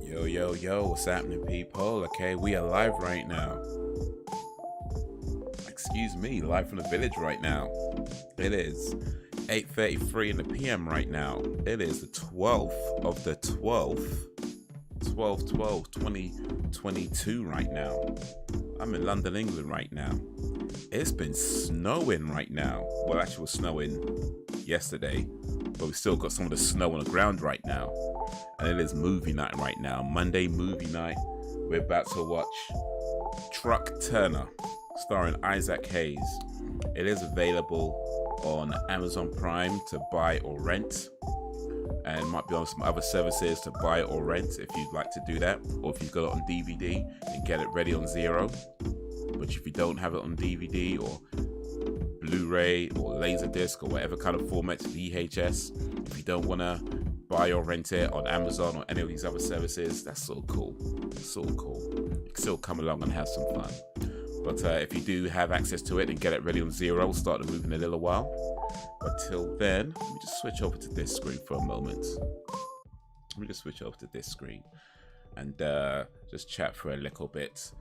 Yo, yo, yo, what's happening, people? Okay, we are live right now. Excuse me, live from the village right now. It is 8:33 in the PM right now. It is the 12th of the 12th, 2022 right now. I'm in London, England right now. It's been snowing right now. Well, actually, it was snowing yesterday, but we still got some of the snow on the ground right now. And it is movie night right now. Monday movie night. We're about to watch Truck Turner, starring Isaac Hayes. It is available on Amazon Prime to buy or rent, and might be on some other services to buy or rent if you'd like to do that, or if you've got it on DVD and get it ready on Zero. But if you don't have it on DVD or Blu-ray or Laserdisc or whatever kind of format, VHS, if you don't want to buy or rent it on Amazon or any of these other services, that's so cool. So cool. You can still come along and have some fun. But if you do have access to it and get it ready on Zero, we'll start the movie in a little while. But till then, let me just switch over to this screen for a moment. Let me just switch over to this screen and just chat for a little bit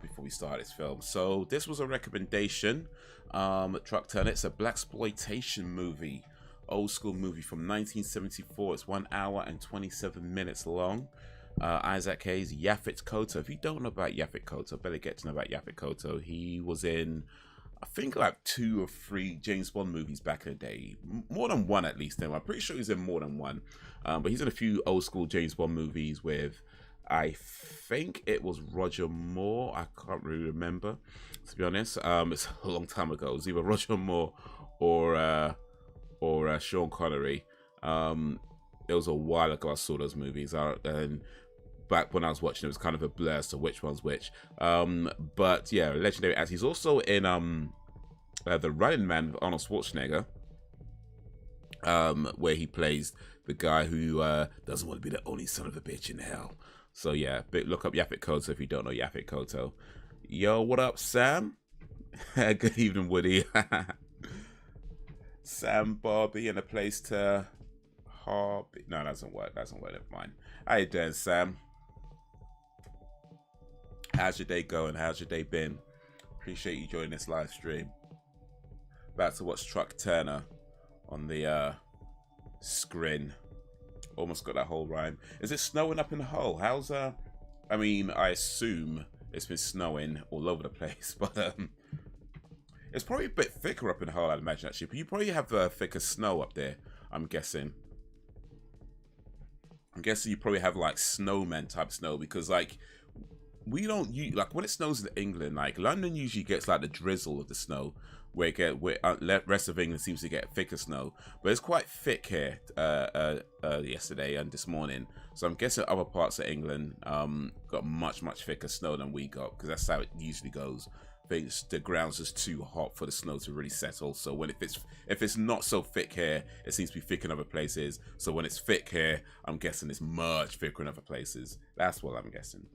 before we start this film. So this was a recommendation. Truck Turner. It's a blaxploitation movie. Old school movie from 1974. It's 1 hour and 27 minutes long. Isaac Hayes, Yaphet Kotto. If you don't know about Yaphet Kotto, better get to know about Yaphet Kotto. He was in, I think, like 2 or 3 James Bond movies back in the day. More than one, at least. I'm pretty sure he's in more than one. But he's in a few old school James Bond movies with, I think it was Roger Moore. I can't really remember, to be honest. It's a long time ago. It was either Roger Moore or Sean Connery. It was a while ago I saw those movies, and back when I was watching it was kind of a blur as to which one's which. But yeah, legendary actor. He's also in the Running Man with Arnold Schwarzenegger, where he plays the guy who doesn't want to be the only son of a bitch in hell. So yeah, look up Yaphet Kotto if you don't know Yaphet Kotto. Yo, what up, Sam? Good evening, Woody. Sam, Barbie, and a place to hobby. No, that doesn't work. That doesn't work. Never mind. How you doing, Sam? How's your day going? How's your day been? Appreciate you joining this live stream. About to watch Truck Turner on the screen. Almost got that whole rhyme. Is it snowing up in the Hull? How's I mean, I assume it's been snowing all over the place, but it's probably a bit thicker up in Hull, I'd imagine, actually. But you probably have thicker snow up there, I'm guessing. I'm guessing you probably have, like, snowman type snow. Because, like, we don't use... Like, when it snows in England, like, London usually gets, like, the drizzle of the snow. Where the rest of England seems to get thicker snow. But it's quite thick here yesterday and this morning. So I'm guessing other parts of England got much, much thicker snow than we got. Because that's how it usually goes. Things, the ground's just too hot for the snow to really settle. So when if it's not so thick here, it seems to be thick in other places. So when it's thick here, I'm guessing it's much thicker in other places. That's what I'm guessing.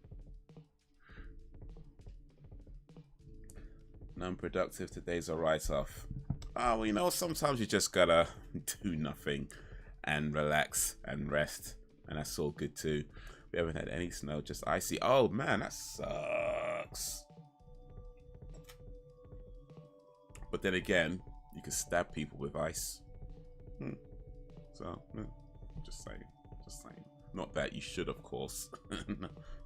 Non-productive, today's a write-off. Oh, well, you know, sometimes you just gotta do nothing and relax and rest, and that's all good too. We haven't had any snow, just icy. Oh man, that sucks. But then again, you can stab people with ice. So, just saying. Not that you should, of course.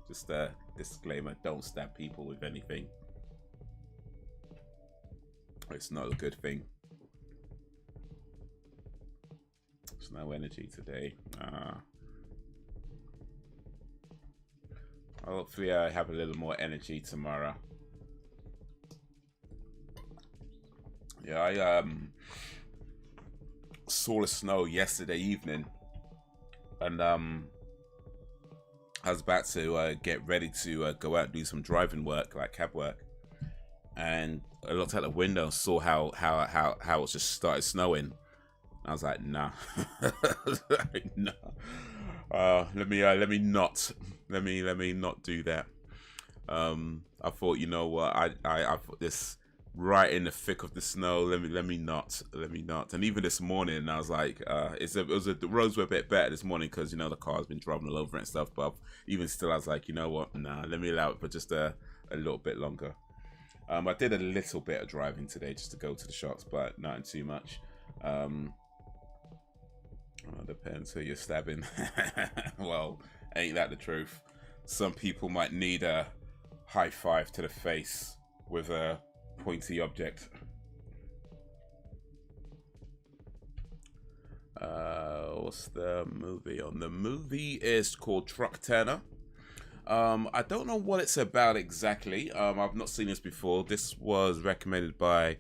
Just a disclaimer, don't stab people with anything. It's not a good thing. There's no energy today. Hopefully I have a little more energy tomorrow. Yeah, I saw the snow yesterday evening, and I was about to get ready to go out and do some driving work, like cab work, and I looked out the window and saw how it just started snowing. I was like, nah, nah. Let me not do that. I thought, you know what, I thought this right in the thick of the snow. Let me not. And even this morning, I was like, the roads were a bit better this morning because, you know, the car's been driving all over it and stuff. But even still, I was like, you know what? Nah, let me allow it for just a little bit longer. I did a little bit of driving today just to go to the shops, but nothing too much. Depends who you're stabbing. Well, ain't that the truth? Some people might need a high five to the face with a pointy object. What's the movie on? The movie is called Truck Turner. I don't know what it's about exactly. I've not seen this before. This was recommended by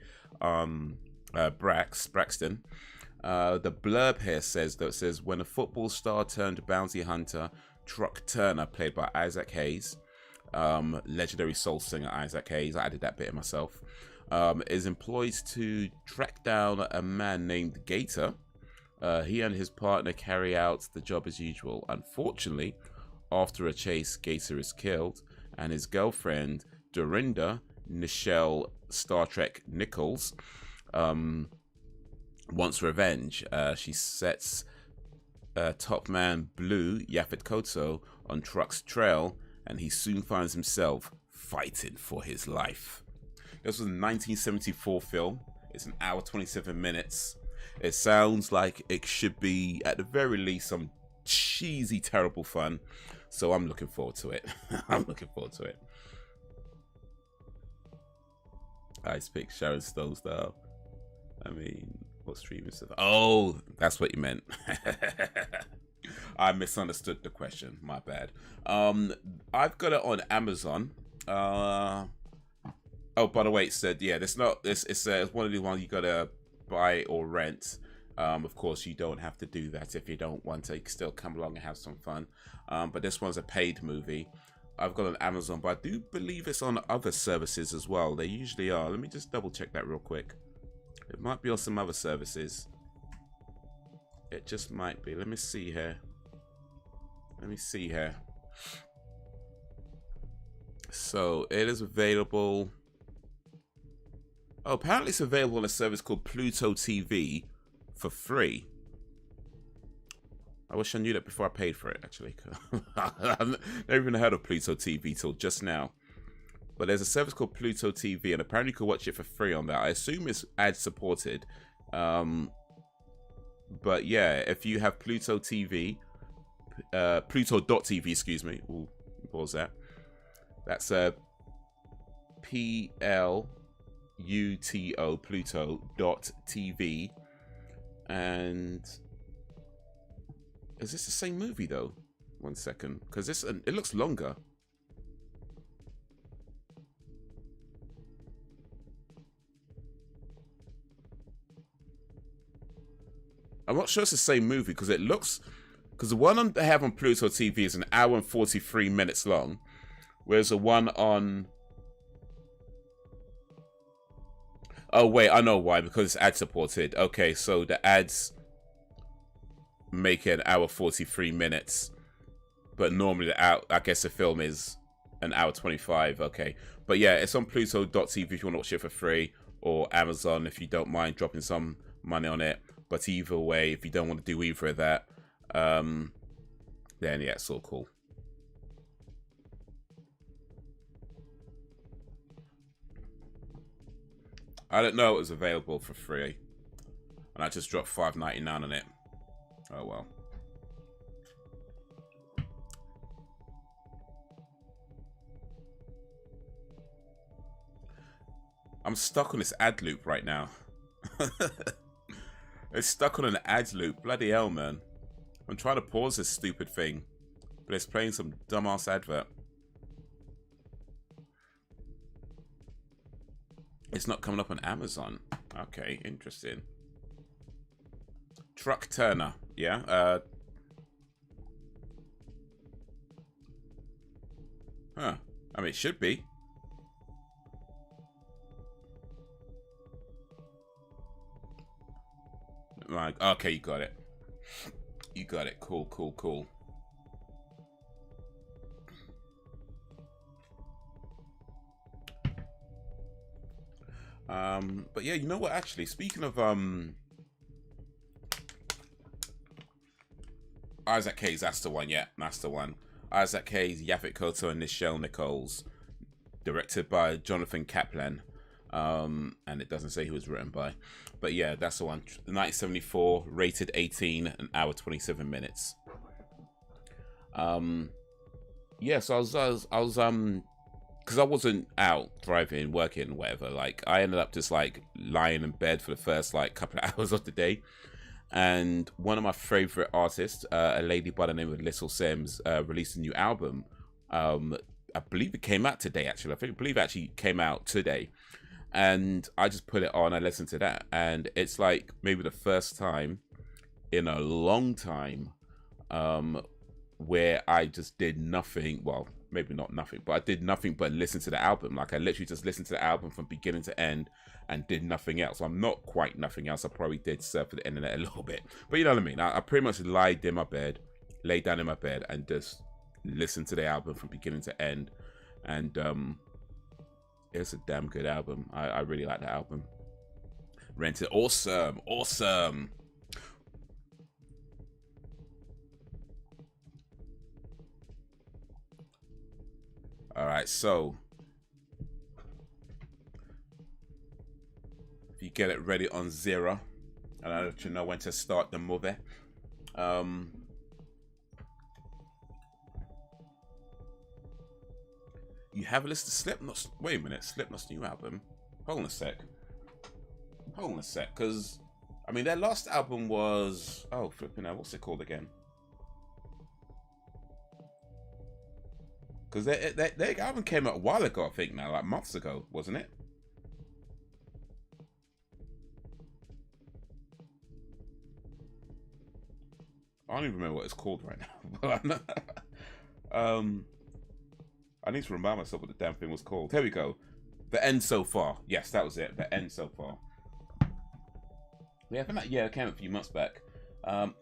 Braxton. The blurb here says when a football star turned bounty hunter Truck Turner, played by Isaac Hayes, legendary soul singer Isaac Hayes, I added that bit in myself, is employed to track down a man named Gator. He and his partner carry out the job as usual. Unfortunately, after a chase, Gator is killed, and his girlfriend, Dorinda Nichelle Star Trek Nichols, wants revenge. She sets top man Blue, Yaphet Kotto, on Truck's trail, and he soon finds himself fighting for his life. This was a 1974 film. It's an hour 27 minutes. It sounds like it should be, at the very least, some cheesy, terrible fun. So I'm looking forward to it. I'm looking forward to it. I speak Sharon Stone style. I mean, what streaming stuff? Oh, that's what you meant. I misunderstood the question. My bad. I've got it on Amazon. Oh, by the way, it said, yeah, it's one of the ones you gotta buy or rent. Of course, you don't have to do that if you don't want to. You can still come along and have some fun. But this one's a paid movie. I've got it on Amazon, but I do believe it's on other services as well. They usually are. Let me just double check that real quick. It might be on some other services. It just might be. Let me see here. So it is available. Oh, apparently it's available on a service called Pluto TV for free. I wish I knew that before I paid for it, actually. I've never even heard of Pluto TV till just now. But there's a service called Pluto TV, and apparently you can watch it for free on that. I assume it's ad supported. But yeah, if you have Pluto TV, Pluto.tv, excuse me. Ooh, pause that. That's PLUTO, Pluto.tv. And is this the same movie though? One second, because it looks longer. I'm not sure it's the same movie because the one they have on Pluto TV is an hour and 43 minutes long, whereas the one on... Oh wait, I know why, because it's ad supported. Okay, so the ads make it an hour 43 minutes, but normally I guess the film is an hour 25. Okay, but yeah, it's on Pluto.tv if you want to watch it for free, or Amazon if you don't mind dropping some money on it. But either way, if you don't want to do either of that, then yeah, it's all cool. I don't know it was available for free, and I just dropped $5.99 on it. Oh well. I'm stuck on this ad loop right now. It's stuck on an ad loop. Bloody hell, man. I'm trying to pause this stupid thing, but it's playing some dumbass advert. It's not coming up on Amazon. Okay, interesting. Truck Turner, yeah. Huh. I mean, it should be. Like, okay, you got it. You got it. Cool, cool, cool. But yeah, you know what? Actually, speaking of Isaac Hayes, that's the one. Yeah, that's the one. Isaac Hayes, Yaphet, Kotto, and Nichelle Nichols, directed by Jonathan Kaplan. And it doesn't say who was written by, but yeah, that's the one. 1974, rated 18, an hour 27 minutes. Yeah, so I was because I wasn't out driving, working, whatever. Like, I ended up just like lying in bed for the first like couple of hours of the day. And one of my favorite artists, a lady by the name of Little Sims, released a new album. I believe it came out today, actually. I believe it actually came out today. And I just put it on, I listened to that. And it's like maybe the first time in a long time where I just did nothing. Well, maybe not nothing, but I did nothing but listen to the album. Like, I literally just listened to the album from beginning to end and did nothing else. I'm not quite nothing else. I probably did surf the internet a little bit, but you know what I mean. I pretty much laid down in my bed and just listened to the album from beginning to end. And it's a damn good album. I really like the album. Rent it. Awesome. All right, so if you get it ready on 0, and I'll let you know when to start the movie. You have a list of Slipknot's. Wait a minute, Slipknot's new album. Hold on a sec, because I mean their last album was flipping out. What's it called again? Because their album came out a while ago, I think now, like months ago, wasn't it? I don't even remember what it's called right now. I need to remind myself what the damn thing was called. Here we go. The End So Far. Yes, that was it. The End So Far. Yeah, I think that it came out a few months back.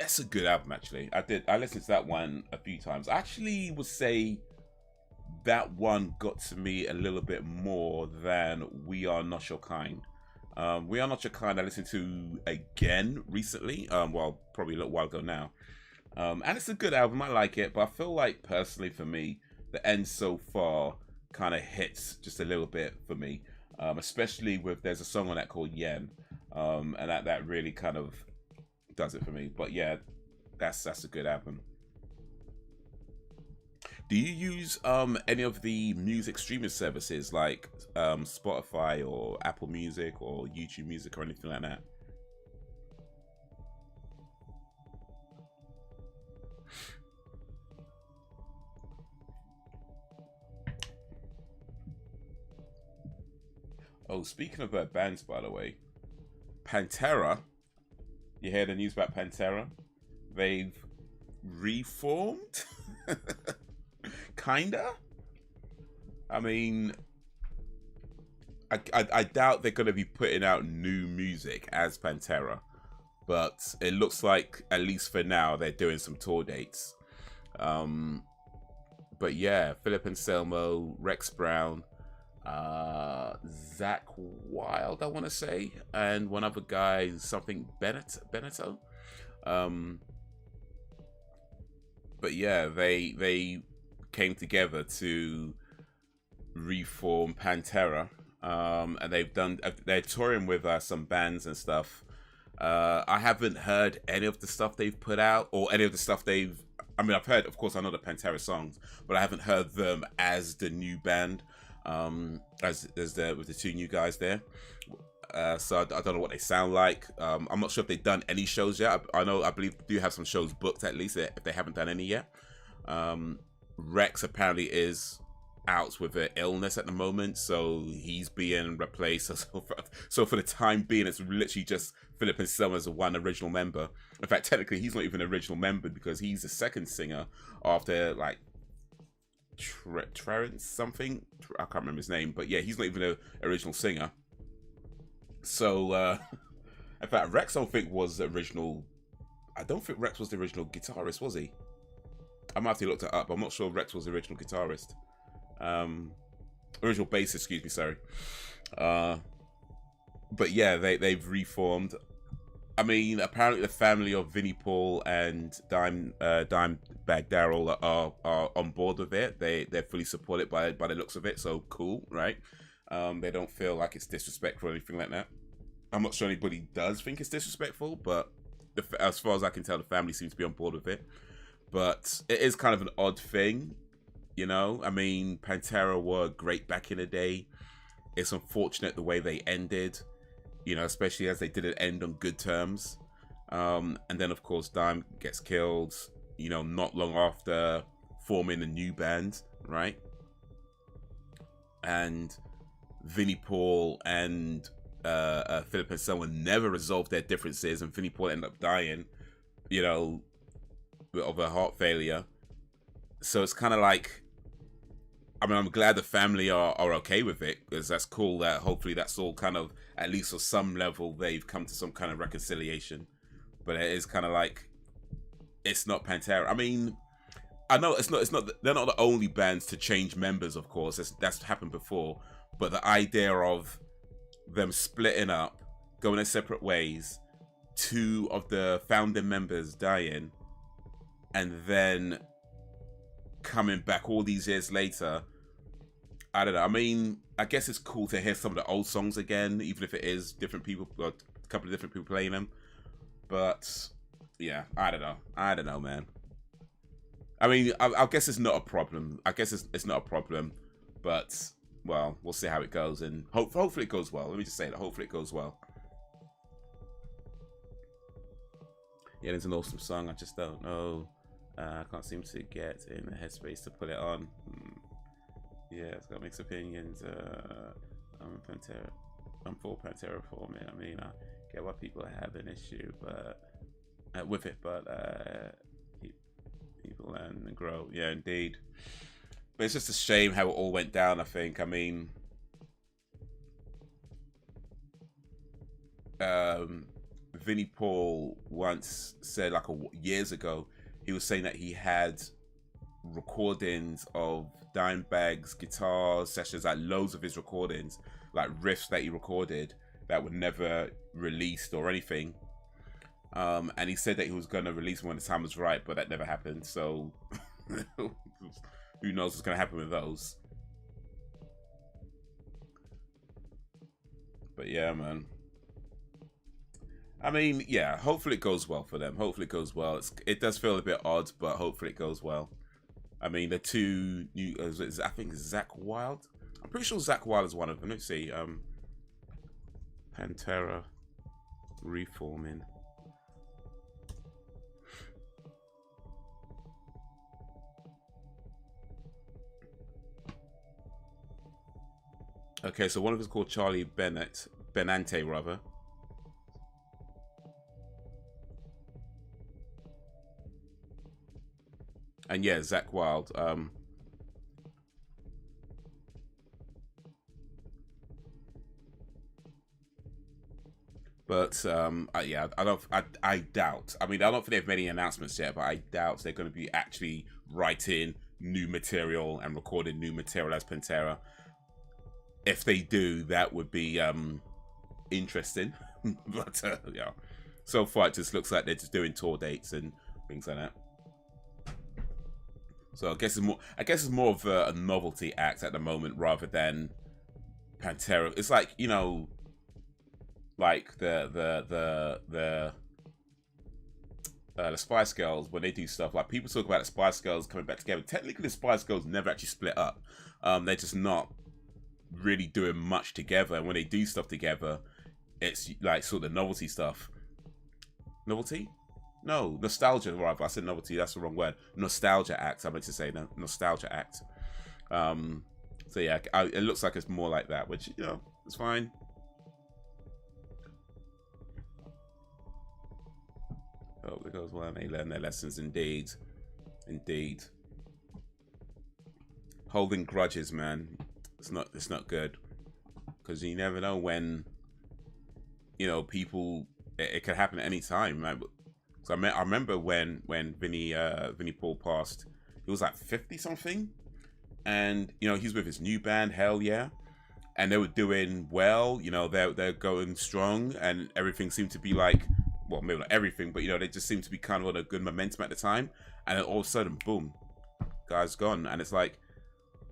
It's a good album, actually. I listened to that one a few times. I actually would say that one got to me a little bit more than We Are Not Your Kind. We Are Not Your Kind I listened to again recently. Well, probably a little while ago now. And it's a good album. I like it, but I feel like personally for me, The End So Far kind of hits just a little bit for me. Especially with, there's a song on that called Yen. And that really kind of does it for me. But yeah, that's a good album. Do you use any of the music streaming services like Spotify or Apple Music or YouTube Music or anything like that? Oh, speaking of bands, by the way, Pantera. You hear the news about Pantera? They've reformed? Kinda. I mean, I doubt they're going to be putting out new music as Pantera, but it looks like, at least for now, they're doing some tour dates. But yeah, Philip Anselmo, Rex Brown, Zach Wild, I want to say, and one other guy, something Benetto. But yeah, they came together to reform Pantera, and they're touring with some bands and stuff. I haven't heard any of the stuff they've put out, or any of the stuff I mean, I've heard, of course, I know the Pantera songs, but I haven't heard them as the new band, with the two new guys there. So I don't know what they sound like. I'm not sure if they've done any shows yet. I believe they do have some shows booked, at least, if they haven't done any yet. Rex apparently is out with an illness at the moment, so he's being replaced. So for the time being, it's literally just Philip Anselmo as one original member. In fact, technically, he's not even an original member because he's the second singer after like Trent something. I can't remember his name, but yeah, he's not even an original singer. So in fact, Rex I don't think was the original. I don't think Rex was the original guitarist, was he? I might have to look it up. I'm not sure Rex was the original guitarist. Original bassist, excuse me, sorry. but yeah, they've reformed. I mean, apparently the family of Vinnie Paul and Dimebag Darrell are on board with it. They're fully supported by the looks of it. So cool, right? They don't feel like it's disrespectful or anything like that. I'm not sure anybody does think it's disrespectful, but as far as I can tell, the family seems to be on board with it. But it is kind of an odd thing, you know? I mean, Pantera were great back in the day. It's unfortunate the way they ended, you know, especially as they didn't end on good terms. And then, of course, Dime gets killed, you know, not long after forming a new band, right? And Vinnie Paul and Philip and someone never resolved their differences, and Vinnie Paul ended up dying, you know, of a heart failure. So it's kind of like, I mean, I'm glad the family are okay with it, because that's cool that hopefully that's all kind of, at least on some level, they've come to some kind of reconciliation. But it is kind of like, it's not Pantera. I mean, I know it's not they're not the only bands to change members, of course. That's happened before. But the idea of them splitting up, going their separate ways, two of the founding members dying, and then coming back all these years later, I don't know. I mean, I guess it's cool to hear some of the old songs again, even if it is different people, or a couple of different people playing them. But yeah, I don't know, man. I mean, I guess it's not a problem. I guess it's not a problem, but well, we'll see how it goes, and hopefully it goes well. Let me just say that. Hopefully it goes well. Yeah, there's an awesome song. I just don't know. I can't seem to get in the headspace to put it on. Yeah, it's got mixed opinions. I'm for Pantera for me. I mean, I get why people have an issue, but with it, but people learn and grow. Yeah, indeed. But it's just a shame how it all went down, I think. I mean, Vinnie Paul once said, like years ago, he was saying that he had recordings of Dimebag's guitar sessions, like loads of his recordings, like riffs that he recorded that were never released or anything. And he said that he was going to release them when the time was right, but that never happened. So who knows what's going to happen with those. But yeah, man. I mean, yeah, hopefully it goes well for them. Hopefully it goes well. It does feel a bit odd, but hopefully it goes well. I mean, the two new, I think Zakk Wylde. I'm pretty sure Zakk Wylde is one of them. Let's see. Pantera reforming. Okay, so one of them is called Charlie Benante, rather. And yeah, Zakk Wylde. But yeah, I doubt. I mean, I don't think they've made any announcements yet, but I doubt they're going to be actually writing new material and recording new material as Pantera. If they do, that would be interesting. But yeah, so far it just looks like they're just doing tour dates and things like that. So I guess it's more of a novelty act at the moment rather than Pantera. It's like, you know, like the Spice Girls, when they do stuff, like people talk about the Spice Girls coming back together. Technically, the Spice Girls never actually split up. They're just not really doing much together, and when they do stuff together, it's like sort of novelty stuff. Novelty? No, nostalgia, rather. I said novelty, that's the wrong word. Nostalgia act, I meant to say. No, nostalgia act. So yeah, it looks like it's more like that, which, you know, it's fine. Oh, it goes well, and they learn their lessons. Indeed. Indeed. Holding grudges, man. It's not good. Because you never know when, you know, people, it could happen at any time, right? So I remember when Vinnie Paul passed, he was like 50 something, and you know, he's with his new band, Hell Yeah, and they were doing well. You know, they're going strong, and everything seemed to be like, well, maybe not everything, but you know, they just seemed to be kind of on a good momentum at the time. And then all of a sudden, boom, guy's gone, and it's like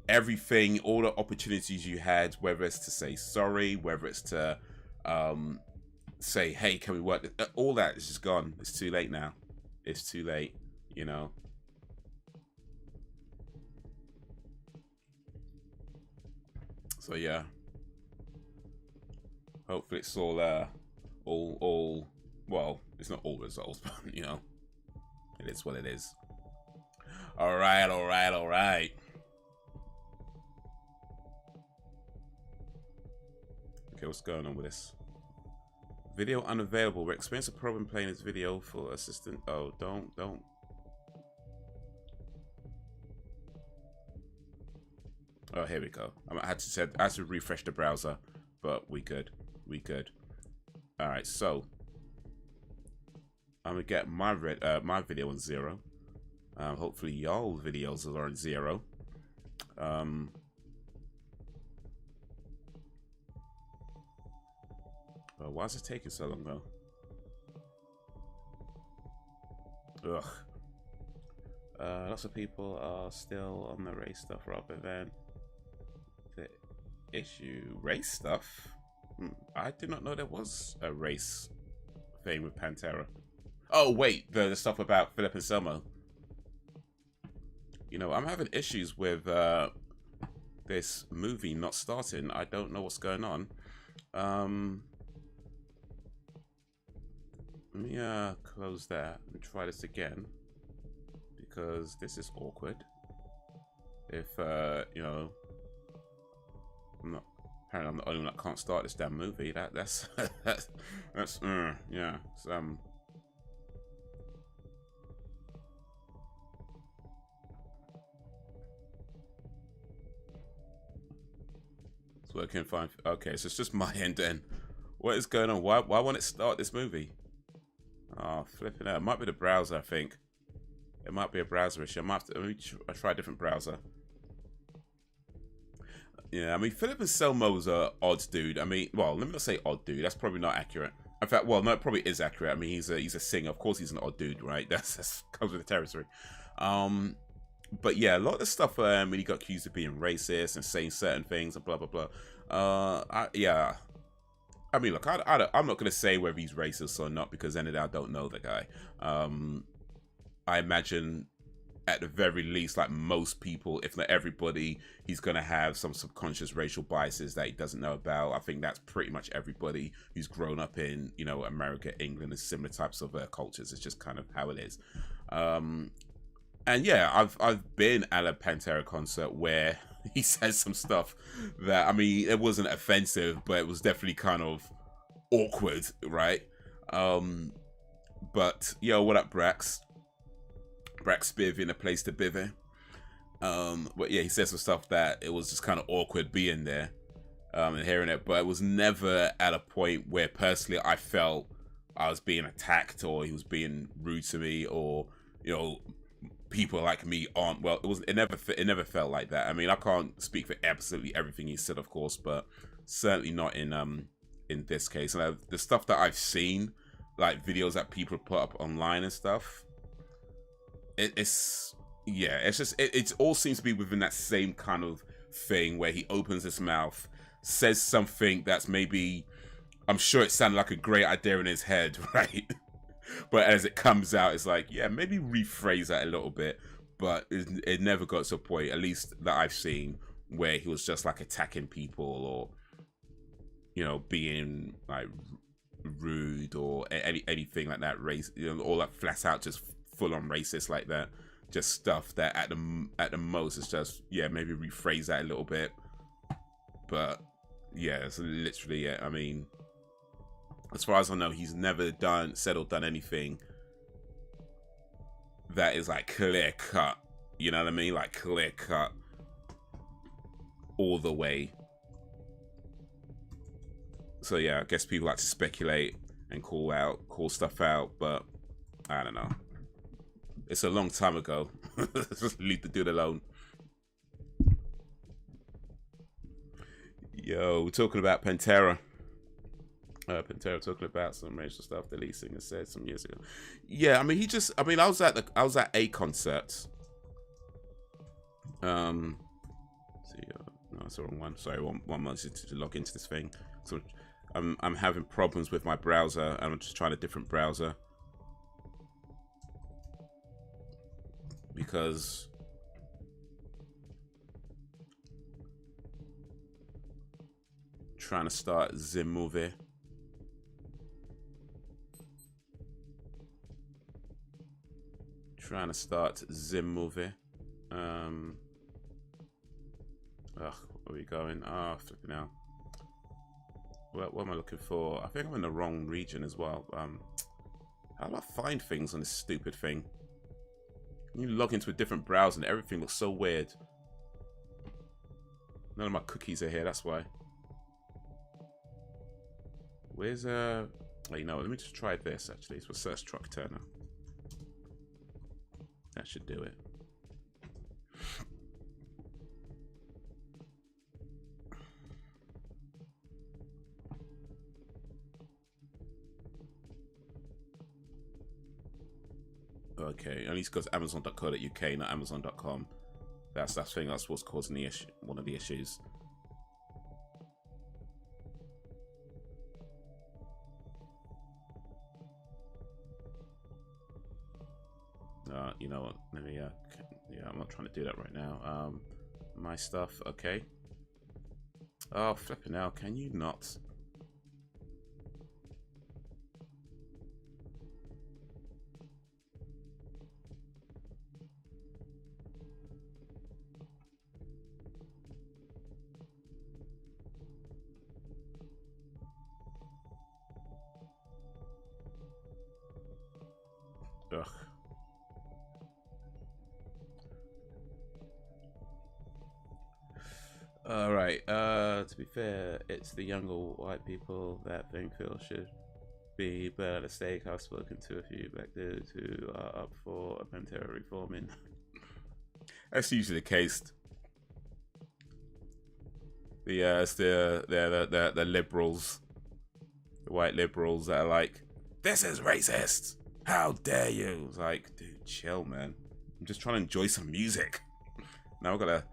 everything, all the opportunities you had, whether it's to say sorry, whether it's to say, hey, can we work? All that is just gone. It's too late now. It's too late, you know. So yeah, hopefully it's all well, it's not all results, but you know, it is what it is. All right. Okay, what's going on with this? Video unavailable. We experience a problem playing this video for assistant. Oh, don't. Oh, here we go. I had to refresh the browser, but we good. All right, so I'm gonna get my video on 0. Hopefully y'all videos are on 0. Why is it taking so long though? Ugh. Lots of people are still on the race stuff rather than the issue. Race stuff? I did not know there was a race thing with Pantera. Oh wait, the stuff about Philip and Selmo. You know, I'm having issues with this movie not starting. I don't know what's going on. Let me close that and try this again, because this is awkward. If you know, apparently I'm the only one that can't start this damn movie. That's yeah. So I can find. Okay, so it's just my end then. What is going on? Why won't it start this movie? Oh, flipping out. It might be the browser, I think. It might be a browser issue. I might have to, let me try a different browser. Yeah, I mean, Philip and Selmo's a odd dude. I mean, well, let me not say odd dude. That's probably not accurate. In fact, well, no, it probably is accurate. I mean, he's a singer. Of course, he's an odd dude, right? That's comes with the territory. But yeah, a lot of the stuff when he got accused of being racist and saying certain things and blah blah blah. Yeah. I mean, look, I'm not going to say whether he's racist or not, because then I don't know the guy. I imagine, at the very least, like most people, if not everybody, he's going to have some subconscious racial biases that he doesn't know about. I think that's pretty much everybody who's grown up in, you know, America, England, and similar types of cultures. It's just kind of how it is. And yeah, I've been at a Pantera concert where he says some stuff that, I mean, it wasn't offensive, but it was definitely kind of awkward, right? But yo, what up, Brax? Brax Bivy in a place to bivy. But yeah, he said some stuff that it was just kind of awkward being there and hearing it, but it was never at a point where personally I felt I was being attacked or he was being rude to me, or you know, people like me aren't. Well, it never felt like that. I mean, I can't speak for absolutely everything he said, of course, but certainly not in this case. And the stuff that I've seen, like videos that people put up online and stuff, it's just it all seems to be within that same kind of thing where he opens his mouth, says something that's maybe, I'm sure it sounded like a great idea in his head, right? But as it comes out, it's like, yeah, maybe rephrase that a little bit. But it never got to a point, at least that I've seen, where he was just like attacking people or, you know, being like rude or anything like that, race, you know, all that flat out just full on racist like that. Just stuff that at the most is just, yeah, maybe rephrase that a little bit. But yeah, it's literally it. I mean, as far as I know, he's never said or done anything that is like clear cut. You know what I mean? Like clear cut all the way. So yeah, I guess people like to speculate and call stuff out, but I don't know. It's a long time ago. Just leave the dude alone. Yo, we're talking about Pantera. Pantera talking about some racial stuff the lead singer said some years ago. Yeah, I mean, I was at a concert. See, no, that's the wrong one. Sorry, one month to log into this thing. So I'm having problems with my browser, and I'm just trying a different browser because trying to start Zim movie. Trying to start Zim movie. Ugh, where are we going? Oh, flipping out. What am I looking for? I think I'm in the wrong region as well. How do I find things on this stupid thing? You log into a different browser and everything looks so weird. None of my cookies are here, that's why. Where's oh, you know, let me just try this actually. It's for search truck Turner. That should do it. Okay, at least because Amazon.co.uk, not Amazon.com. That's thing. That's what's causing the issue. One of the issues. You know what? Let me. Yeah, I'm not trying to do that right now. My stuff. Okay. Oh, flipping out! Can you not? Ugh. All right. To be fair, it's the younger white people that think Phil should be better at stake. I've spoken to a few back there who are up for a Pantera reforming. That's usually the case. It's the liberals, the white liberals that are like, "This is racist. How dare you?" It's like, dude, chill, man. I'm just trying to enjoy some music. Now we're gonna.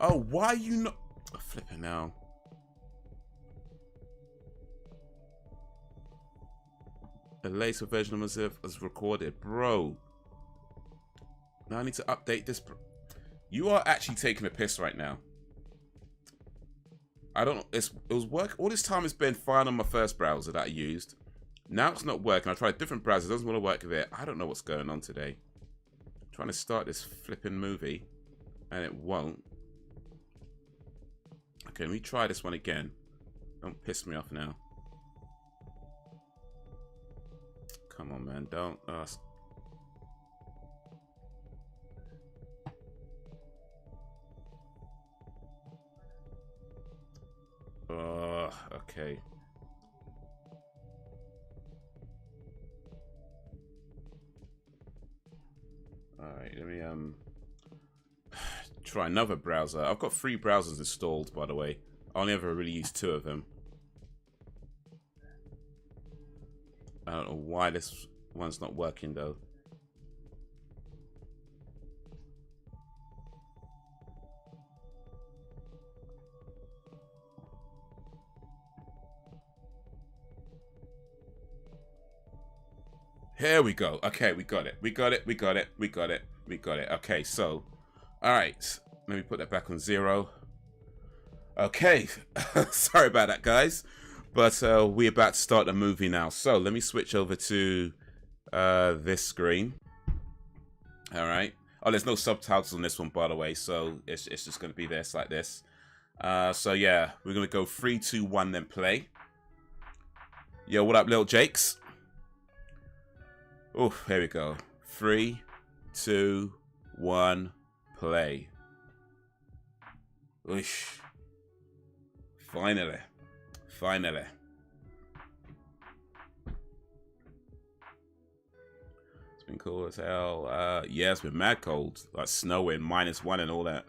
Oh, why are you not? Oh, flipping now. The latest version of myself is recorded, bro. Now I need to update this. You are actually taking a piss right now. I don't know. It was work. All this time it's been fine on my first browser that I used. Now it's not working. I tried a different browser. It doesn't want to work there. I don't know what's going on today. I'm trying to start this flipping movie, and it won't. Okay, let me try this one again. Don't piss me off now. Come on, man. Don't. Okay. Alright, let me try another browser. I've got 3 browsers installed, by the way. I only ever really use 2 of them. I don't know why this one's not working though. Here we go. Okay, we got it. We got it. We got it. We got it. We got it. Okay, so, all right. Let me put that back on 0. Okay. Sorry about that, guys. But we're about to start the movie now. So let me switch over to this screen. All right. Oh, there's no subtitles on this one, by the way. So it's just going to be this, like this. So yeah, we're going to go 3, 2, 1, then play. Yo, what up, little Jakes? Oh, here we go. 3, 2, 1, play. Oosh. Finally. Finally. It's been cool as hell. Yeah, it's been mad cold. Like snowing, -1 and all that.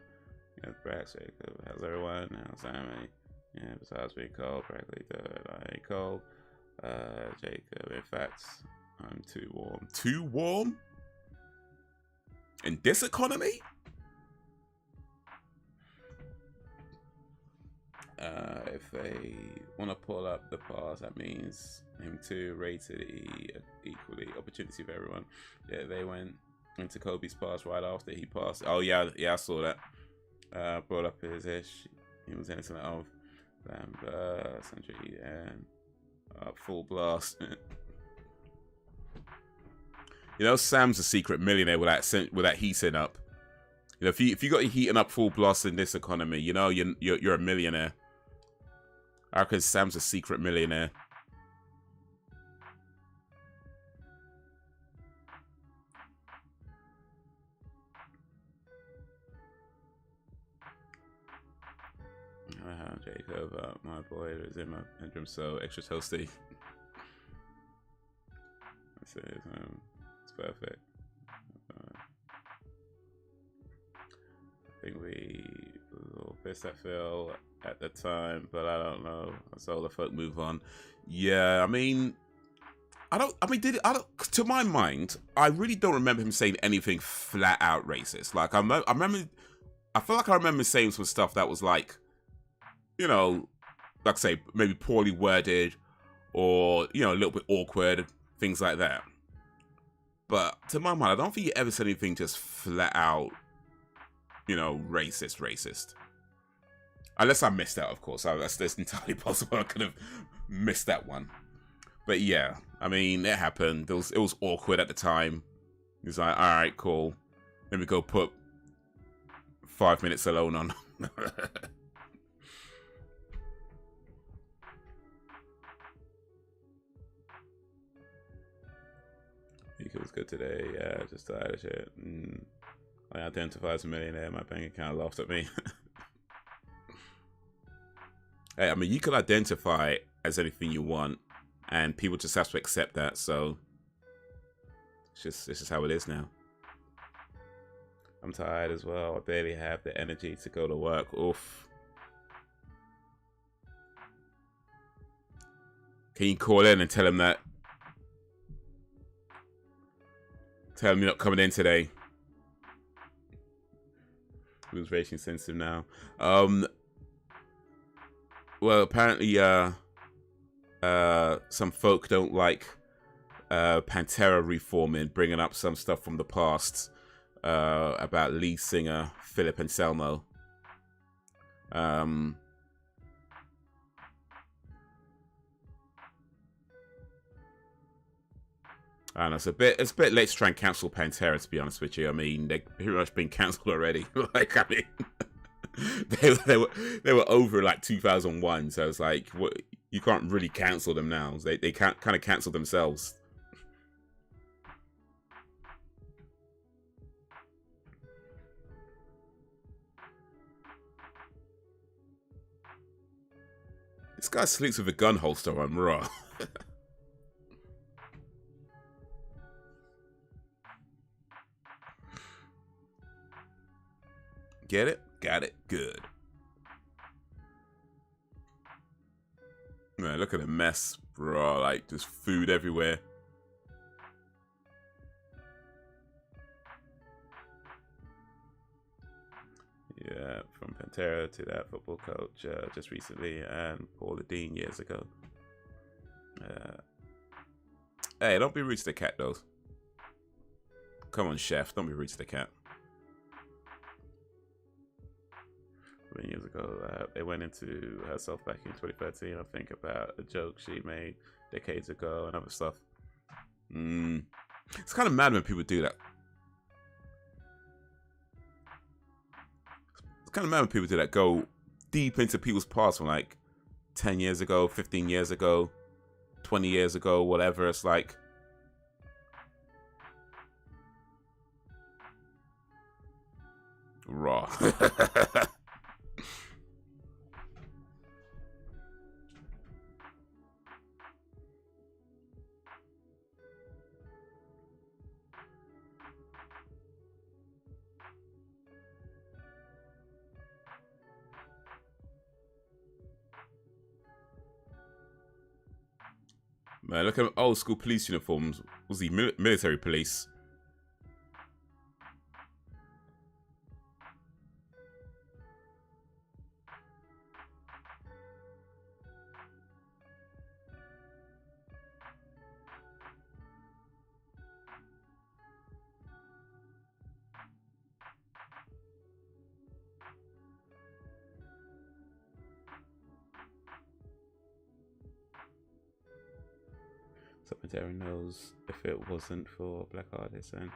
Yeah, Brad, Jacob. How's everyone? How's Sammy? Yeah, besides being cold, practically I ain't cold. Jacob, in fact, I'm too warm. Too warm? In this economy? If they want to pull up the pass, that means him too, rated equally. Opportunity for everyone. Yeah, they went into Kobe's pass right after he passed. Oh, yeah, I saw that. Brought up his ish. He was innocent of Century and full blast. You know, Sam's a secret millionaire with that heating up. You know, if you got your heating up full blast in this economy, you know you're a millionaire. I reckon Sam's a secret millionaire. Jacob, my boy is in my bedroom, so extra toasty. It's perfect. I think we were a little pissed at Phil at the time, but I don't know. So the folk move on. Yeah, I mean, to my mind, I really don't remember him saying anything flat out racist. Like, I feel like I remember saying some stuff that was like, you know, like I say, maybe poorly worded or, you know, a little bit awkward, things like that. But to my mind, I don't think he ever said anything just flat out, you know, racist. Unless I missed that, of course. That's entirely possible. I could have missed that one. But yeah, I mean, it happened. It was awkward at the time. He was like, all right, cool. Let me go put 5 minutes alone on. It was good today. Yeah, just tired of shit. I identify as a millionaire. My bank account laughed at me. Hey, I mean, you can identify as anything you want, and people just have to accept that. So it's just how it is now. I'm tired as well. I barely have the energy to go to work. Oof. Can you call in and tell him that? Tell him you're not coming in today. Who's racially sensitive now? Well, apparently, some folk don't like Pantera reforming, bringing up some stuff from the past about lead singer Philip Anselmo. I don't know, it's a bit late to try and cancel Pantera, to be honest with you. I mean, they've pretty much been cancelled already. Like, I mean, they were over in like 2001, so it's like, what, you can't really cancel them now. They can't kind of cancel themselves. This guy sleeps with a gun holster on Raw. Get it? Got it. Good. Man, look at the mess, bro. Like, just food everywhere. Yeah, from Pantera to that football coach just recently, and Paula Dean years ago. Hey, don't be rude to the cat, though. Come on, chef. Don't be rude to the cat. Years ago, they went into herself back in 2013. I think about a joke she made decades ago and other stuff. It's kind of mad when people do that. It's kind of mad when people do that. Go deep into people's past from like 10 years ago, 15 years ago, 20 years ago, whatever. It's like, raw. Man, look at old school police uniforms. Was he military police? Darren knows if it wasn't for black artists and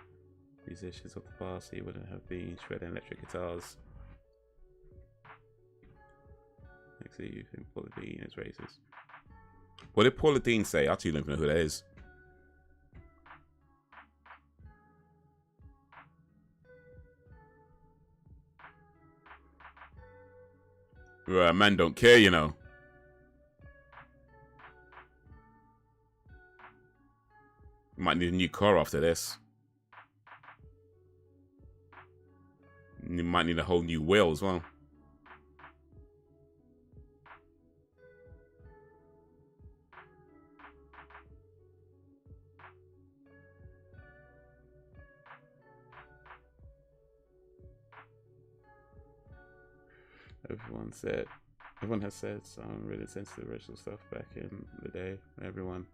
musicians of the past, he wouldn't have been shredding electric guitars. Next to you think Paula Dean is racist. What did Paula Dean say? I actually don't even know who that is. Right, man don't care, you know. Might need a new car after this. You might need a whole new wheel as well. Everyone has said some really sensitive racial stuff back in the day. Everyone.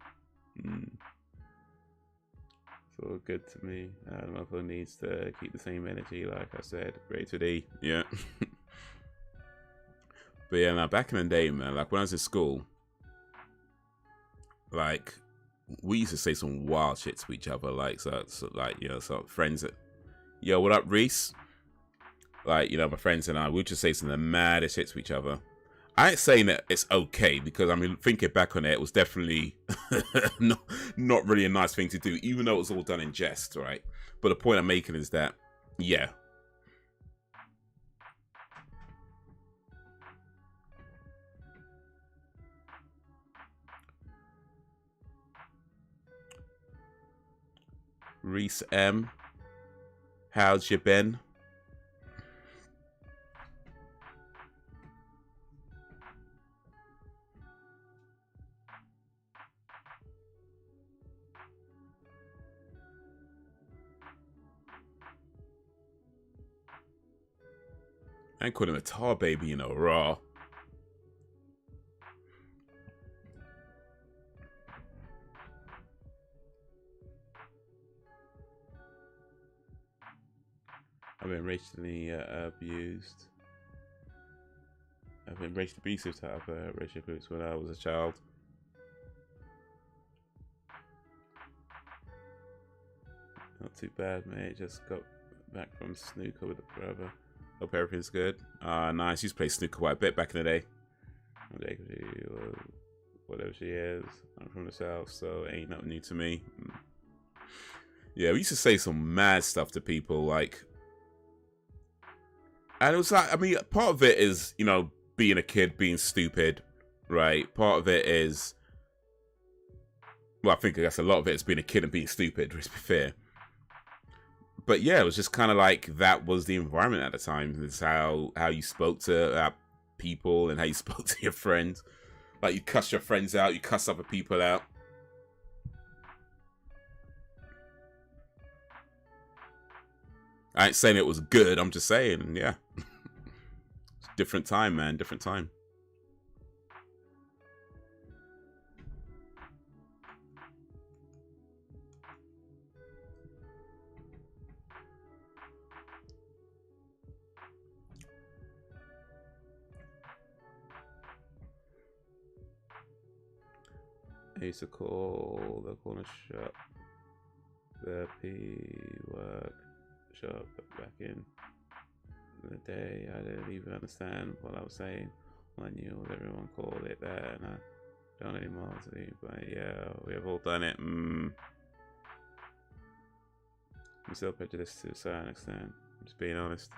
So good to me. The motherfucker needs to keep the same energy, like I said. Great today. Yeah. But yeah, now back in the day, man, like when I was in school, like we used to say some wild shit to each other, like so like, you know, so friends that, yo, what up, Reese? Like, you know, my friends and I, we would just say some of the maddest shit to each other. I ain't saying that it's okay, because I mean, thinking back on it, it was definitely not really a nice thing to do, even though it was all done in jest, right? But the point I'm making is that, yeah. Reese M, how's you been? I called him a tar baby, you know, raw. I've been racially abused. I've been racially abusive to have racial abuse when I was a child. Not too bad, mate. Just got back from snooker with a brother. Hope everything's good. Nice. Used to play snooker quite a bit back in the day. Whatever she is. I'm from the south, so ain't nothing new to me. Yeah, we used to say some mad stuff to people, like, and it was like, I mean, part of it is, you know, being a kid, being stupid, right? Part of it is, well, I think that's a lot of it is being a kid and being stupid, to be fair. But yeah, it was just kind of like that was the environment at the time. It's how you spoke to people and how you spoke to your friends. Like, you cuss your friends out, you cuss other people out. I ain't saying it was good, I'm just saying, yeah. It's a different time, man, different time. I used to call the corner shop the P-work shop back in the day. I didn't even understand what I was saying. I knew everyone called it that, and I don't anymore. But yeah, we have all done it. I'm still prejudiced to a certain extent. I'm just being honest.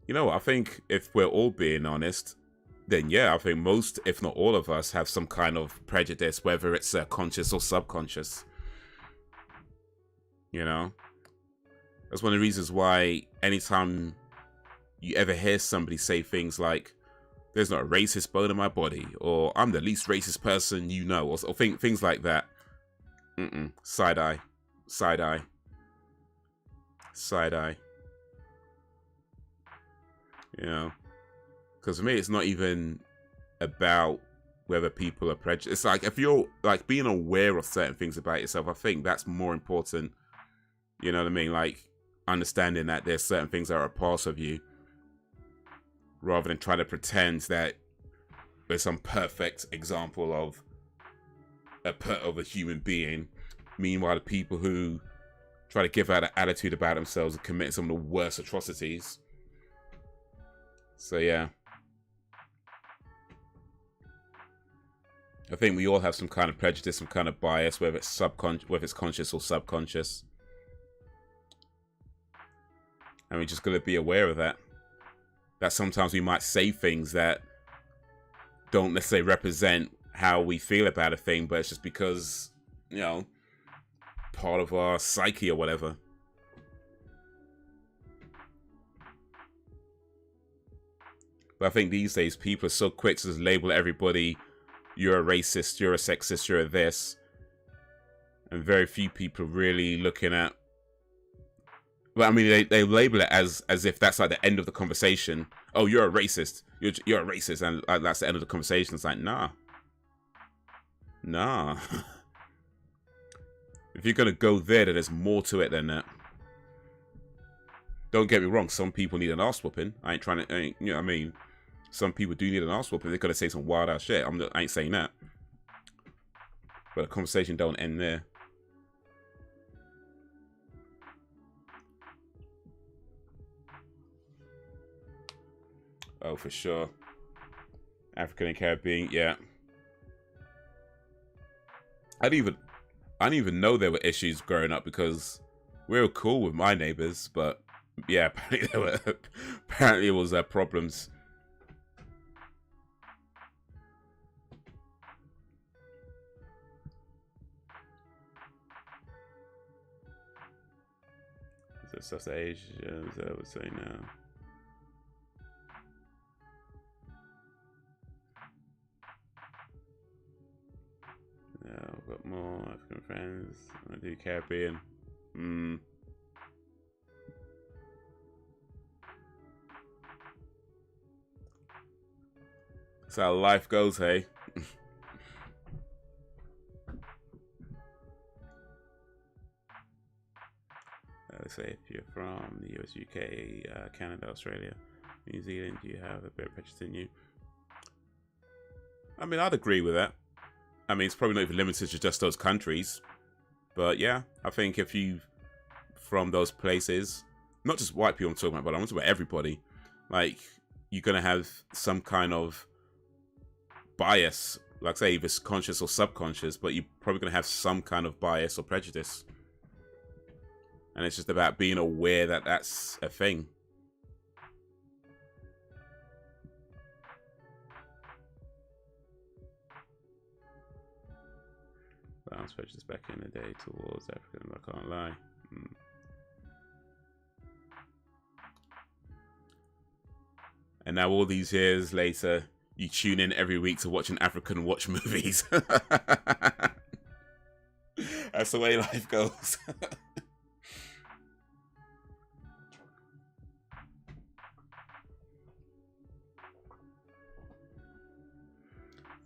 You know what? I think if we're all being honest, then yeah, I think most, if not all of us, have some kind of prejudice, whether it's conscious or subconscious. You know? That's one of the reasons why anytime you ever hear somebody say things like, there's not a racist bone in my body, or I'm the least racist person you know, or things like that. Side eye, side eye, side eye. You know, because for me, it's not even about whether people are prejudiced. It's like, if you're like being aware of certain things about yourself, I think that's more important. You know what I mean? Like understanding that there's certain things that are a part of you, rather than trying to pretend that there's some perfect example of a human being. Meanwhile, the people who try to give out an attitude about themselves are committing some of the worst atrocities. So yeah, I think we all have some kind of prejudice, some kind of bias, whether it's conscious or subconscious, and we're just gonna be aware of that. That sometimes we might say things that don't necessarily represent how we feel about a thing, but it's just because, you know, part of our psyche or whatever. But I think these days people are so quick to just label everybody, you're a racist, you're a sexist, you're a this. And very few people really looking at, well, I mean, they label it as if that's like the end of the conversation. Oh, you're a racist. You're a racist, and that's the end of the conversation. It's like, nah. If you're gonna go there, then there's more to it than that. Don't get me wrong. Some people need an arse whooping. You know what I mean? Some people do need an arse whooping. They're gonna say some wild ass shit. I ain't saying that. But the conversation don't end there. Oh, for sure. African and Caribbean, yeah. I didn't even know there were issues growing up, because we were cool with my neighbors, but yeah, apparently it was problems. Is it South Asia? Is that what I would say now? Yeah, I've got more African friends. I do Caribbean. That's how life goes, hey. Let's say if you're from the US, UK, Canada, Australia, New Zealand, you have a bit of prejudice in you. I mean, I'd agree with that. I mean, it's probably not even limited to just those countries. But yeah, I think if you from those places, not just white people I'm talking about, but I'm talking about everybody, like, you're going to have some kind of bias, like say either conscious or subconscious, but you're probably going to have some kind of bias or prejudice. And it's just about being aware that that's a thing. I was prejudiced back in the day towards African, I can't lie. And now all these years later, you tune in every week to watch an African watch movies. That's the way life goes.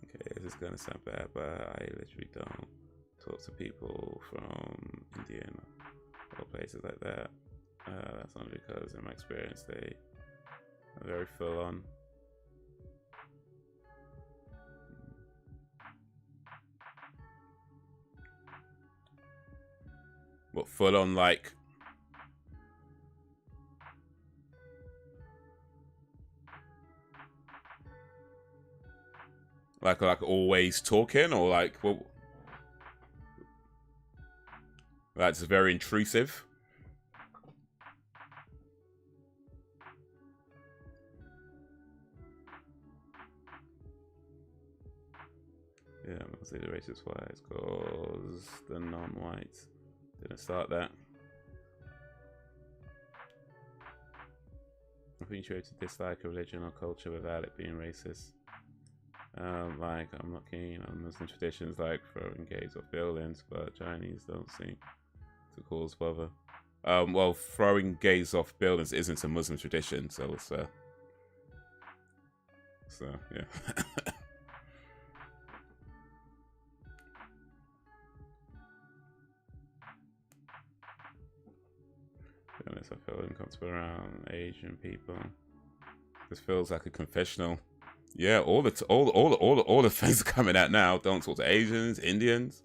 Okay, this is gonna sound bad, but I literally don't talk to people from India and or places like that. That's only because in my experience they are very full on. What, full on like always talking, or like what? That's very intrusive. Yeah, I'm gonna say the racist whites cause the non-whites didn't start that. I been sure to dislike a religion or culture without it being racist. Like, I'm not keen on Muslim traditions like throwing gates off buildings, but Chinese don't seem to cause bother. Well, throwing gays off buildings isn't a Muslim tradition, so it's so yeah. To be honest, I feel uncomfortable around Asian people. This feels like a confessional. Yeah, all the things are coming out now. Don't talk to Asians, Indians.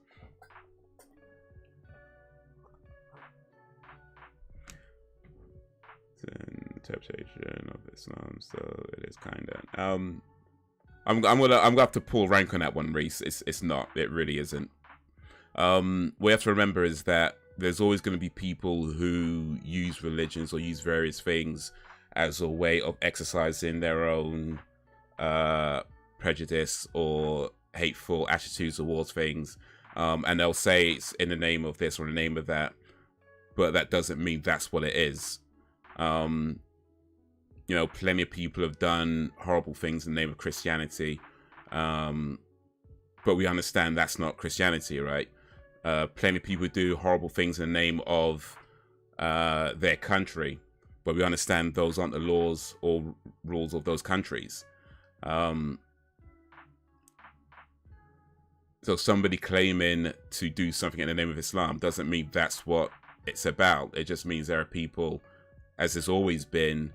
Interpretation of Islam, so it is kind of. I'm gonna have to pull rank on that one, Reese. It's not. It really isn't. We have to remember is that there's always going to be people who use religions or use various things as a way of exercising their own prejudice or hateful attitudes towards things, and they'll say it's in the name of this or the name of that, but that doesn't mean that's what it is. You know, plenty of people have done horrible things in the name of Christianity, but we understand that's not Christianity, right? Plenty of people do horrible things in the name of their country, but we understand those aren't the laws or rules of those countries. So somebody claiming to do something in the name of Islam doesn't mean that's what it's about. It just means there are people, as there's always been,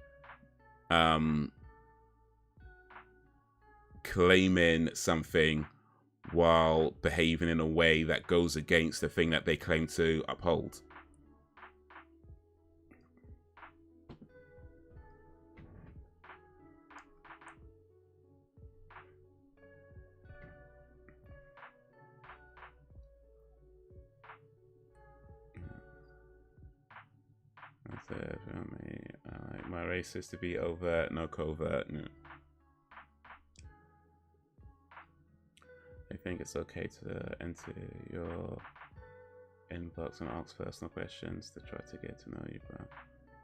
claiming something while behaving in a way that goes against the thing that they claim to uphold. I said, I like my races to be overt, no covert. No. I think it's okay to enter your inbox and ask personal questions to try to get to know you, but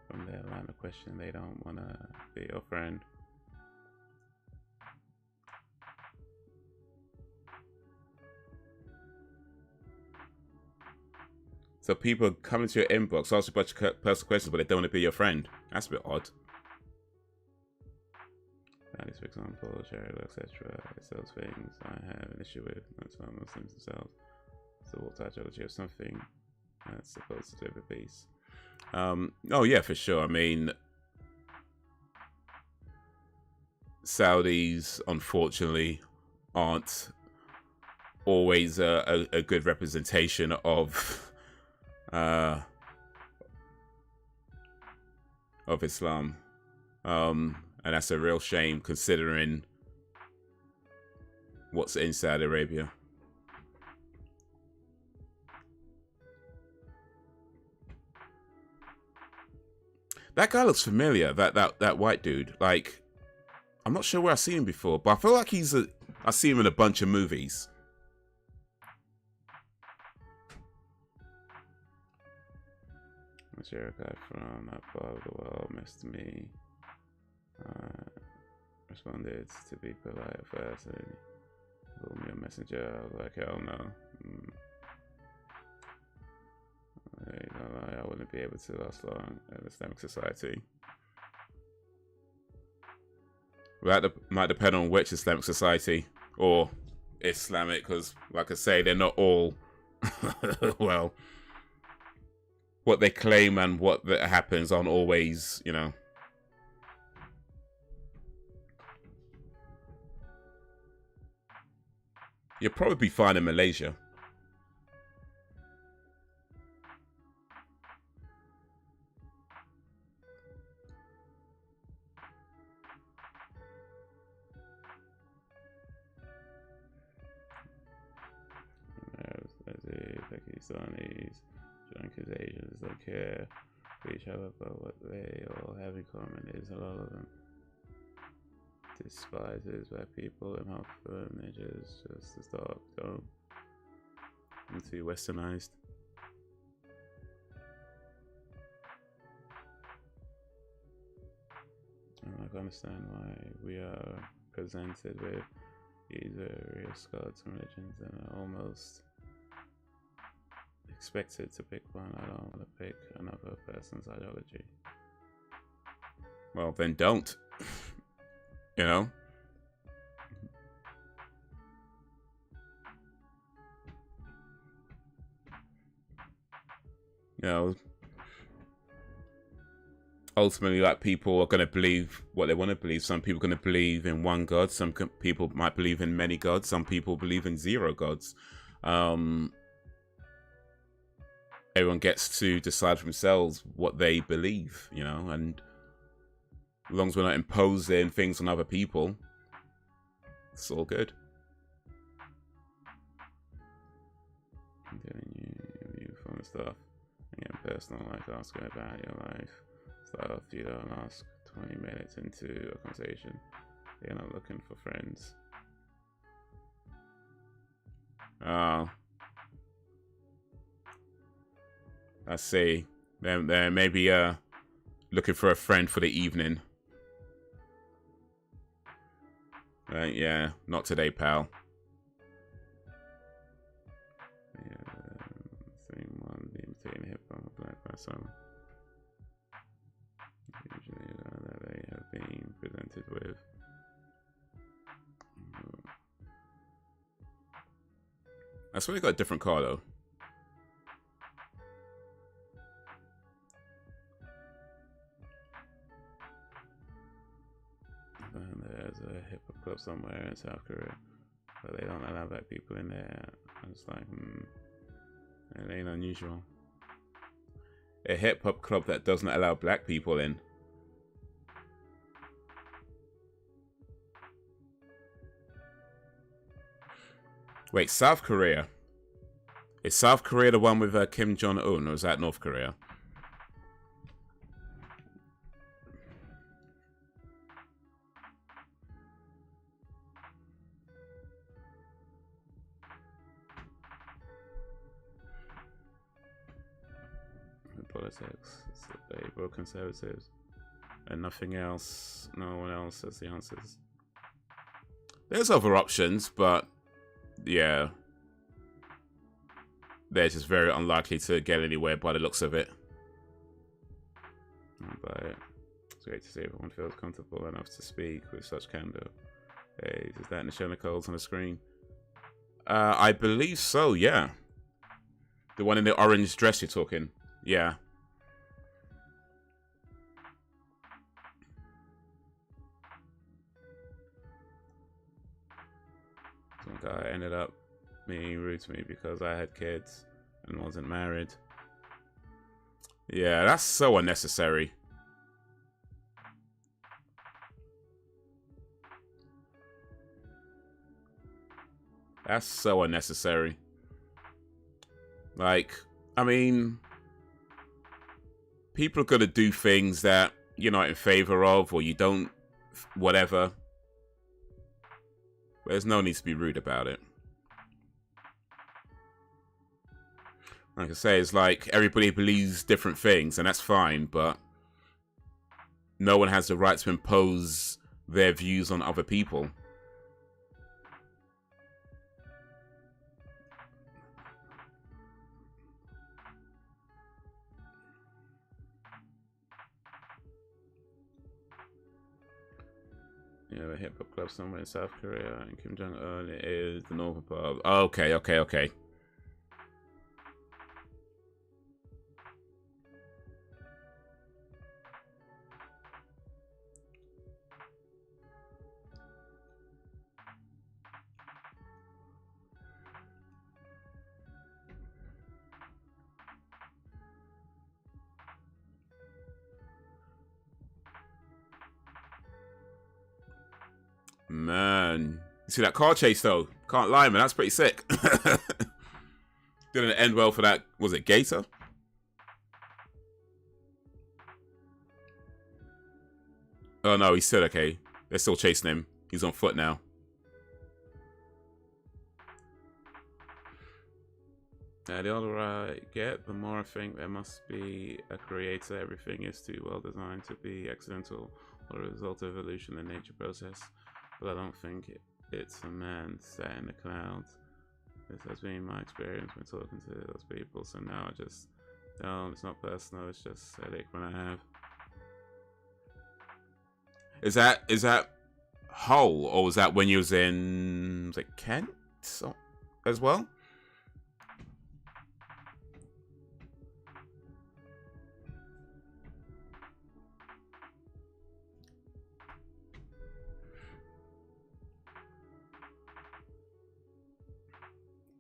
from their line of question, they don't want to be your friend. So people come into your inbox, ask you a bunch of personal questions, but they don't want to be your friend. That's a bit odd. That is, for example, Cheryl, etc. It's those things I have an issue with. That's why Muslims themselves. So what ideology of something that's supposed to deliver peace. Oh yeah, for sure. I mean, Saudis, unfortunately, aren't always a good representation of Islam. And that's a real shame considering what's in Saudi Arabia. That guy looks familiar, that white dude. Like, I'm not sure where I've seen him before, but I feel like I see him in a bunch of movies. What's your guy from that part of the world missed me? Responded to be polite at first and called me a messenger. I was like, hell no. I wouldn't be able to last long in Islamic society. Well, that might depend on which Islamic society or Islamic, because like I say, they're not all well, what they claim and what happens aren't always, you know. You'll probably be fine in Malaysia. Pakistanis, drunkards, Asians don't care for each other, but what they all have in common is a lot of them despises black people and half of them they just to stop going into westernized. I can understand why we are presented with these various gods and religions and are almost expected to pick one. I don't want to pick another person's ideology. Well, then don't. You know? You know, ultimately, like, people are going to believe what they want to believe. Some people are going to believe in one god. Some people might believe in many gods. Some people believe in 0 gods. Everyone gets to decide for themselves what they believe, you know, and as long as we're not imposing things on other people, it's all good. I'm giving you fun stuff. Again, personal, like asking about your life stuff. You don't ask 20 minutes into a conversation. You're not looking for friends. Oh. I see. They're maybe looking for a friend for the evening. Yeah, not today, pal. Yeah, same one, the imitating hip hop black person. Usually that they have been presented with. I swear they got a different car though. And there's a hip hop club somewhere in South Korea, but they don't allow black people in there. I'm just like, it ain't unusual. A hip hop club that doesn't allow black people in. Wait, South Korea. Is South Korea the one with Kim Jong-un, or is that North Korea? Politics, they were conservatives, and nothing else. No one else has the answers. There's other options, but yeah, they're just very unlikely to get anywhere by the looks of it. But it's great to see everyone feels comfortable enough to speak with such candor. Hey, is that Nichelle on the screen? I believe so, yeah. The one in the orange dress you're talking. Yeah. Some guy ended up being rude to me because I had kids and wasn't married. Yeah, that's so unnecessary. That's so unnecessary. Like, I mean, people are going to do things that you're not in favor of, or you don't, whatever. There's no need to be rude about it. Like I say, it's like everybody believes different things, and that's fine, but no one has the right to impose their views on other people. Yeah, a hip hop club somewhere in South Korea, and Kim Jong-un is the northern part. Okay, okay, okay. Man, you see that car chase though? Can't lie, man. That's pretty sick. Didn't end well for that. Was it Gator? Oh no, he's still okay. They're still chasing him. He's on foot now. The older I get, the more I think there must be a creator. Everything is too well designed to be accidental or a result of evolution and nature process, but I don't think it's a man sat in the clouds. This has been my experience when talking to those people, so now I just don't. It's not personal, it's just headache when I have. Is that Hull, or was that when you was in, was it Kent as well?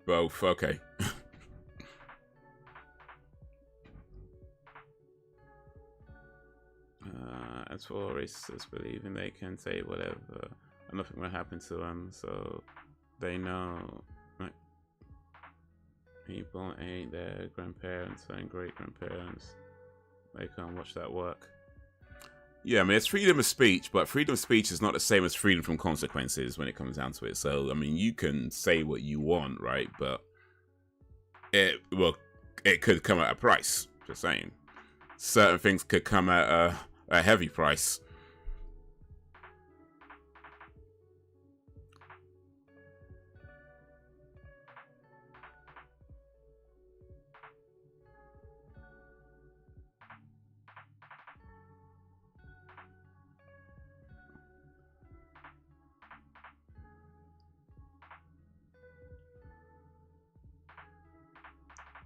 Both, okay. As for racists believing they can say whatever, and nothing will happen to them, so they know, like, people ain't their grandparents and great-grandparents. They can't watch that work. Yeah, I mean, it's freedom of speech, but freedom of speech is not the same as freedom from consequences when it comes down to it. So, I mean, you can say what you want, right? But it could come at a price. Just saying. Certain things could come at a heavy price.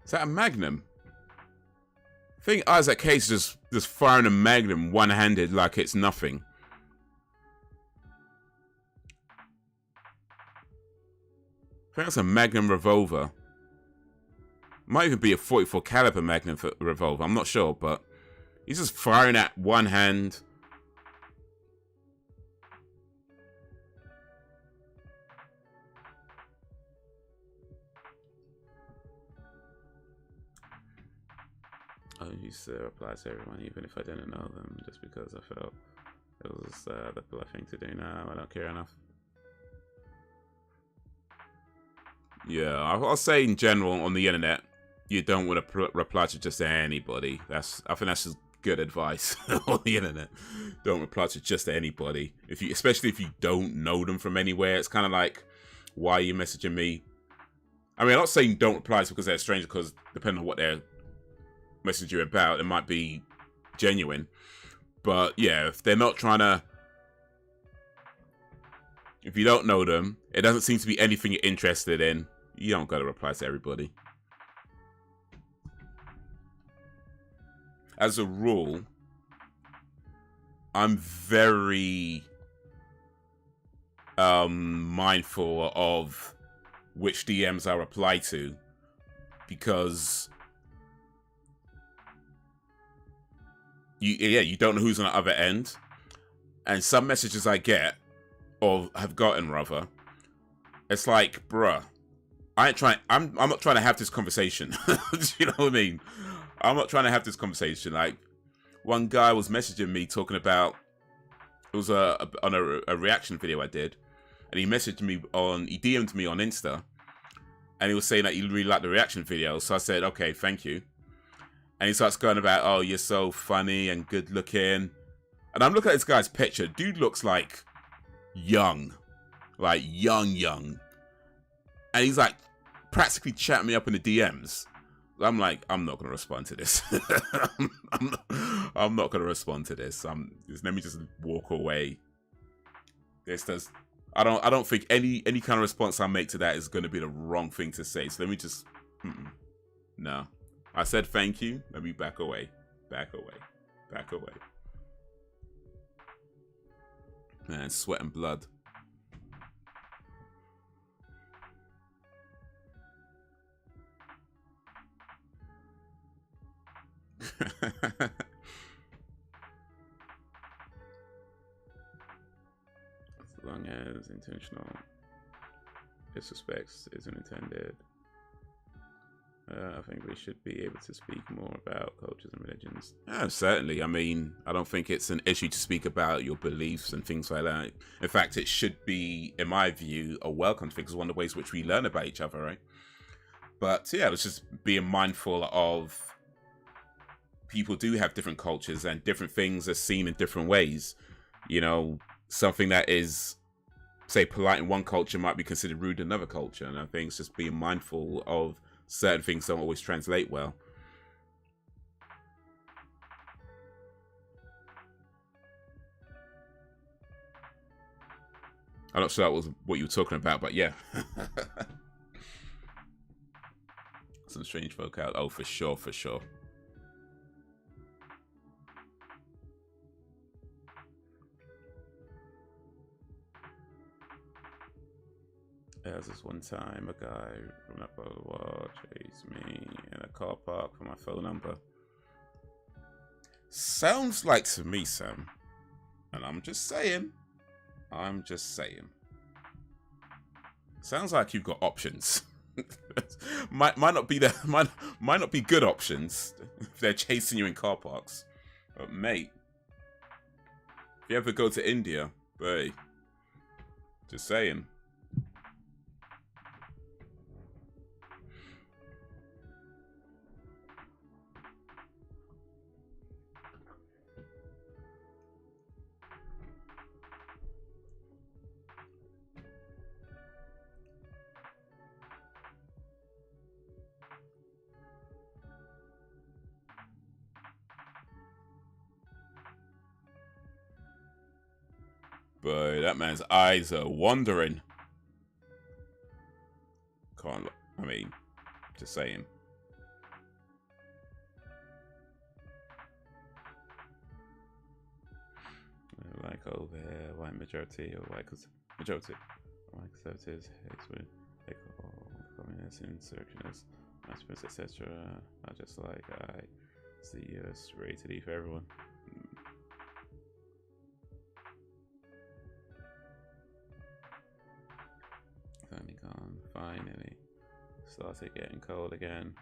Is that a Magnum? I think Isaac Hayes just firing a Magnum one-handed like it's nothing. I think that's a Magnum revolver. Might even be a 44 caliber Magnum revolver. I'm not sure, but he's just firing at one hand. I used to reply to everyone, even if I didn't know them, just because I felt it was the polite thing to do. Now I don't care enough. Yeah, I'll say in general on the internet, you don't want to reply to just anybody. I think that's just good advice on the internet. Don't reply to just anybody. Especially if you don't know them from anywhere. It's kind of like, why are you messaging me? I mean, I'm not saying don't reply because they're strangers, because depending on what they're messaging you about, it might be genuine. But yeah, if they're not trying to, if you don't know them, it doesn't seem to be anything you're interested in, you don't gotta reply to everybody. As a rule, I'm very mindful of which DMs I reply to, because you don't know who's on the other end. And some messages I get, or have gotten rather, it's like, bruh, I'm not trying to have this conversation. You know what I mean? I'm not trying to have this conversation. Like, one guy was messaging me talking about, it was on a reaction video I did, and he DM'd me on Insta, and he was saying that he really liked the reaction video. So I said, okay, thank you. And he starts going about, oh, you're so funny and good looking. And I'm looking at this guy's picture. Dude looks like young. Like young. And he's like practically chatting me up in the DMs. I'm like, I'm not going to respond to this. I'm not going to respond to this. Let me just walk away. I don't think any kind of response I make to that is going to be the wrong thing to say. So let me just, no. I said thank you. Let me back away. Back away. Man, sweat and blood. As long as intentional disrespect isn't intended, I think we should be able to speak more about cultures and religions. Certainly. I mean, I don't think it's an issue to speak about your beliefs and things like that. In fact, it should be, in my view, a welcome thing, because one of the ways which we learn about each other, right? But yeah, it's just being mindful of people do have different cultures and different things are seen in different ways. you know, something that is, say, polite in one culture might be considered rude in another culture. And I think it's just being mindful of certain things don't always translate well. I'm not sure that was what you were talking about, but yeah. Some strange folk out. Oh, for sure, for sure. There was this one time a guy from up over the wall chased me in a car park for my phone number. Sounds like to me, Sam. And I'm just saying. I'm just saying. Sounds like you've got options. might not be the might not be good options if they're chasing you in car parks. But mate, if you ever go to India, hey, just saying. But that man's eyes are wandering. Can't. I mean, just saying. Like over there, white majority or white majority, white conservatives, communists, insurrectionists, nationalists, etc. Not just like I see us rated E for everyone. Finally gone. Finally started getting cold again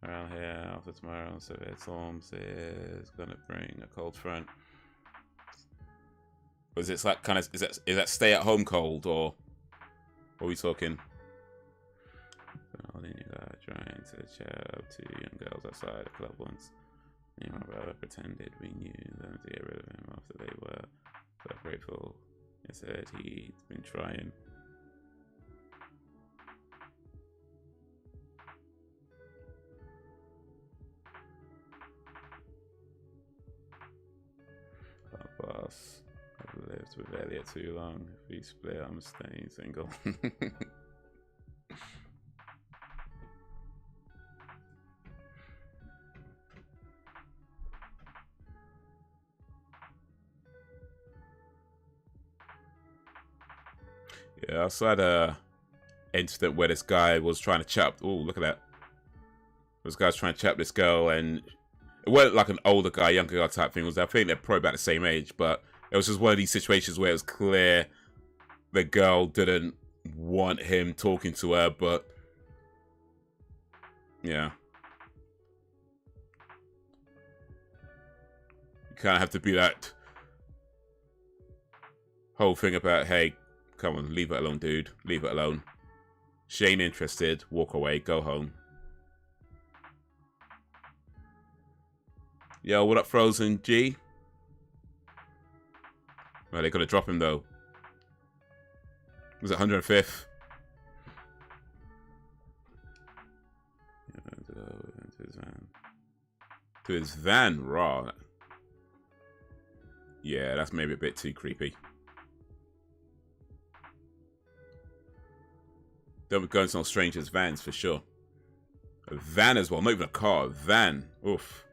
around here after tomorrow. So storms is gonna bring a cold front. Was it like kind of is that stay at home cold, or what are we talking? Trying to chat up to young girls outside the club once. Me and my brother pretended we knew them to get rid of him after they were so grateful. He said he'd been trying. Boss, I've lived with Elliot too long. If we split, I'm staying single. Yeah, I saw a incident where this guy was trying to chat. Oh, look at that! This guy's trying to chat this girl, and it wasn't like an older guy, younger guy type thing. I think they're probably about the same age, but it was just one of these situations where it was clear the girl didn't want him talking to her, but yeah. You kind of have to be that whole thing about, hey, come on, leave it alone, dude. Leave it alone. She ain't interested. Walk away. Go home. Yo, what up, Frozen G? Well, they gotta drop him though. Was it 105th? To his van. To his van, raw. Yeah, that's maybe a bit too creepy. Don't be going to some strangers' vans for sure. A van as well, not even a car, a van. Oof.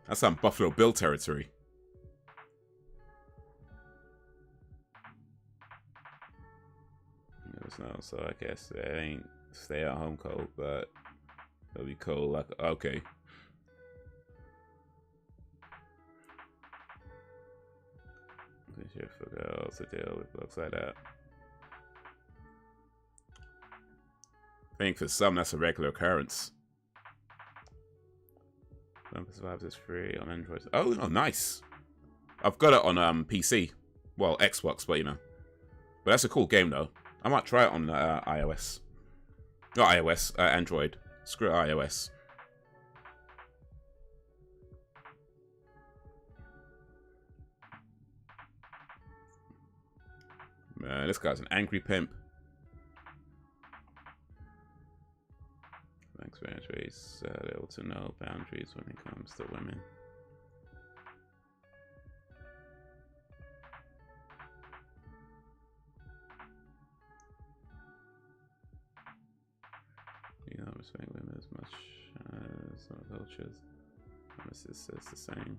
That's some Buffalo Bill territory. No, so I guess it ain't stay at home cold, but it'll be cold like, okay. Shit for girls to deal with looks like that. I think for some that's a regular occurrence. Survives is free on Android. Oh, nice. I've got it on PC. Well, Xbox, but you know. But that's a cool game though. I might try it on iOS. Not iOS, Android. Screw iOS. Man, this guy's an angry pimp. Thanks for entries. Able to know boundaries when it comes to women. You don't respect women as much as other cultures. This says the same.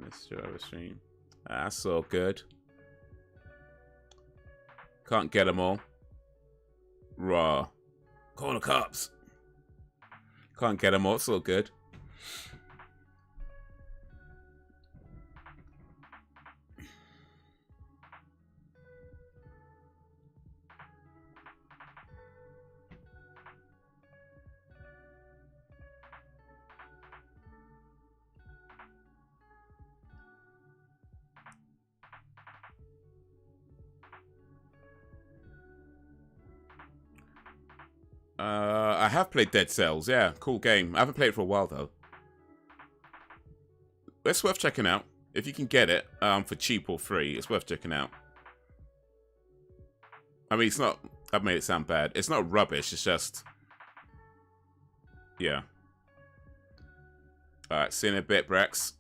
Mr. Overstream. That's all good. Can't get them all. Raw. Call the cops. Can't get them all. It's all good. I have played Dead Cells. Yeah, cool game. I haven't played it for a while, though. It's worth checking out. If you can get it for cheap or free, it's worth checking out. I mean, it's not... I've made it sound bad. It's not rubbish. It's just... Yeah. Alright, see you in a bit, Brax.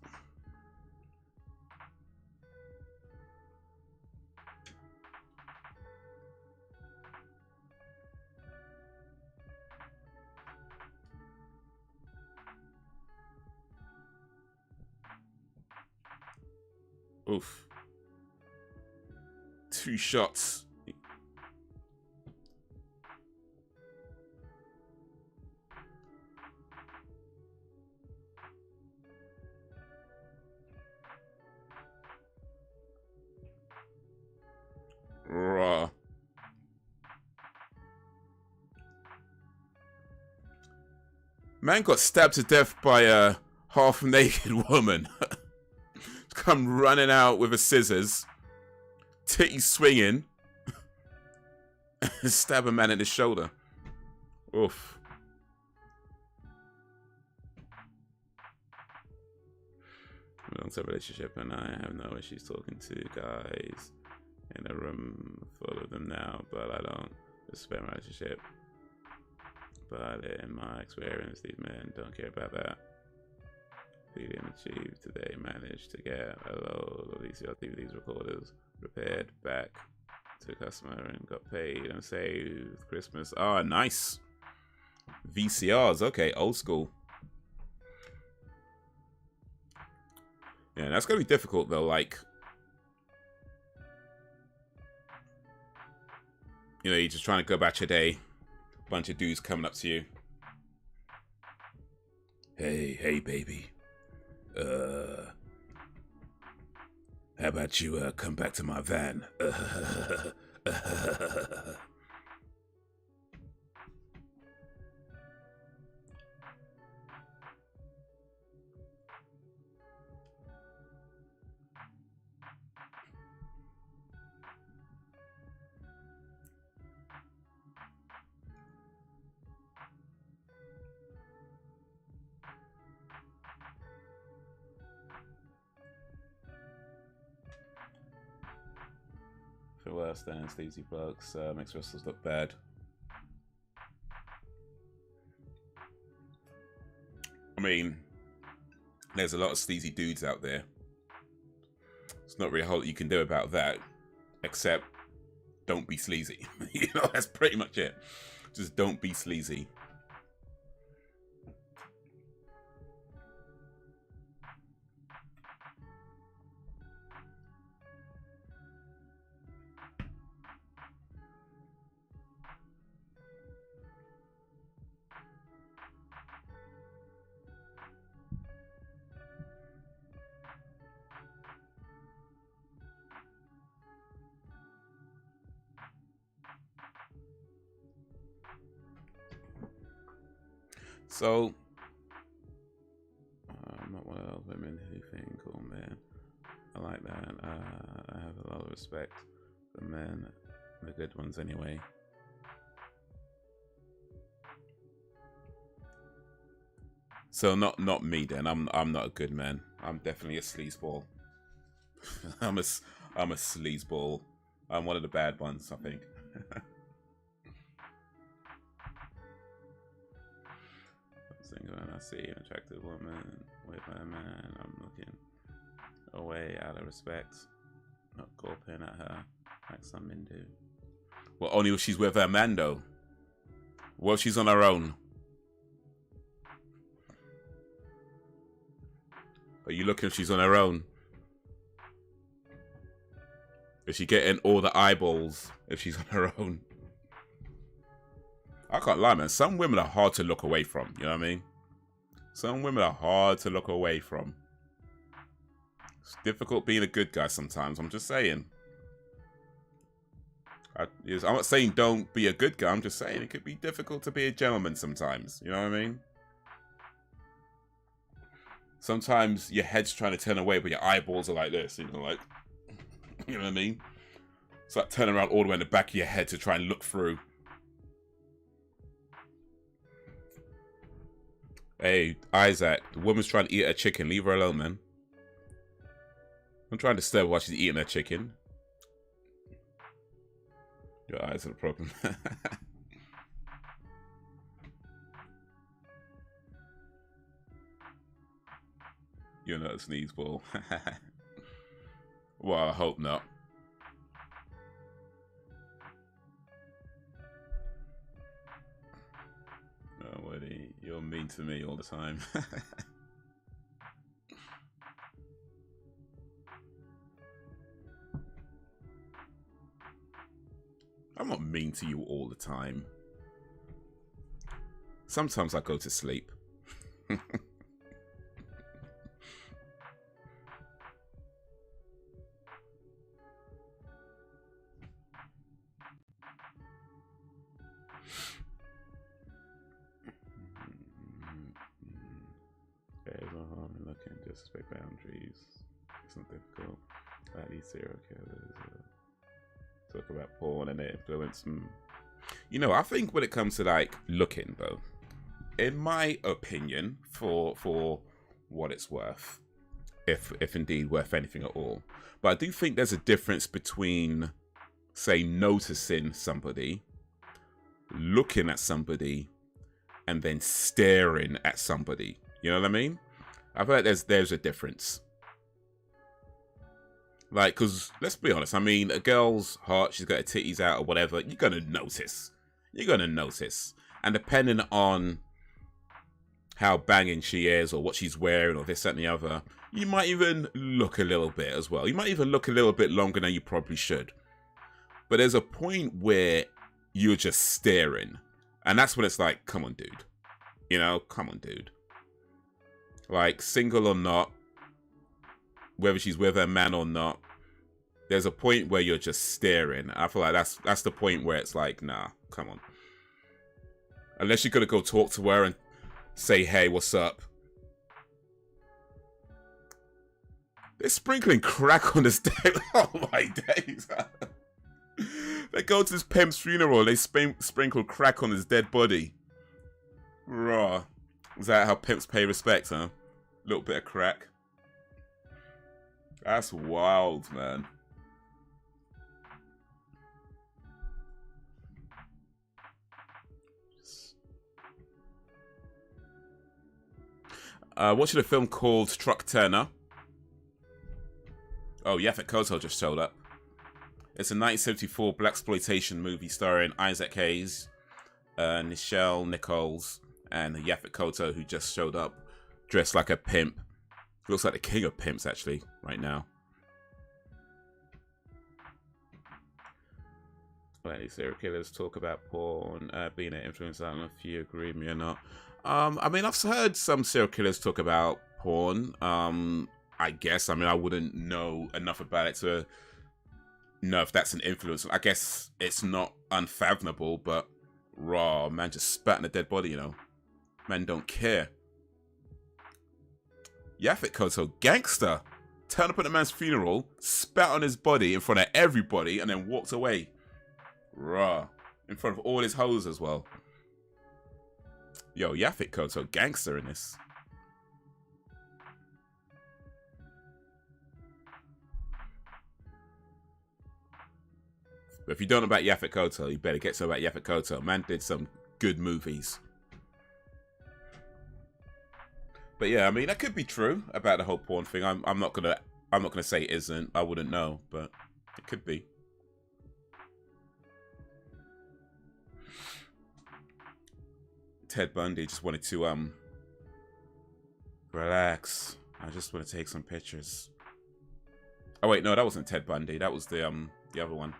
Oof. 2 shots. Raw. Man got stabbed to death by a half-naked woman. Come running out with a scissors, titty swinging, stab a man in the shoulder. Oof. Long-term relationship, and I have no issues talking to guys in a room full of them now, but I don't respect my relationship. But in my experience, these men don't care about that. Didn't achieve today, managed to get a load of these DVDs recorders repaired back to customer and got paid and saved Christmas. Oh, nice. VCRs, okay, old school. Yeah, that's gonna be difficult though. Like, you know, you're just trying to go about your day. Bunch of dudes coming up to you. Hey, baby. How about you come back to my van? Worse than sleazy bugs, makes wrestlers look bad. I mean, there's a lot of sleazy dudes out there. There's not really a whole lot you can do about that, except don't be sleazy. You know, that's pretty much it. Just don't be sleazy. So, I'm not one of those women who think, oh man, I like that. I have a lot of respect for men, the good ones anyway. So not me then. I'm not a good man. I'm definitely a sleazeball. I'm a sleazeball. I'm one of the bad ones, I think. When I see an attractive woman with a man, I'm looking away out of respect, not gulping at her like some men do. Well, only if she's with her man, though. Well, she's on her own. Are you looking if she's on her own? Is she getting all the eyeballs if she's on her own? I can't lie, man. Some women are hard to look away from. You know what I mean? Some women are hard to look away from. It's difficult being a good guy sometimes. I'm just saying. I'm not saying don't be a good guy. I'm just saying it could be difficult to be a gentleman sometimes. You know what I mean? Sometimes your head's trying to turn away, but your eyeballs are like this. You know, like... You know what I mean? It's like turning around all the way in the back of your head to try and look through. Hey, Isaac, the woman's trying to eat her chicken. Leave her alone, man. I'm trying to disturb her while she's eating her chicken. Your eyes are the problem. You're not a sneeze ball. Well, I hope not. Oh, Woody, you're mean to me all the time. I'm not mean to you all the time. Sometimes I go to sleep. Disrespect boundaries. It's not difficult. These serial killers talk about porn and their influence. You know, I think when it comes to like looking, though, in my opinion, for what it's worth, if indeed worth anything at all, but I do think there's a difference between, say, noticing somebody, looking at somebody, and then staring at somebody. You know what I mean? I feel like there's a difference. Like, because, let's be honest, I mean, a girl's hot, she's got her titties out or whatever, you're going to notice. You're going to notice. And depending on how banging she is or what she's wearing or this, that, and the other, you might even look a little bit as well. You might even look a little bit longer than you probably should. But there's a point where you're just staring. And that's when it's like, come on, dude. You know, come on, dude. Like, single or not, whether she's with her man or not, there's a point where you're just staring. I feel like that's the point where it's like, nah, come on. Unless you're going to go talk to her and say, hey, what's up? They're sprinkling crack on this day. Oh, my days. They go to this pimp's funeral. They sprinkle crack on his dead body. Raw. Is that how pimps pay respect, huh? A little bit of crack. That's wild, man. Watching a film called Truck Turner. Oh, Yaphet Kotto just showed up. It's a 1974 blaxploitation movie starring Isaac Hayes, Nichelle, Nichols, and Yaphet Kotto, who just showed up dressed like a pimp. He looks like the king of pimps, actually, right now. Well, these serial killers talk about porn being an influence. I don't know if you agree with me or not. I mean, I've heard some serial killers talk about porn. I guess. I mean, I wouldn't know enough about it to know if that's an influence. I guess it's not unfathomable, but raw, man just spat in a dead body, you know. Men don't care. Yaphet Kotto, gangster. Turned up at a man's funeral, spat on his body in front of everybody, and then walked away. Raw. In front of all his hoes as well. Yo, Yaphet Kotto, gangster in this. But if you don't know about Yaphet Kotto, you better get to know about Yaphet Kotto. Man did some good movies. But yeah, I mean, that could be true about the whole porn thing. I'm not gonna say it isn't. I wouldn't know, but it could be. Ted Bundy just wanted to relax. I just want to take some pictures. Oh wait, no, that wasn't Ted Bundy. That was the other one.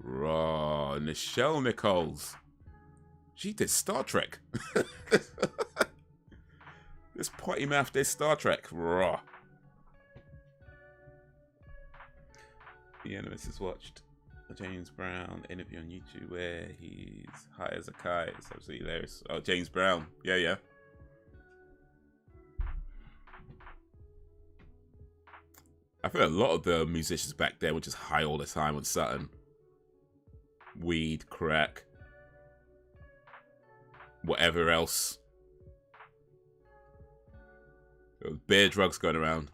Raw, Nichelle Nichols. She did Star Trek. This potty mouth did Star Trek. Raw. The Animus has watched a James Brown interview on YouTube where he's high as a kite. It's absolutely hilarious. Oh, James Brown. Yeah, yeah. I feel a lot of the musicians back there were just high all the time on something. Weed, crack, whatever else. There was bare drugs going around.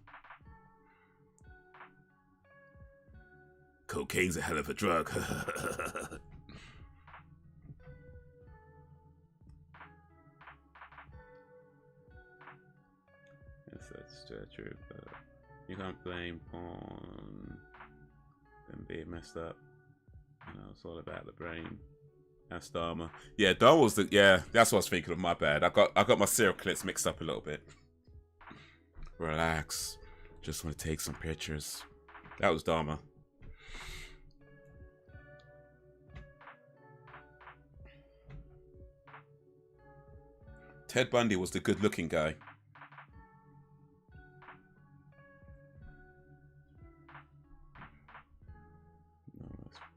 Cocaine's a hell of a drug. Yes, that's true. But you can't blame porn them being messed up. You know, it's all about the brain. That's Dharma. Yeah, Dharma was the. Yeah, that's what I was thinking of. My bad. I got my serial clips mixed up a little bit. Relax. Just want to take some pictures. That was Dharma. Ted Bundy was the good-looking guy.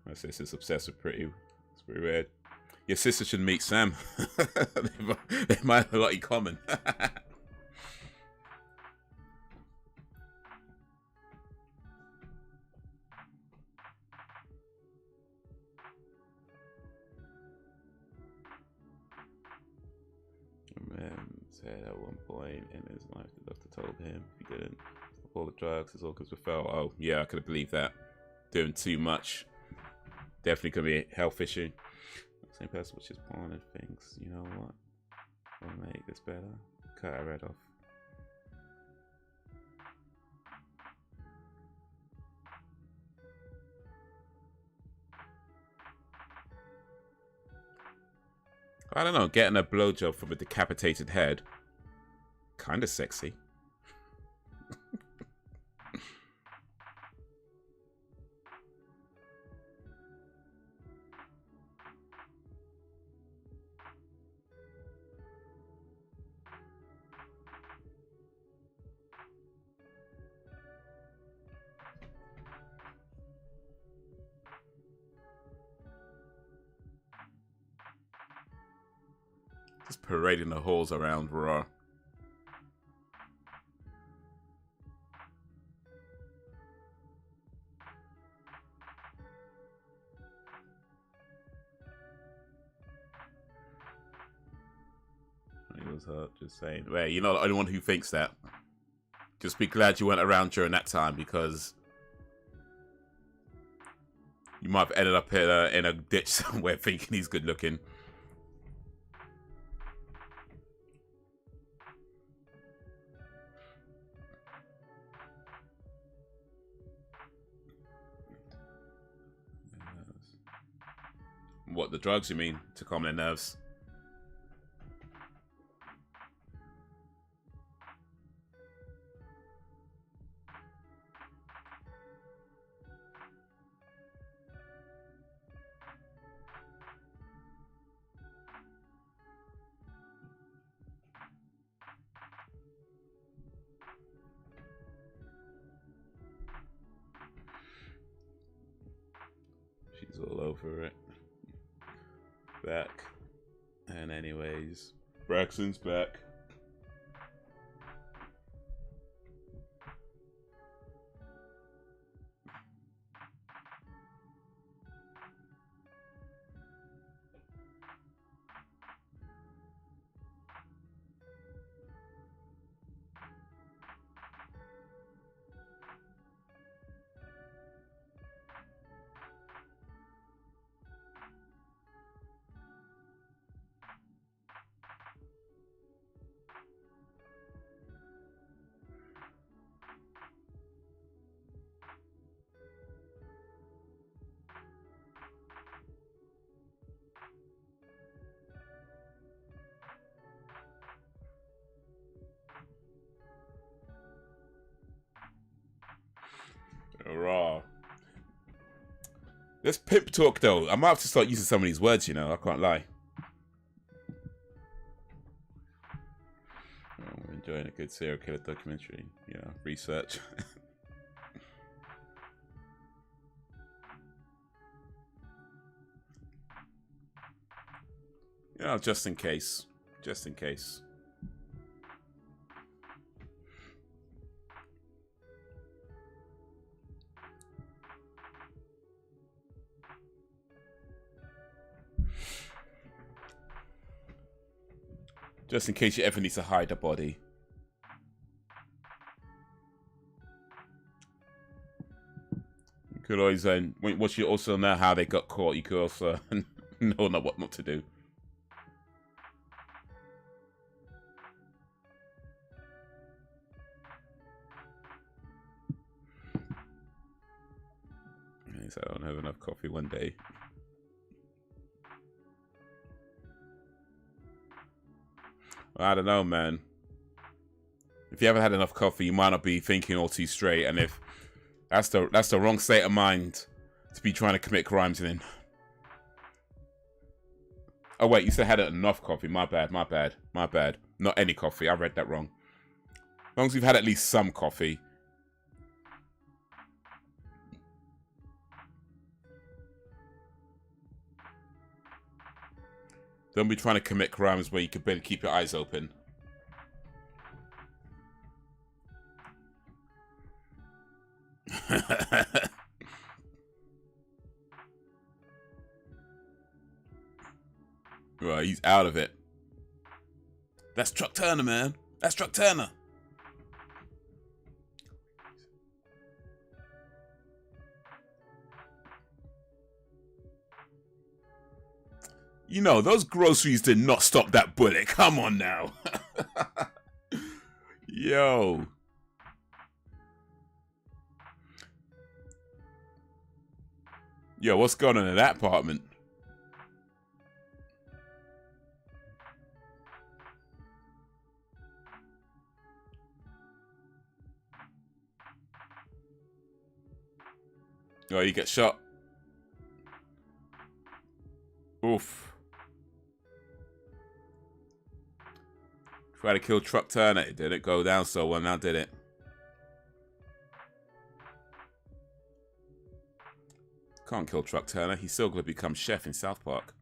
My sister's obsessed with Pretty. It's pretty weird. Your sister should meet Sam. They might have a lot in common. Said at one point in his life the doctor told him if he didn't stop all the drugs, it's all because we fell. Oh yeah, I could have believed that. Doing too much definitely could be a health issue. Same person which is porn and thinks, you know what, will make this better. Cut her head off. I don't know, getting a blowjob from a decapitated head, kind of sexy. Just parading the halls around Raw. It was hurt, just saying. Well, you're not the only one who thinks that. Just be glad you weren't around during that time, because you might have ended up in a ditch somewhere thinking he's good looking. What, the drugs you mean, to calm their nerves? She's all over it. Back. And anyways, Braxton's back. Let's pimp talk though. I might have to start using some of these words, you know. I can't lie. Oh, we're enjoying a good serial killer documentary. You know, research. You know, just in case. Just in case. Just in case you ever need to hide a body. You could always once you also know how they got caught, you could also know what not to do. I don't have enough coffee one day. I don't know, man. If you haven't had enough coffee, you might not be thinking all too straight, and if that's the wrong state of mind to be trying to commit crimes in. Oh wait, you said had enough coffee. My bad, my bad, my bad. Not any coffee. I read that wrong. As long as you've had at least some coffee. Don't be trying to commit crimes where you can barely keep your eyes open. Right, he's out of it. That's Truck Turner, man. That's Truck Turner. You know, those groceries did not stop that bullet. Come on now. Yo. Yo, what's going on in that apartment? Oh, you get shot. Oof. Try to kill Truck Turner. It didn't go down so well now, did it? Can't kill Truck Turner. He's still going to become chef in South Park.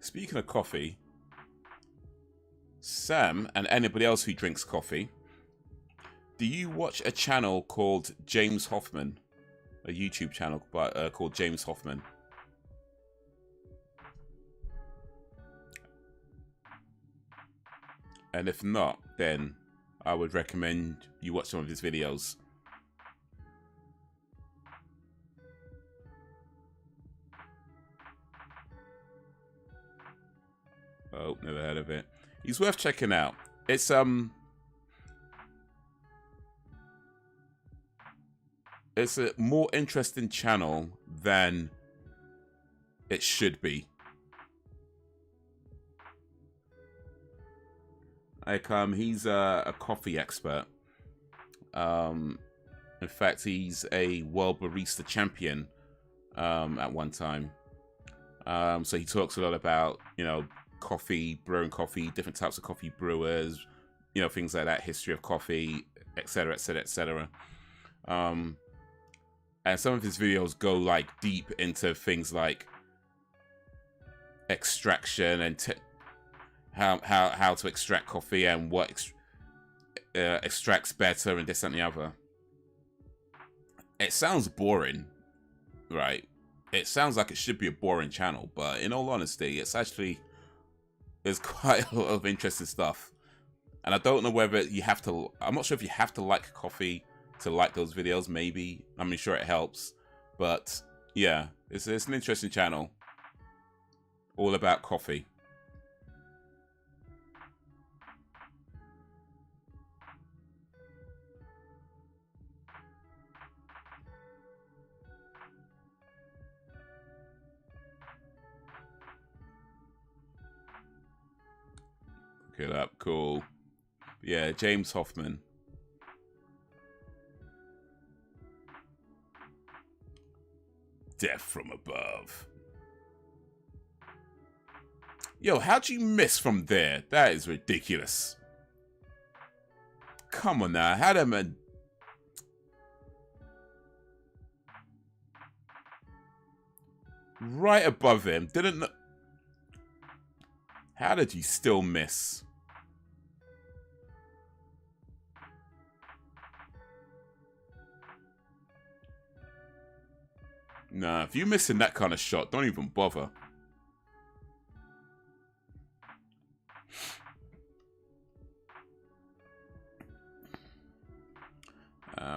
Speaking of coffee, Sam and anybody else who drinks coffee, do you watch a channel called James Hoffman? A YouTube channel called James Hoffman. And if not, then I would recommend you watch some of his videos. Oh, never heard of it. He's worth checking out. It's a more interesting channel than it should be. Like he's a coffee expert. In fact, he's a world barista champion at one time. So he talks a lot about, you know, coffee, brewing coffee, different types of coffee brewers, you know, things like that, history of coffee, etc., etc., etc. And some of his videos go like deep into things like extraction and how to extract coffee and what extracts better and this and the other. It sounds boring, right? It sounds like it should be a boring channel, but in all honesty, it's actually, there's quite a lot of interesting stuff. And I don't know whether you have to, I'm not sure if you have to like coffee to like those videos, maybe. I mean, sure, it helps. But yeah, it's an interesting channel. All about coffee. it up. Cool. Yeah, James Hoffman. Death from above. Yo, how'd you miss from there? That is ridiculous. Come on now. How'd man... Right above him. Didn't... How did you still miss? Nah, if you're missing that kind of shot, don't even bother.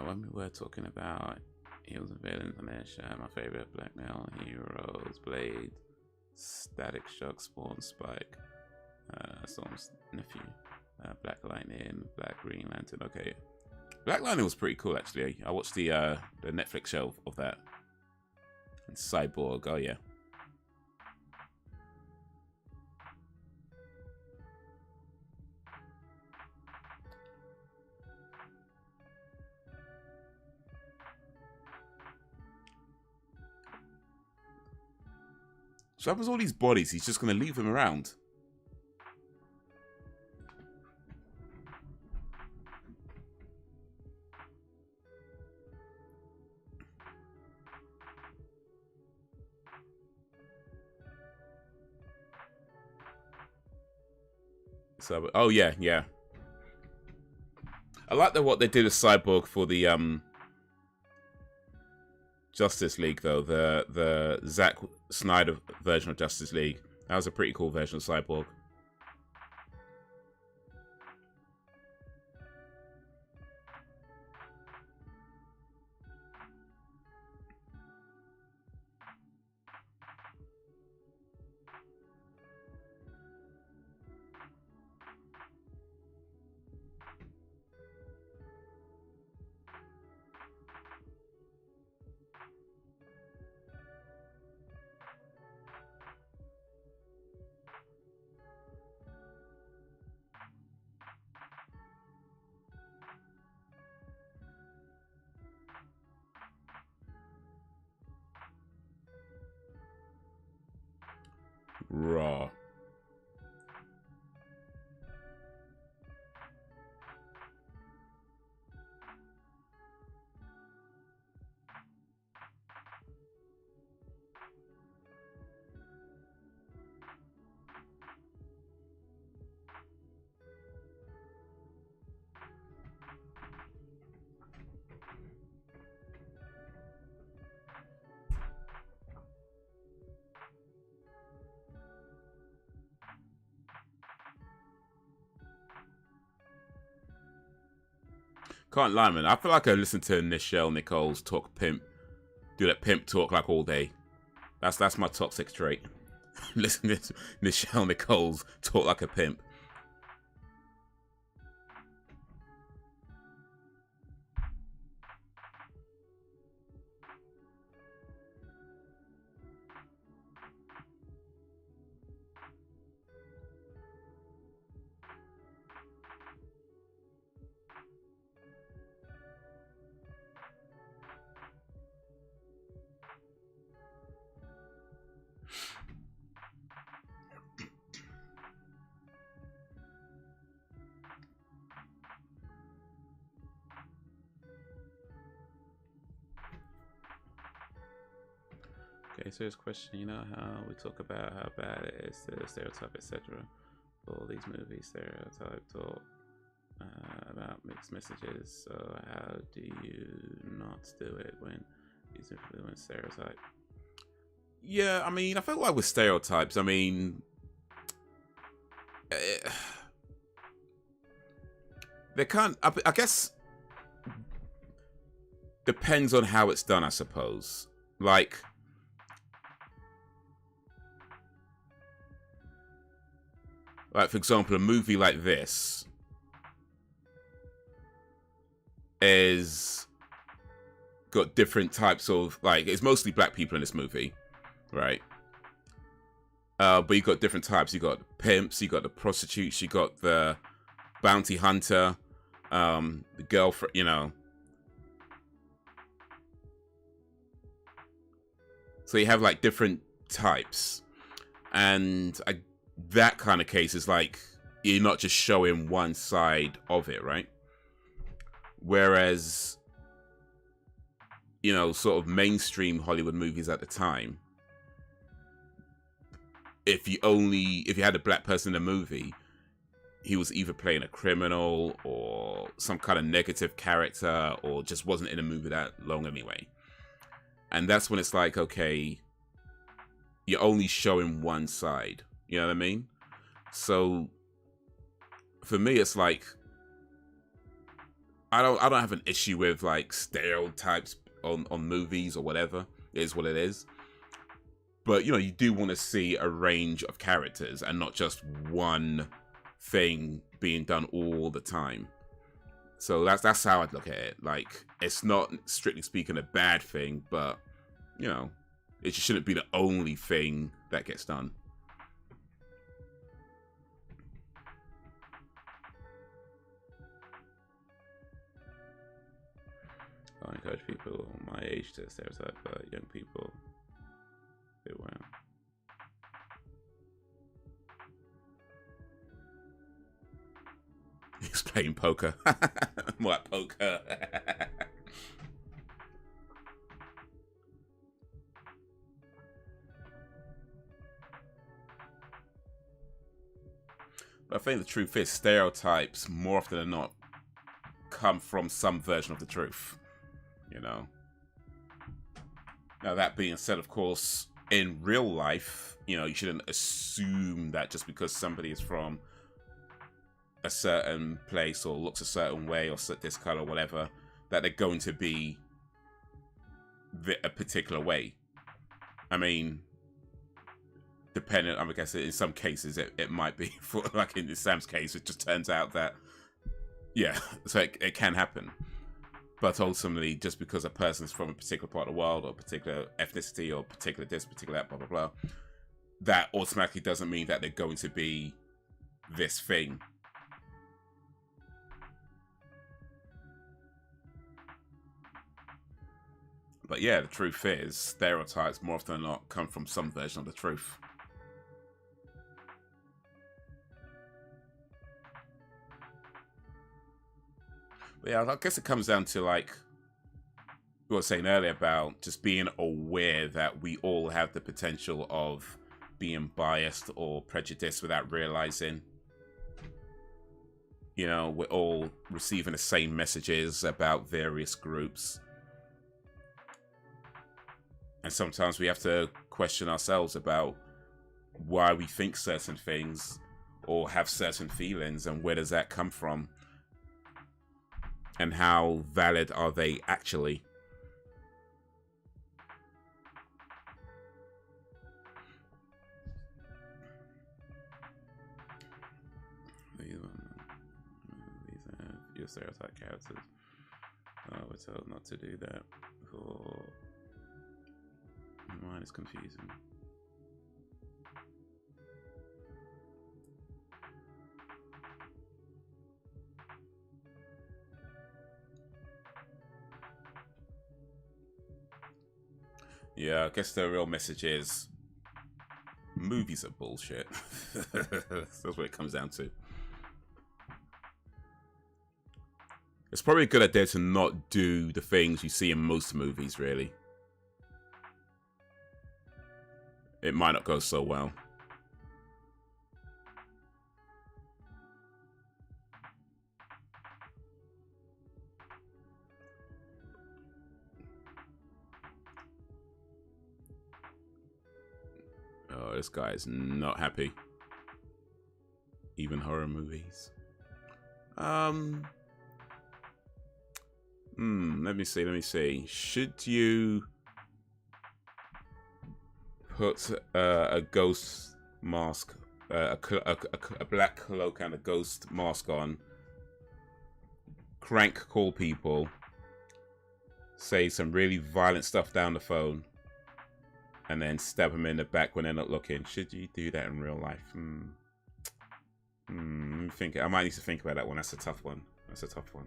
When we were talking about heroes and villains on their show, my favorite blackmail heroes: Blade, Static Shock, Spawn, Spike, Storm's nephew, Black Lightning, Black Green Lantern. Okay, Black Lightning was pretty cool actually. I watched the Netflix show of that. And Cyborg, oh yeah. So happens all these bodies, he's just gonna leave them around. So, oh yeah, yeah. I like what they did with Cyborg for the Justice League though, the Zack Snyder version of Justice League. That was a pretty cool version of Cyborg. Raw. Can't lie, man. I feel like I listen to Nichelle Nichols talk pimp, do that pimp talk like all day. That's my toxic trait. Listen to Nichelle Nichols talk like a pimp. Okay, serious question. You know how we talk about how bad it is to stereotype, etc. For all these movies, stereotype talk about mixed messages. So how do you not do it when these influence stereotype? Yeah, I mean, I feel like with stereotypes, I mean, they can't. I guess depends on how it's done, I suppose. Like. Like, for example, a movie like this is got different types of, like, it's mostly black people in this movie, right? But you got different types. You got the pimps, you got the prostitutes, you got the bounty hunter, the girlfriend, you know. So you have like different types. And that kind of case is like, you're not just showing one side of it, right? Whereas, you know, sort of mainstream Hollywood movies at the time, if you had a black person in a movie, he was either playing a criminal or some kind of negative character, or just wasn't in a movie that long anyway. And that's when it's like, okay, you're only showing one side. You know what I mean? So for me, it's like, I don't have an issue with like stereotypes on movies or whatever. It is what it is. But, you know, you do want to see a range of characters and not just one thing being done all the time. So that's how I'd look at it. Like, it's not, strictly speaking, a bad thing, but, you know, it just shouldn't be the only thing that gets done. I encourage people my age to stereotype young people. Wow. He's playing poker. More like poker. But I think the truth is, stereotypes more often than not come from some version of the truth. You know. Now, that being said, of course, in real life, you know, you shouldn't assume that just because somebody is from a certain place or looks a certain way or this color or whatever, that they're going to be a particular way. I mean, depending, I guess in some cases it might be, for like in Sam's case, it just turns out that, yeah, so it can happen. But ultimately, just because a person is from a particular part of the world or a particular ethnicity or particular this, particular that, blah, blah, blah, that automatically doesn't mean that they're going to be this thing. But yeah, the truth is, stereotypes more often than not come from some version of the truth. But yeah, I guess it comes down to, like we were saying earlier, about just being aware that we all have the potential of being biased or prejudiced without realizing. You know, we're all receiving the same messages about various groups. And sometimes we have to question ourselves about why we think certain things or have certain feelings, and where does that come from? And how valid are they actually? These are your stereotype characters. We're told not to do that. For mine is confusing. Yeah, I guess the real message is movies are bullshit. That's what it comes down to. It's probably a good idea to not do the things you see in most movies, really. It might not go so well. Oh, this guy is not happy. Even horror movies. Let me see. Should you put a ghost mask, a black cloak and a ghost mask on, crank call people, say some really violent stuff down the phone, and then stab them in the back when they're not looking. Should you do that in real life? Think I might need to think about that one. That's a tough one. That's a tough one.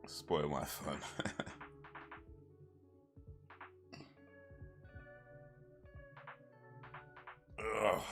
Spoil my fun. Ugh.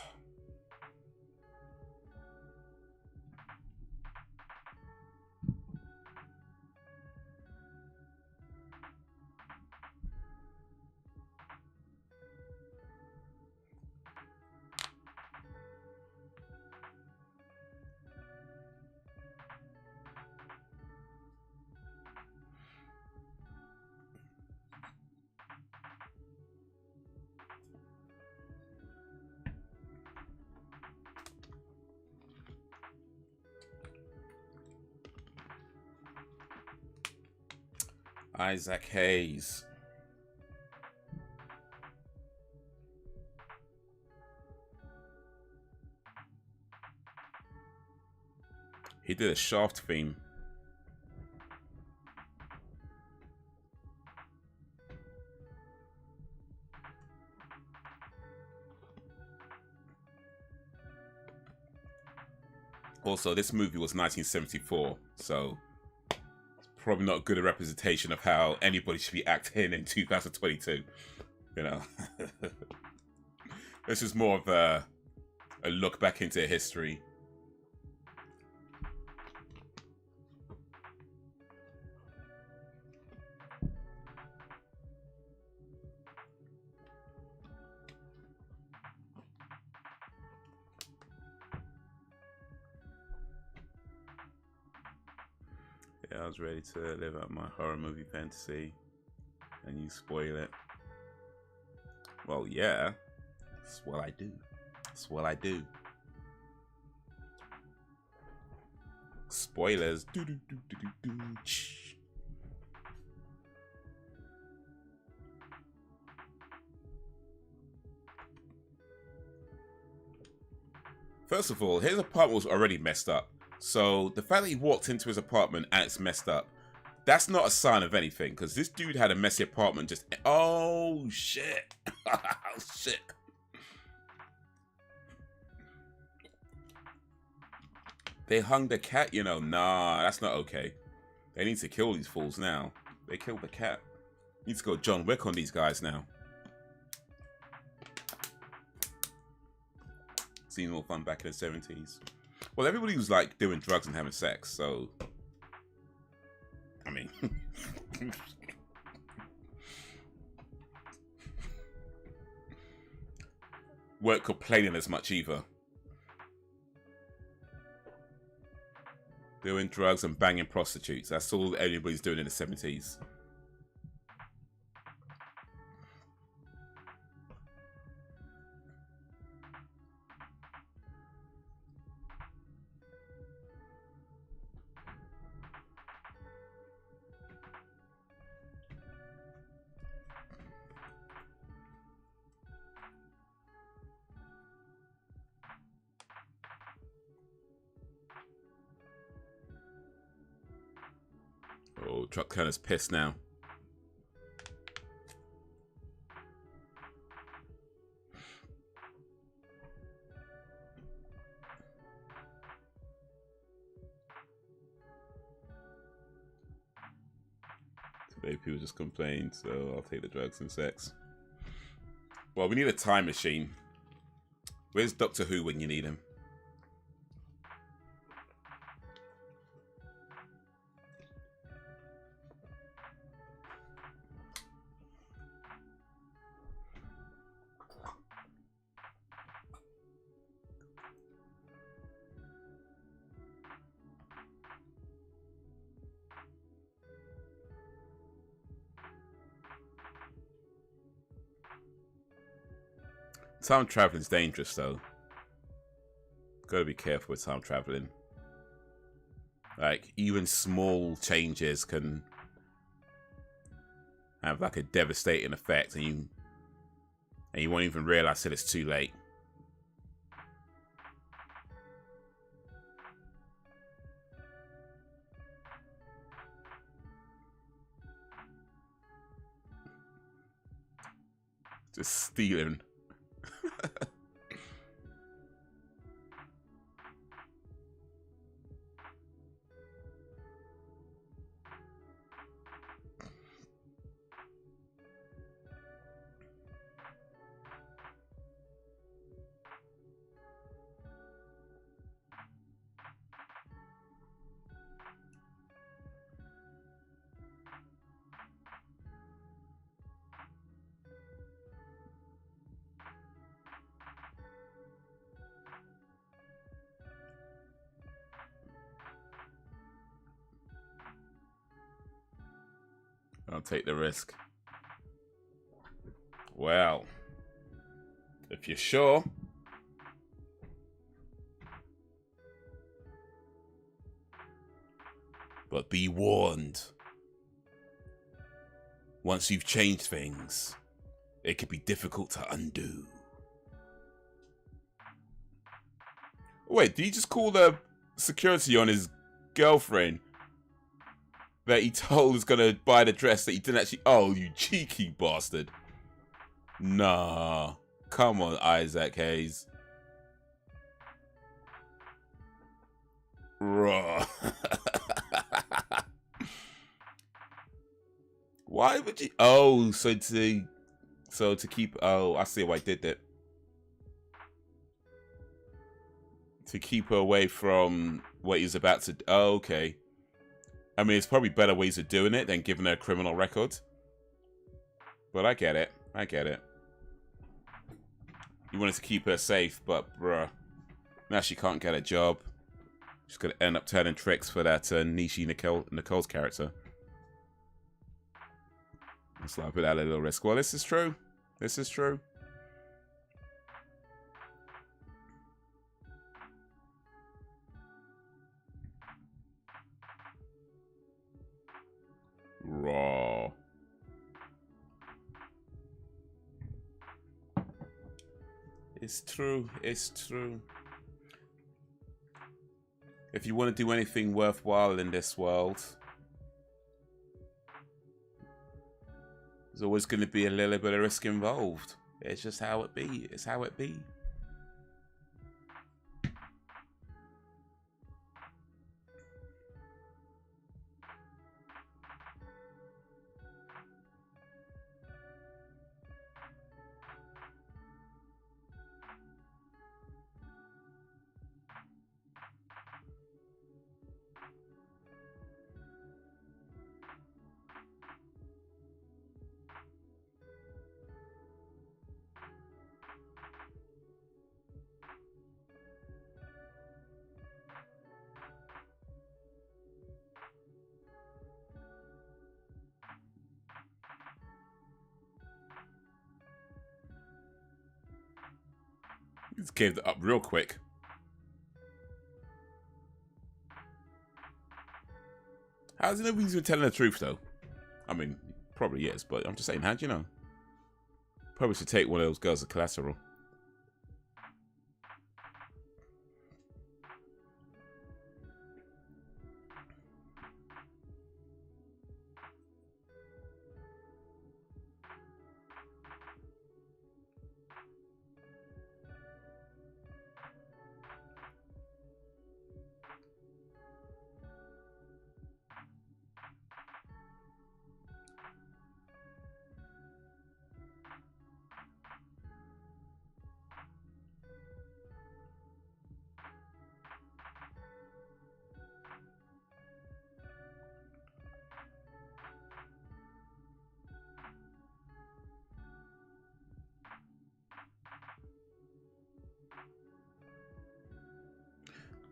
Isaac Hayes. He did a Shaft theme. Also, this movie was 1974, so probably not a good representation of how anybody should be acting in 2022. You know, this is more of a look back into history. Yeah, I was ready to live out my horror movie fantasy, and you spoil it. Well, yeah, that's what I do. That's what I do. Spoilers. First of all, his apartment was already messed up. So the fact that he walked into his apartment and it's messed up, that's not a sign of anything. Because this dude had a messy apartment. Just, oh shit. Oh shit. They hung the cat, you know. Nah, that's not okay. They need to kill these fools now. They killed the cat. Need to go John Wick on these guys now. Seen more fun back in the 70s. Well, everybody was like doing drugs and having sex, so I mean, weren't complaining as much either. Doing drugs and banging prostitutes. That's all anybody's doing in the 70s. Oh, truck cleaner's pissed now. Today people just complained, so I'll take the drugs and sex. Well, we need a time machine. Where's Doctor Who when you need him? Time traveling is dangerous, though. Gotta be careful with time traveling. Like, even small changes can have like a devastating effect, and you won't even realize that it's too late. Just stealing. I'll take the risk. Well, if you're sure. But be warned. Once you've changed things, it could be difficult to undo. Wait, did he just call the security on his girlfriend that he told was gonna buy the dress that he didn't actually? Oh, you cheeky bastard. Nah. Come on, Isaac Hayes. Raw. Why would you? Oh, so to keep. Oh, I see why I did that. To keep her away from what he was about to. Oh, okay. I mean, it's probably better ways of doing it than giving her a criminal record. But I get it. I get it. You wanted to keep her safe, but bruh, now she can't get a job. She's gonna end up turning tricks for that Nichols character. Let's like put that a little risk. Well, this is true. This is true. Raw. It's true. It's true. If you want to do anything worthwhile in this world, there's always going to be a little bit of risk involved. It's just how it be. It's how it be. Just gave that up real quick. How does he know he's been telling the truth, though? I mean, probably is, but I'm just saying, how do you know? Probably should take one of those girls as collateral.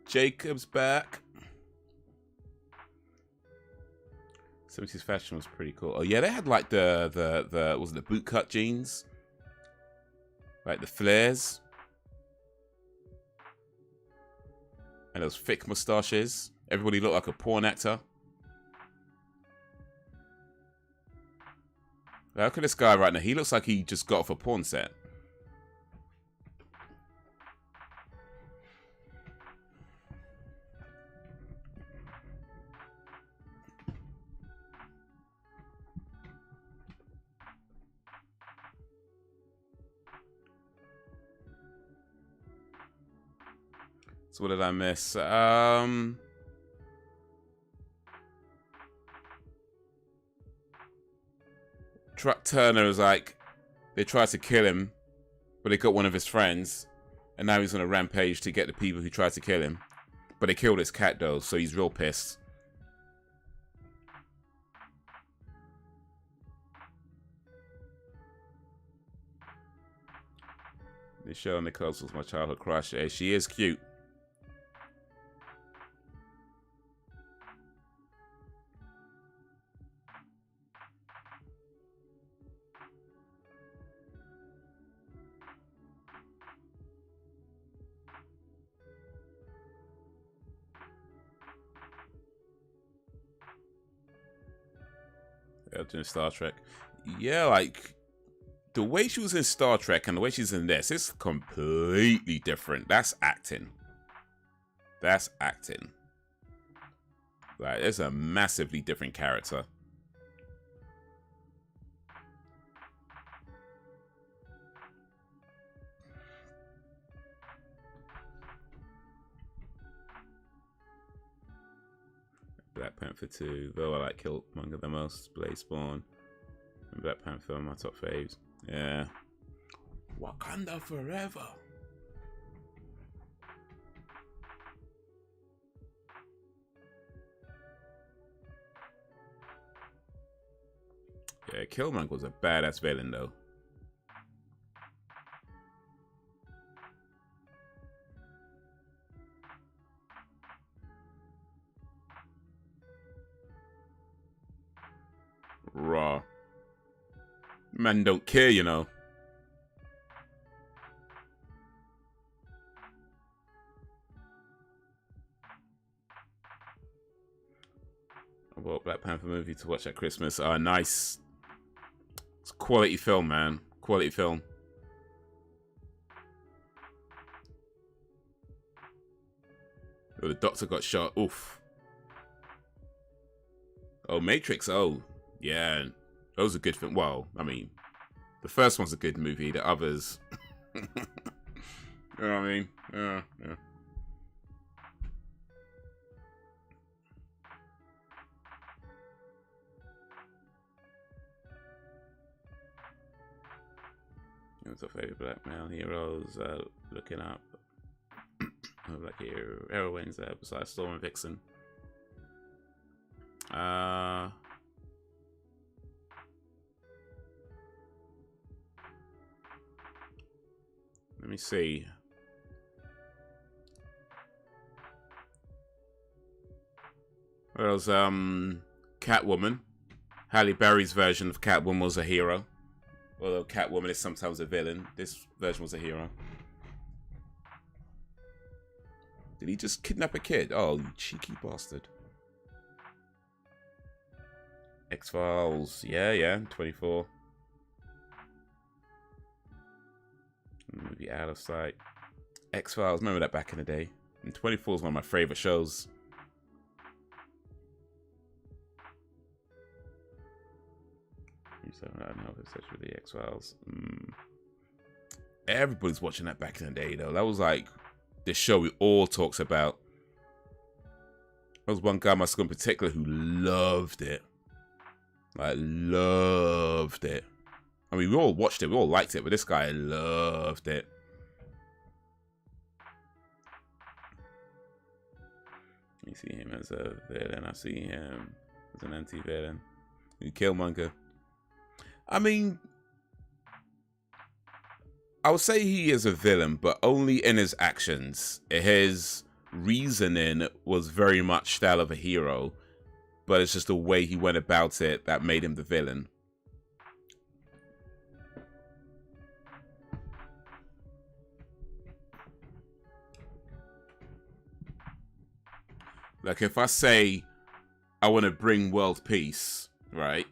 Jacob's back. 70s fashion was pretty cool. Oh yeah, they had like the was it the bootcut jeans? Like the flares. And those thick mustaches. Everybody looked like a porn actor. Look at this guy right now. He looks like he just got off a porn set. So what did I miss? Truck Turner was like, they tried to kill him, but they got one of his friends, and now he's on a rampage to get the people who tried to kill him. But they killed his cat though, so he's real pissed. Nichelle Nichols was my childhood crush. Hey, she is cute. Doing Star Trek. Yeah, like the way she was in Star Trek and the way she's in this is completely different. That's acting. That's acting. Like, it's a massively different character. Black Panther 2, though I like Killmonger the most. Blade Spawn and Black Panther are my top faves. Yeah. Wakanda forever. Yeah, Killmonger was a badass villain though. Raw. Man don't care, you know. I bought Black Panther movie to watch at Christmas. Nice. It's a quality film, man. Quality film. Oh, the doctor got shot. Oof. Oh, Matrix. Oh, yeah. That was a good film. Well, I mean, the first one's a good movie. The others... you know what I mean? Yeah. What's our favorite black male heroes? Looking up. Black heroines besides Storm and Vixen. Let me see. There was Catwoman. Halle Berry's version of Catwoman was a hero. Although Catwoman is sometimes a villain, this version was a hero. Did he just kidnap a kid? Oh, you cheeky bastard. X-Files. Yeah, 24. Movie Out of Sight. X-Files, remember that back in the day. And 24 is one of my favorite shows. I don't know if it's such the X-Files. Everybody's watching that back in the day, though. That was like the show we all talks about. There was one guy in my school in particular who loved it. Like, loved it. I mean, we all watched it, we all liked it, but this guy loved it. You see him as a villain, I see him as an anti-villain. Killmonger. I mean, I would say he is a villain, but only in his actions. His reasoning was very much that of a hero, but it's just the way he went about it that made him the villain. Like, if I say I want to bring world peace, right?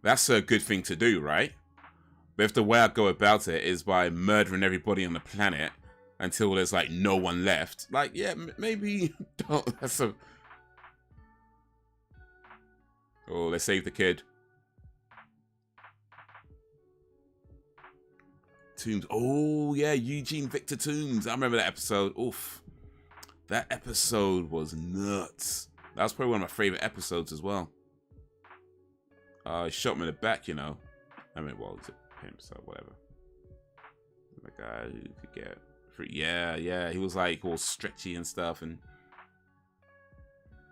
That's a good thing to do, right? But if the way I go about it is by murdering everybody on the planet until there's like no one left, like, yeah, maybe don't. That's a... Oh, let's save the kid. Toombs. Oh, yeah, Eugene Victor Toombs. I remember that episode. Oof. That episode was nuts. That was probably one of my favorite episodes as well. He shot me in the back, you know. I mean, well, it's a pimp, so whatever. The guy who could get free. Yeah. He was like all stretchy and stuff, and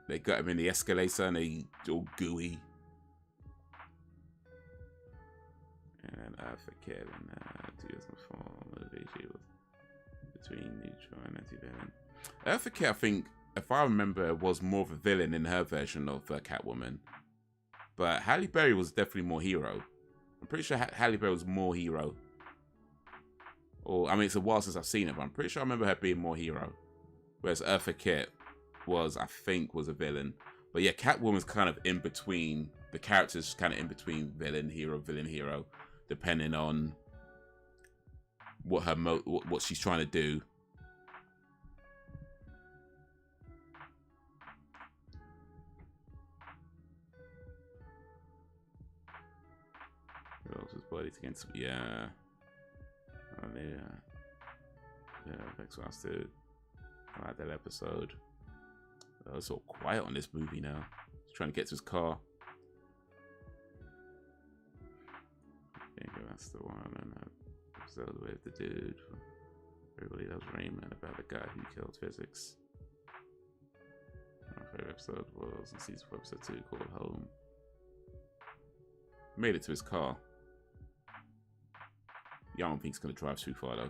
they got him in the escalator, and they all gooey. And then for Kevin, 2004, the VG was between neutral and anti-villain. For Kevin, I think, if I remember, was more of a villain in her version of Catwoman. But Halle Berry was definitely more hero. I'm pretty sure Halle Berry was more hero. Or, I mean, it's a while since I've seen it, but I'm pretty sure I remember her being more hero. Whereas Eartha Kitt was, I think, was a villain. But yeah, Catwoman's kind of in between. The character's kind of in between villain, hero, depending on what her what she's trying to do. His body's against, yeah. Oh, yeah, thanks for us, dude. I like that episode. Oh, it's all quiet on this movie now. He's trying to get to his car. I think that's the one. And that episode with the dude. Everybody loves Raymond, about the guy who killed physics. My favorite episode was in season 4, episode 2, called Home. Made it to his car. Yeah, I don't think he's gonna drive too far though.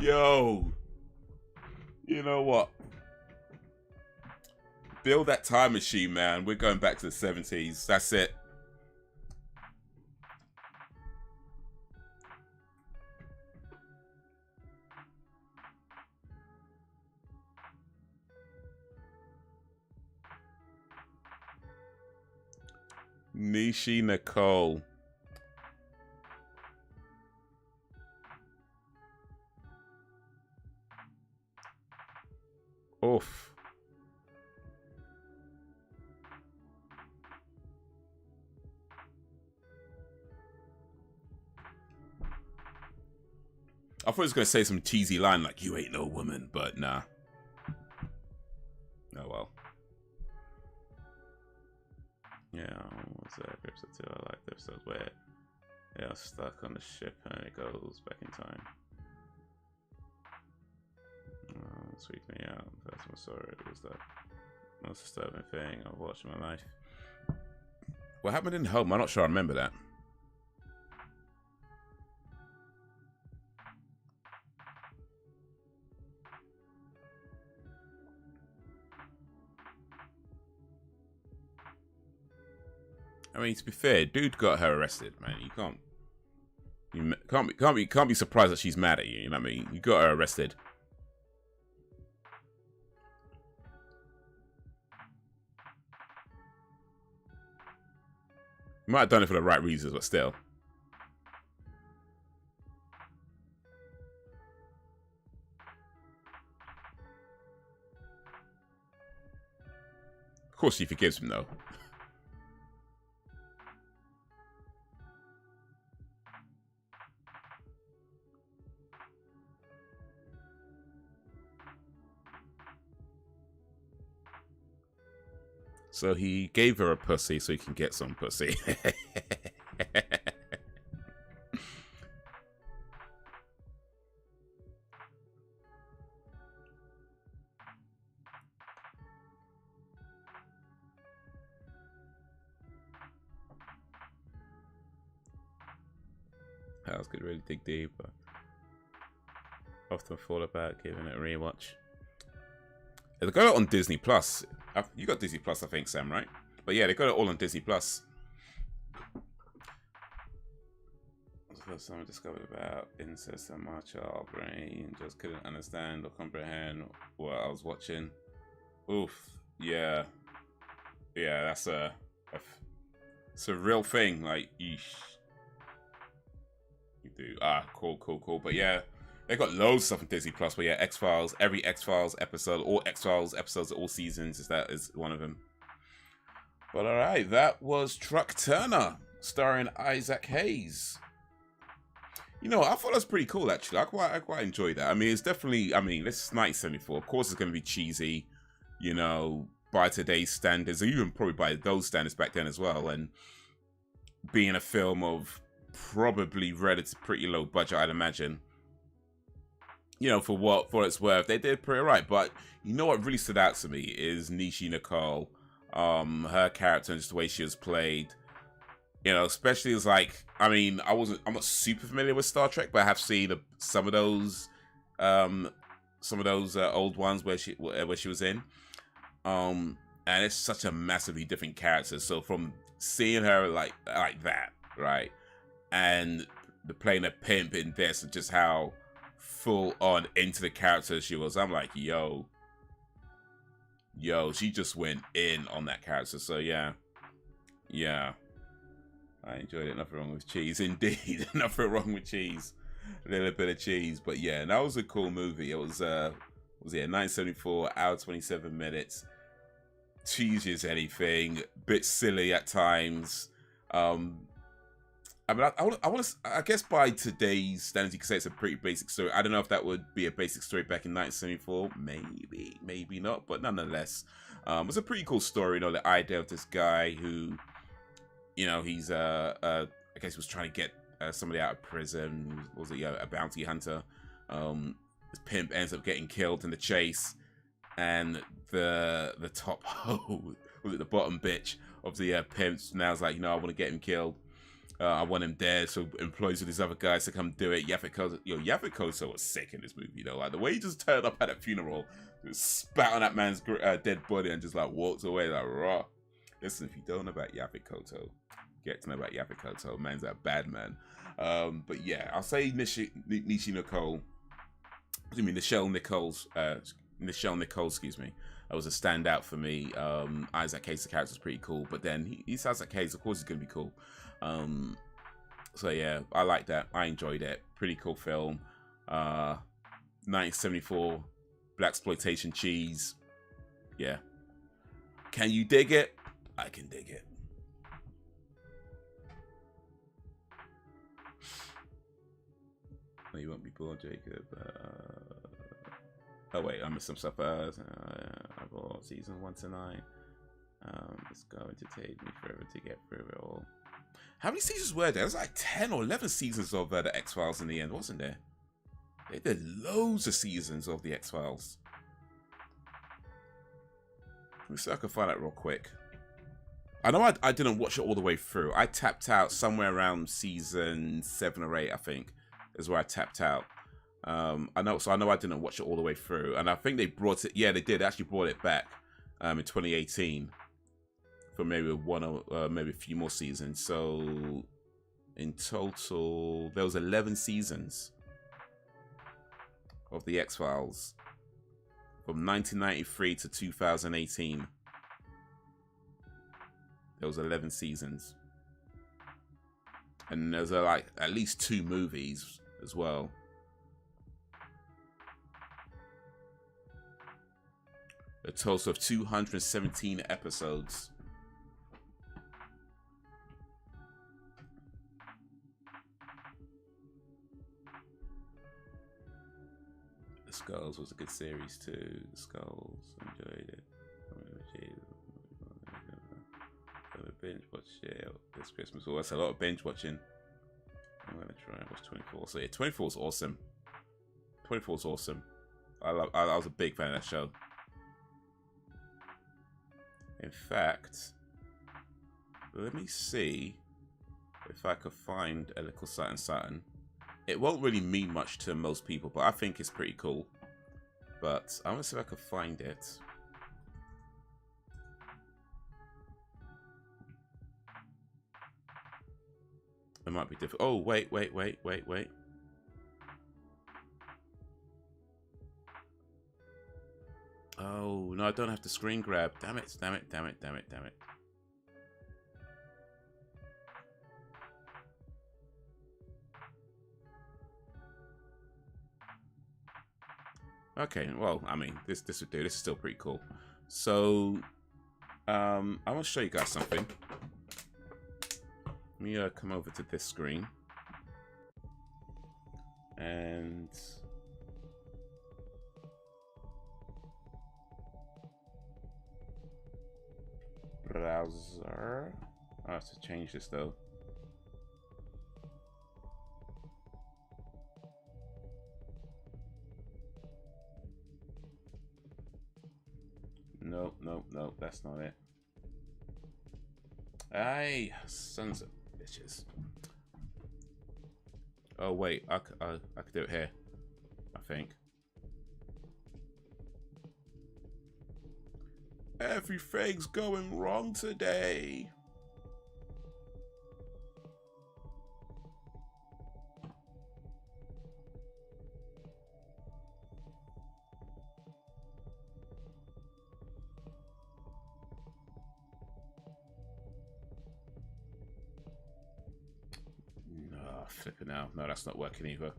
Yo, you know what? Build that time machine, man. We're going back to the 70s. That's it. Nichelle. Oof. I thought he was going to say some cheesy line like, you ain't no woman, but nah. Oh well. Yeah, what's that episode 2? I like the episode where they're stuck on the ship and it goes back in time. This freaked me out. That's what I saw. It was the most disturbing thing I've watched in my life. What happened in Home? I'm not sure I remember that. I mean, to be fair, dude got her arrested, man. You can't be surprised that she's mad at you. You know what I mean? You got her arrested. You might have done it for the right reasons, but still. Of course, she forgives him, though. So he gave her a pussy so he can get some pussy. House could really dig deep, but often fall about giving it a rewatch. They got it on Disney Plus. You got Disney Plus, I think, Sam, right? But yeah, they got it all on Disney Plus. The first time I discovered about incest and my child brain just couldn't understand or comprehend what I was watching. Oof. Yeah. Yeah, it's a real thing. Like, eesh. You do. Ah, cool, cool, cool. But yeah, they got loads of stuff on Disney Plus. But yeah, X-Files, every X-Files episode, all X-Files episodes of all seasons is one of them. But all right, that was Truck Turner, starring Isaac Hayes. You know, I thought that was pretty cool, actually. I quite enjoyed that. I mean, it's definitely, I mean, this is 1974. Of course, it's going to be cheesy, you know, by today's standards, or even probably by those standards back then as well. And being a film of probably relative pretty low budget, I'd imagine. You know, for it's worth, they did pretty right. But you know what really stood out to me is Nichelle, her character and just the way she was played. You know, especially as like, I mean, I'm not super familiar with Star Trek, but I have seen some of those old ones where she was in. And it's such a massively different character. So from seeing her like that, right, and playing a pimp in this, and just how full on into the character she was, I'm like, yo, she just went in on that character. So yeah. I enjoyed it. Nothing wrong with cheese, indeed. Nothing wrong with cheese. A little bit of cheese, but yeah, that was a cool movie. It was 1974, hour 27 minutes. Cheesy as anything, bit silly at times. I mean, I guess by today's standards, you could say it's a pretty basic story. I don't know if that would be a basic story back in 1974. Maybe not, but nonetheless, it was a pretty cool story. You know, the idea of this guy who, you know, he's I guess he was trying to get somebody out of prison. Was it a bounty hunter? His pimp ends up getting killed in the chase, and the top hoe, was it the bottom bitch of the pimps? Now it's like, you know, I want to get him killed. I want him dead, so employs with these other guys to come do it. Yaphet Kotto was sick in this movie, you know, like the way he just turned up at a funeral, just spat on that man's dead body and just like walked away like raw. Listen, if you don't know about Yaphet Kotto, get to know about Yaphet Kotto. Man's a bad man. But yeah, I'll say Nichelle Nichols, excuse me. That was a standout for me. Isaac Hayes, the character's pretty cool, but then he's Isaac Hayes, of course he's gonna be cool. So yeah, I like that. I enjoyed it. Pretty cool film. 1974 blaxploitation cheese. Yeah. Can you dig it? I can dig it. No, you won't be bored, Jacob. Oh wait, I missed some stuff. I bought season 1 to 9. It's going to take me forever to get through it all. How many seasons were there? There was like 10 or 11 seasons of the X-Files in the end, wasn't there? They did loads of seasons of the X-Files. Let me see if I can find out real quick. I know I didn't watch it all the way through. I tapped out somewhere around season 7 or 8, I think, is where I tapped out. I know I didn't watch it all the way through, and I think they brought it. Yeah, they did. They actually brought it back in 2018 for maybe one or maybe a few more seasons. So in total, there was 11 seasons of the X-Files from 1993 to 2018. There was 11 seasons, and there's like at least 2 movies as well. A total of 217 episodes. The Skulls was a good series too. The Skulls, enjoyed it. Binge watch this Christmas. Well, that's a lot of binge watching. I'm gonna try and watch 24. So yeah, 24 is awesome. 24 is awesome. I was a big fan of that show. In fact, let me see if I could find a little something. It won't really mean much to most people, but I think it's pretty cool. But I'm gonna see if I can find it. It might be different. Oh, wait. Oh, no, I don't have to screen grab. Damn it, damn it, damn it, damn it, damn it. Okay, well, I mean, this would do. This is still pretty cool. So, I want to show you guys something. Let me come over to this screen. And browser. I have to change this though. Nope, nope, nope, that's not it. Hey, sons of bitches. Oh wait, I could do it here, I think. Everything's going wrong today. No, flipping out. No, that's not working either.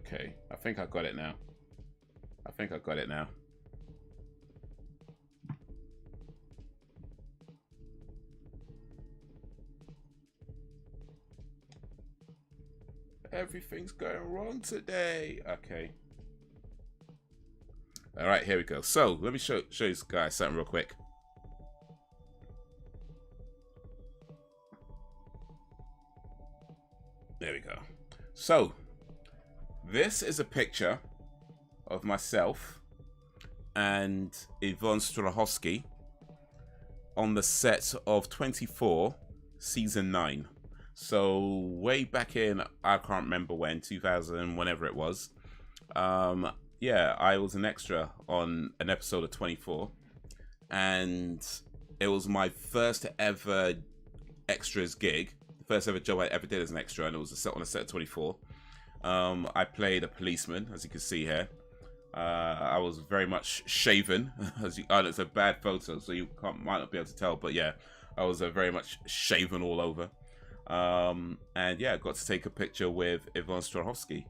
Okay, I think I got it now. I think I got it now. Everything's going wrong today. Okay. All right, here we go. So let me show you guys something real quick. There we go. So this is a picture of myself and Yvonne Strahovski on the set of 24 season 9. So way back in, I can't remember when, 2000, whenever it was. Yeah, I was an extra on an episode of 24, and it was my first ever extras gig, the first ever job I ever did as an extra, and it was on a set of 24. I played a policeman, as you can see here. I was very much shaven. It's a bad photo, so you might not be able to tell, but yeah, I was very much shaven all over. And yeah, I got to take a picture with Yvonne Strahovski.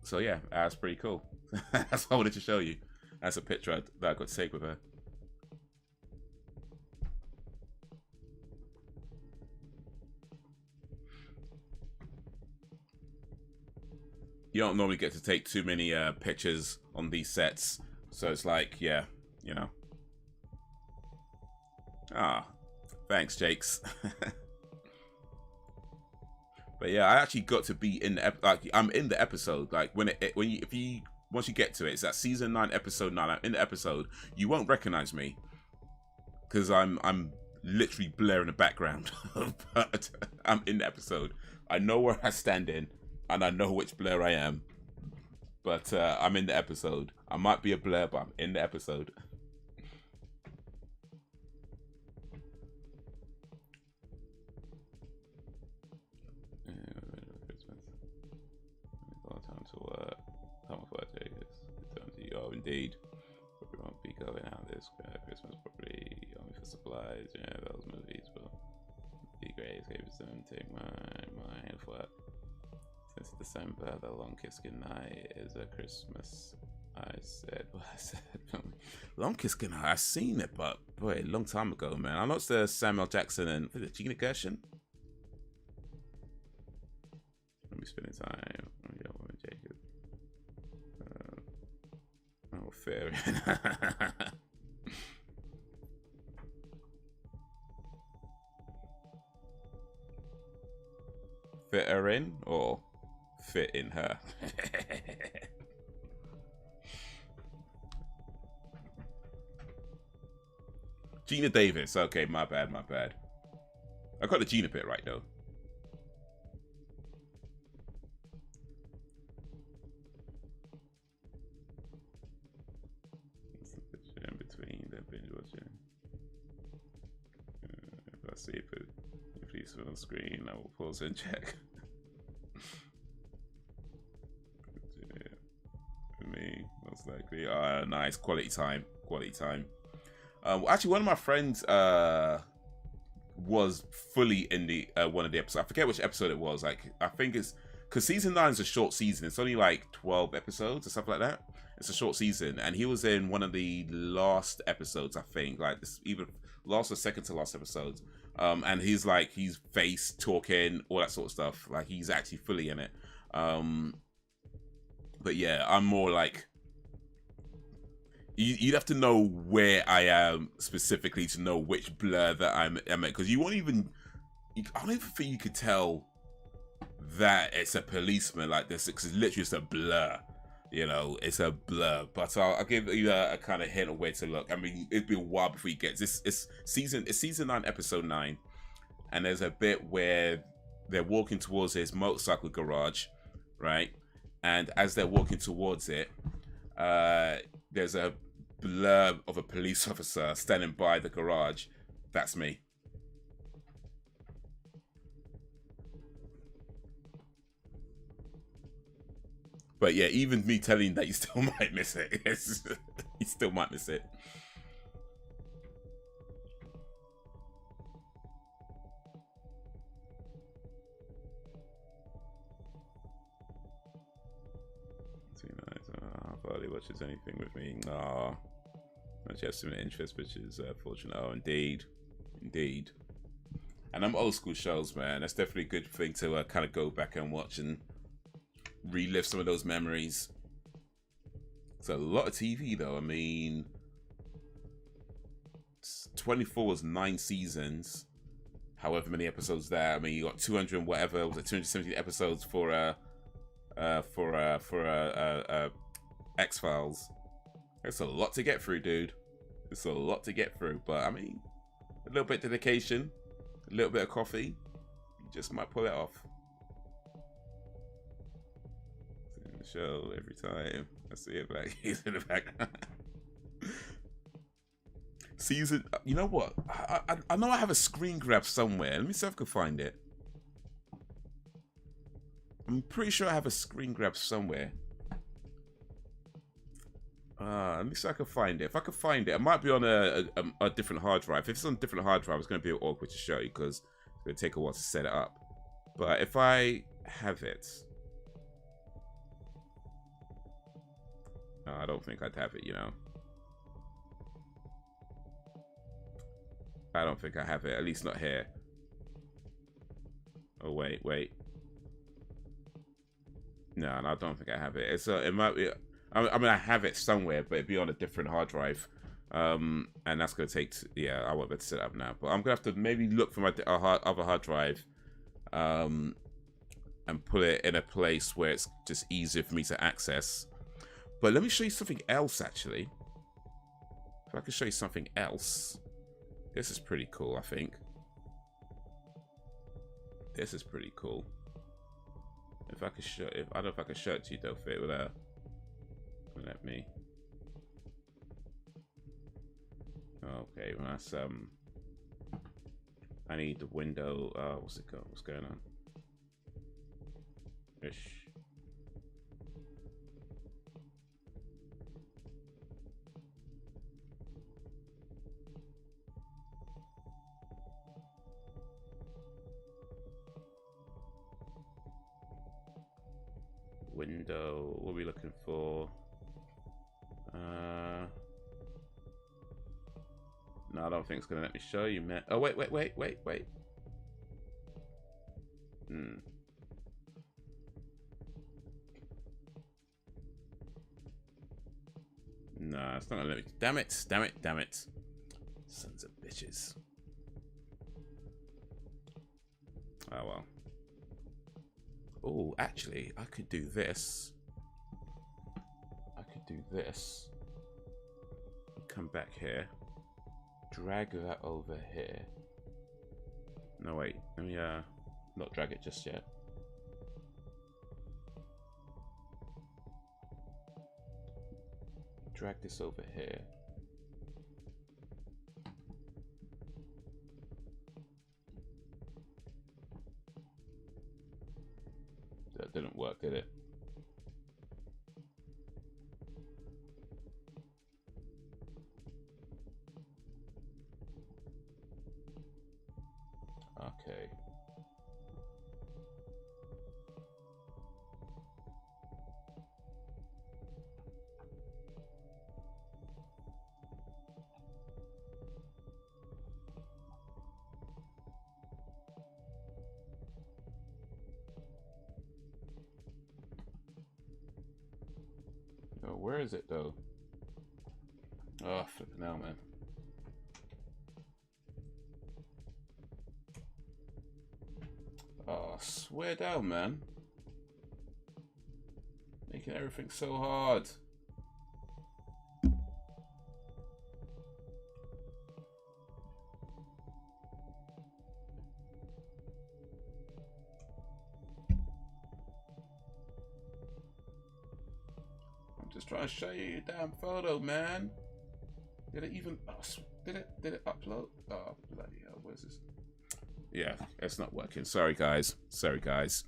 So yeah, that's pretty cool. That's what I wanted to show you. That's a picture that I got to take with her. You don't normally get to take too many pictures on these sets, so it's like, yeah, you know. Ah, thanks, Jakes. But yeah, I actually got to be in the like I'm in the episode. Like once you get to it, it's that season 9, episode 9. I'm in the episode. You won't recognize me because I'm literally Blair in the background, but I'm in the episode. I know where I stand in. And I know which Blair I am, but I'm in the episode. I might be a Blair, but I'm in the episode. Time to work. Time off work, time to oh, indeed. Probably won't be going out this Christmas. Probably only for supplies. Yeah, those movies, but be great. Escape soon. Take my head for work. Since December, the long kiss goodnight is a Christmas. I said what I said. Long kiss goodnight. I've seen it, but boy, a long time ago, man. I know it's the Samuel Jackson and Gina Gershon. Let me spending time. Yeah, woman, Jacob. Oh, fair. Fit her in or fit in her. Gina Davis. Okay, my bad, my bad. I got the Gina bit right though. In between the binge watching. If I see it, if he's on the screen, I will pause and check. For me, most likely. Nice quality time. Quality time. Actually, one of my friends was fully in the one of the episodes. I forget which episode it was. Like, I think it's because season 9 is a short season. It's only like 12 episodes or something like that. It's a short season, and he was in one of the last episodes. I think like this, either last or second to last episodes. And he's like he's face talking, all that sort of stuff. Like he's actually fully in it. But yeah, I'm more like. You'd have to know where I am specifically to know which blur that I'm in, because you won't even. I don't even think you could tell that it's a policeman like this, because it's literally just a blur. You know, it's a blur. But I'll give you a kind of hint of where to look. I mean, it'd be a while before you get this. It's season 9, episode 9, and there's a bit where they're walking towards his motorcycle garage, right? And as they're walking towards it, there's a blur of a police officer standing by the garage. That's me. But yeah, even me telling that, you still might miss it. You still might miss it. Hardly watches anything with me. No, not just some interest, which is fortunate. Oh, indeed, indeed. And I'm old school shows, man. That's definitely a good thing to kind of go back and watch and relive some of those memories. It's a lot of TV, though. I mean, 24 was 9 seasons. However many episodes there. I mean, you got 200 and whatever. Was it 270 episodes for X-Files. It's a lot to get through, dude. It's a lot to get through, but I mean, a little bit of dedication, a little bit of coffee, you just might pull it off. In the show every time I see it back, he's in the background. Season, you know what? I know I have a screen grab somewhere. Let me see if I can find it. I'm pretty sure I have a screen grab somewhere. Let me see if I can find it. If I can find it, it might be on a different hard drive. If it's on a different hard drive, it's going to be awkward to show you because it's going to take a while to set it up. But if I have it, no, I don't think I'd have it, you know. I don't think I have it, at least not here. Oh, wait. No, I don't think I have it. It might be. I mean, I have it somewhere, but it'd be on a different hard drive, and that's gonna take. Yeah, I won't be able to set it up now. But I'm gonna have to maybe look for my other hard drive, and put it in a place where it's just easier for me to access. But let me show you something else, actually. If I can show you something else, this is pretty cool. I think this is pretty cool. If I could show, I don't know if I can show it to you though, fit without. Let me. Okay, well that's I need the window. What's it called? What's going on? Ish. Window. What are we looking for? No, I don't think it's gonna let me show you, man. Oh, wait. No, it's not gonna let me. Damn it. Sons of bitches. Oh, well. Oh, actually, I could do this. I could do this. Come back here. Drag that over here. No, wait. Let me, not drag it just yet. Drag this over here. That didn't work, did it? Okay. Oh, where is it though? Oh, flipping out, man. Oh, swear down, man. Making everything so hard. I'm just trying to show you your damn photo, man. Did it even... Oh, did it upload? Oh, bloody hell. Where's this? Yeah, it's not working. Sorry, guys. Sorry, guys.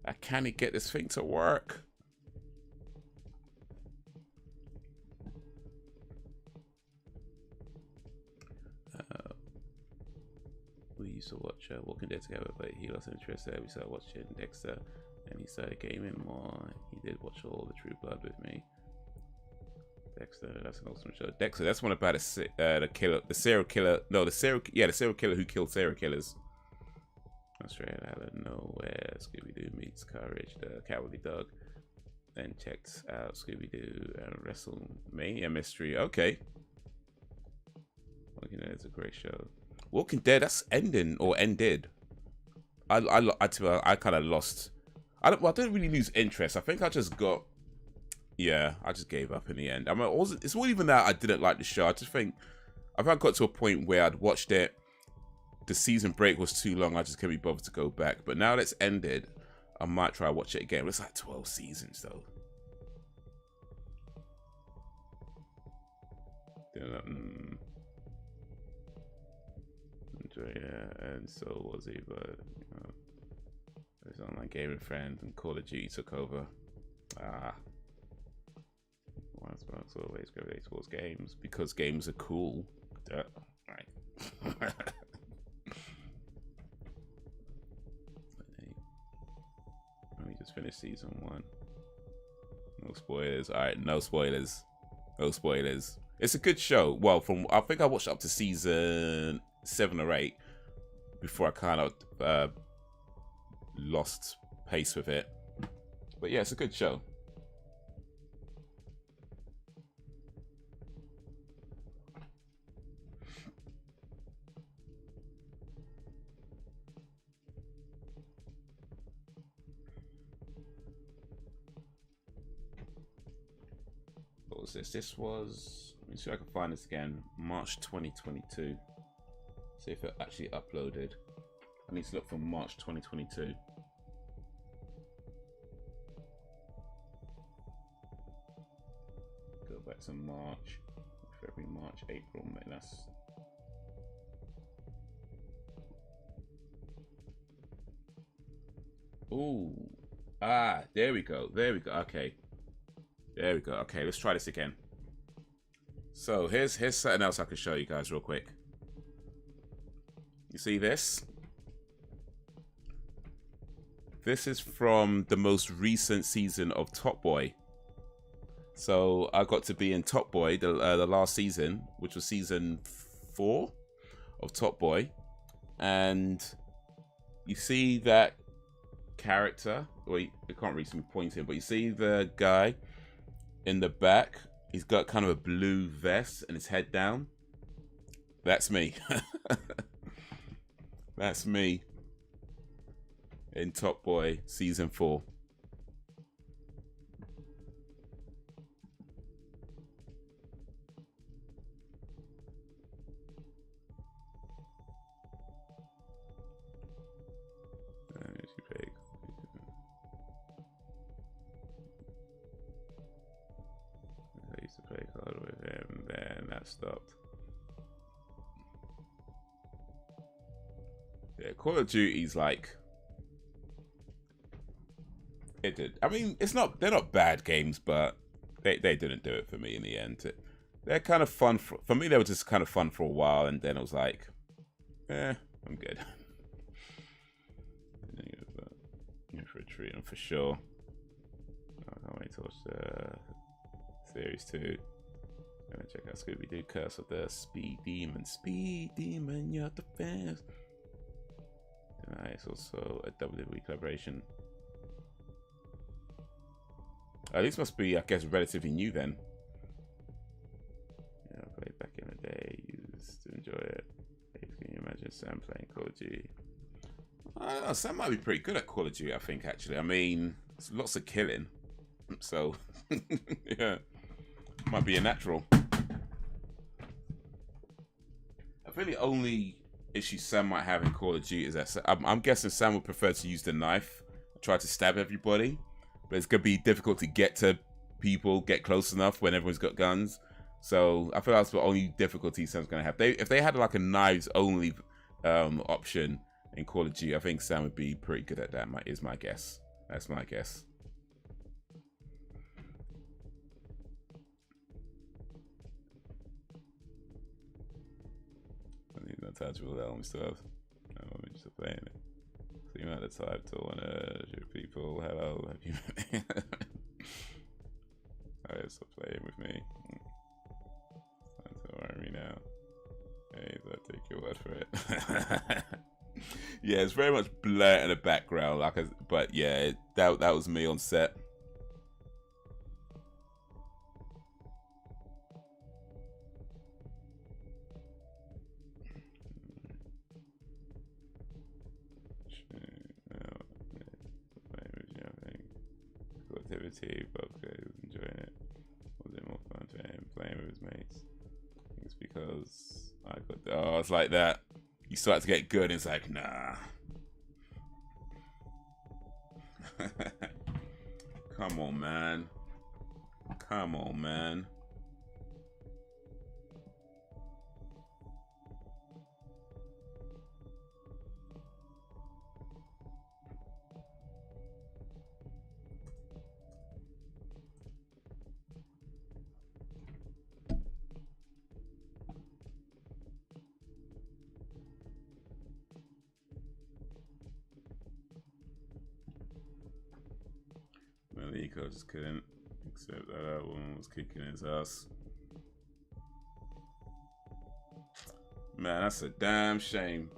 I can't get this thing to work. We used to watch Walking Dead together, but he lost interest there. We started watching Dexter, and he started gaming more. He did watch all the True Blood with me. Dexter, that's an awesome show. Dexter, that's one about the killer, the serial killer. No, the serial killer who killed serial killers. Australia out of nowhere. Scooby-Doo meets Courage, the Cowardly Dog. Then checked out Scooby-Doo and WrestleMania Mystery. Okay. Walking Dead is a great show. Walking Dead, that's ending or ended. I kind of lost. I didn't really lose interest. I think I just got. Yeah, I just gave up in the end. I mean, it's not even that I didn't like the show. I just think I got to a point where I'd watched it. The season break was too long. I just couldn't be bothered to go back. But now that it's ended, I might try to watch it again. It's like 12 seasons though. Yeah, and so was he, but you know, his online gaming friend and Call of Duty took over. Sparks always gravitate towards games because games are cool. Right. We just finished season 1. No spoilers. All right, no spoilers. No spoilers. It's a good show. Well, I think I watched up to season 7 or 8 before I kind of lost pace with it. But yeah, it's a good show. What was this? This was, let me see if I can find this again. March 2022. See if it actually uploaded. I need to look for March 2022. Go back to March, February, March, April, May. That's ooh, there we go. There we go. Okay, there we go. Okay, let's try this again. So here's something else I can show you guys real quick. You see this? This is from the most recent season of Top Boy. So I got to be in Top Boy, the last season, which was season 4 of Top Boy. And you see that character, well, you can't really see me pointing, but you see the guy in the back. He's got kind of a blue vest and his head down. That's me. That's me in Top Boy Season 4. I used to play Kotto with him, then that stopped. Yeah, Call of Duty's like it did. I mean, they're not bad games, but they didn't do it for me in the end. They're kind of fun for me. They were just kind of fun for a while, and then it was like, I'm good. For a treat, for sure. I can't wait to watch the series 2. I'm gonna check out Scooby-Doo Curse of the Speed Demon. Speed Demon, you're the fans. It's also a WWE collaboration. This must be, I guess, relatively new then. Yeah, I played back in the day. Used to enjoy it. Can you imagine Sam playing Call of Duty? I don't know, Sam might be pretty good at Call of Duty, I think, actually. I mean, it's lots of killing. So, yeah. Might be a natural. I think the only issue Sam might have in Call of Duty is that I'm guessing Sam would prefer to use the knife, try to stab everybody, but it's gonna be difficult to get to people, get close enough when everyone's got guns. So I feel that's the only difficulty Sam's gonna have. If they had like a knives only option in Call of Duty, I think Sam would be pretty good at that. Is my guess. That's my guess. Untouchable that we still have. I'm just playing it. So you're not the type to want to shoot people. Hello, have you? Alright, stop playing with me. Don't worry me now. Hey, I'll take your word for it. Yeah, it's very much blurred in the background, but yeah, that was me on set. But he was enjoying it. Was it more fun for him playing with his mates? I think it's because I got it's like that. You start to get good and it's like, nah. Come on, man. Come on, man. Nichols just couldn't accept that woman was kicking his ass. Man, that's a damn shame.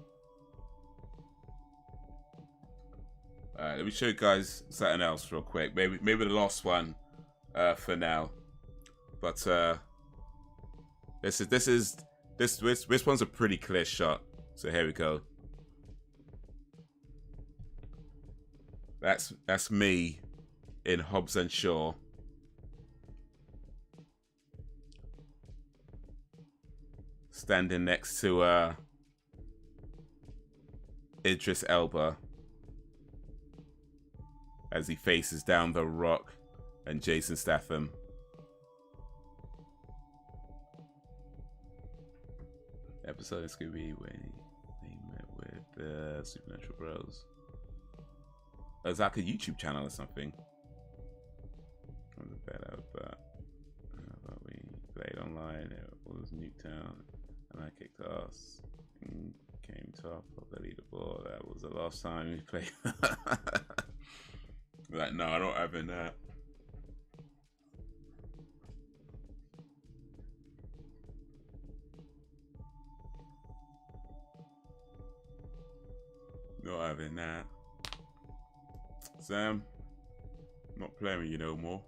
Alright, let me show you guys something else real quick. Maybe the last one for now. But this one's a pretty clear shot. So here we go. That's me in Hobbs and Shaw. Standing next to Idris Elba as he faces down The Rock and Jason Statham. Episode of Scooby when he met with the Supernatural Bros. It's like a YouTube channel or something. But we played online. It was Newtown, and I kicked ass and came top of the leaderboard. That was the last time we played. Like, no, I don't have in that. Not having that. Sam, not playing with you no more.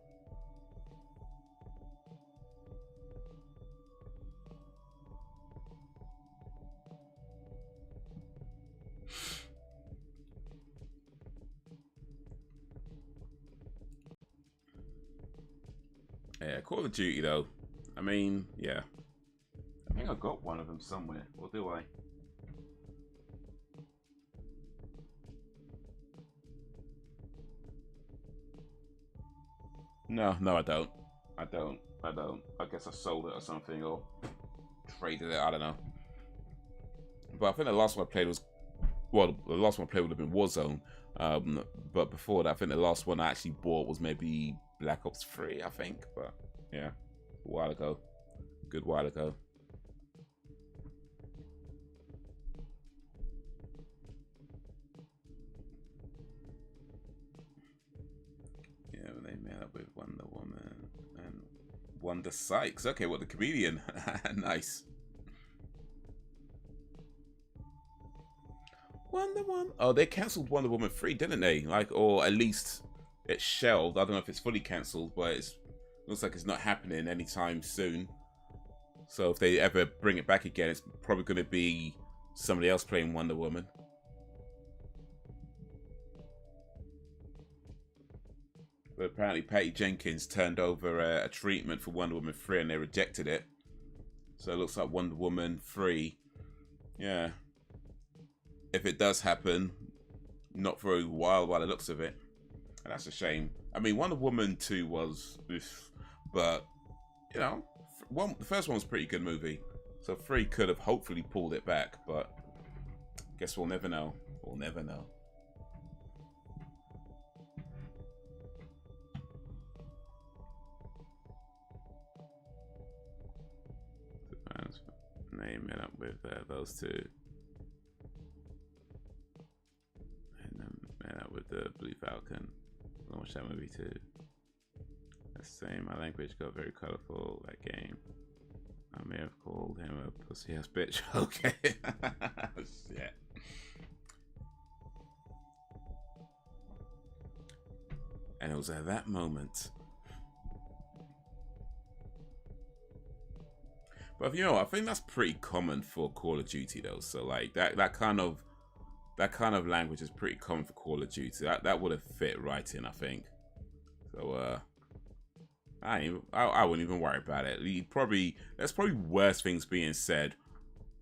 Yeah, Call of Duty though. I mean, yeah. I think I got one of them somewhere. Or do I? No, I don't. I don't. I guess I sold it or something, or traded it. I don't know. But I think the last one I played was, well, the last one I played would have been Warzone. But before that, I think the last one I actually bought was maybe Black Ops 3, I think. But yeah, a while ago. Good while ago. Yeah, they met up with Wonder Woman and Wanda Sykes. Okay, well, the comedian. Nice. Wonder Woman. Oh, they cancelled Wonder Woman 3, didn't they? Like, or at least it's shelved. I don't know if it's fully cancelled, but it looks like it's not happening anytime soon. So if they ever bring it back again, it's probably going to be somebody else playing Wonder Woman. But apparently Patty Jenkins turned over a treatment for Wonder Woman 3 and they rejected it. So it looks like Wonder Woman 3, yeah. If it does happen, not for a while by the looks of it. And that's a shame. I mean, Wonder Woman 2 was, but, you know, the first one was a pretty good movie. So 3 could have hopefully pulled it back, but guess we'll never know. We'll never know. Name it up with those two. And then met up with the Blue Falcon. I watched that movie too. The same, my language got very colorful that game. I may have called him a pussy ass bitch. Okay. Shit. And it was at that moment. But you know, I think that's pretty common for Call of Duty though. So like that kind of language is pretty common for Call of Duty. That would have fit right in, I think. So I wouldn't even worry about it. There's probably worse things being said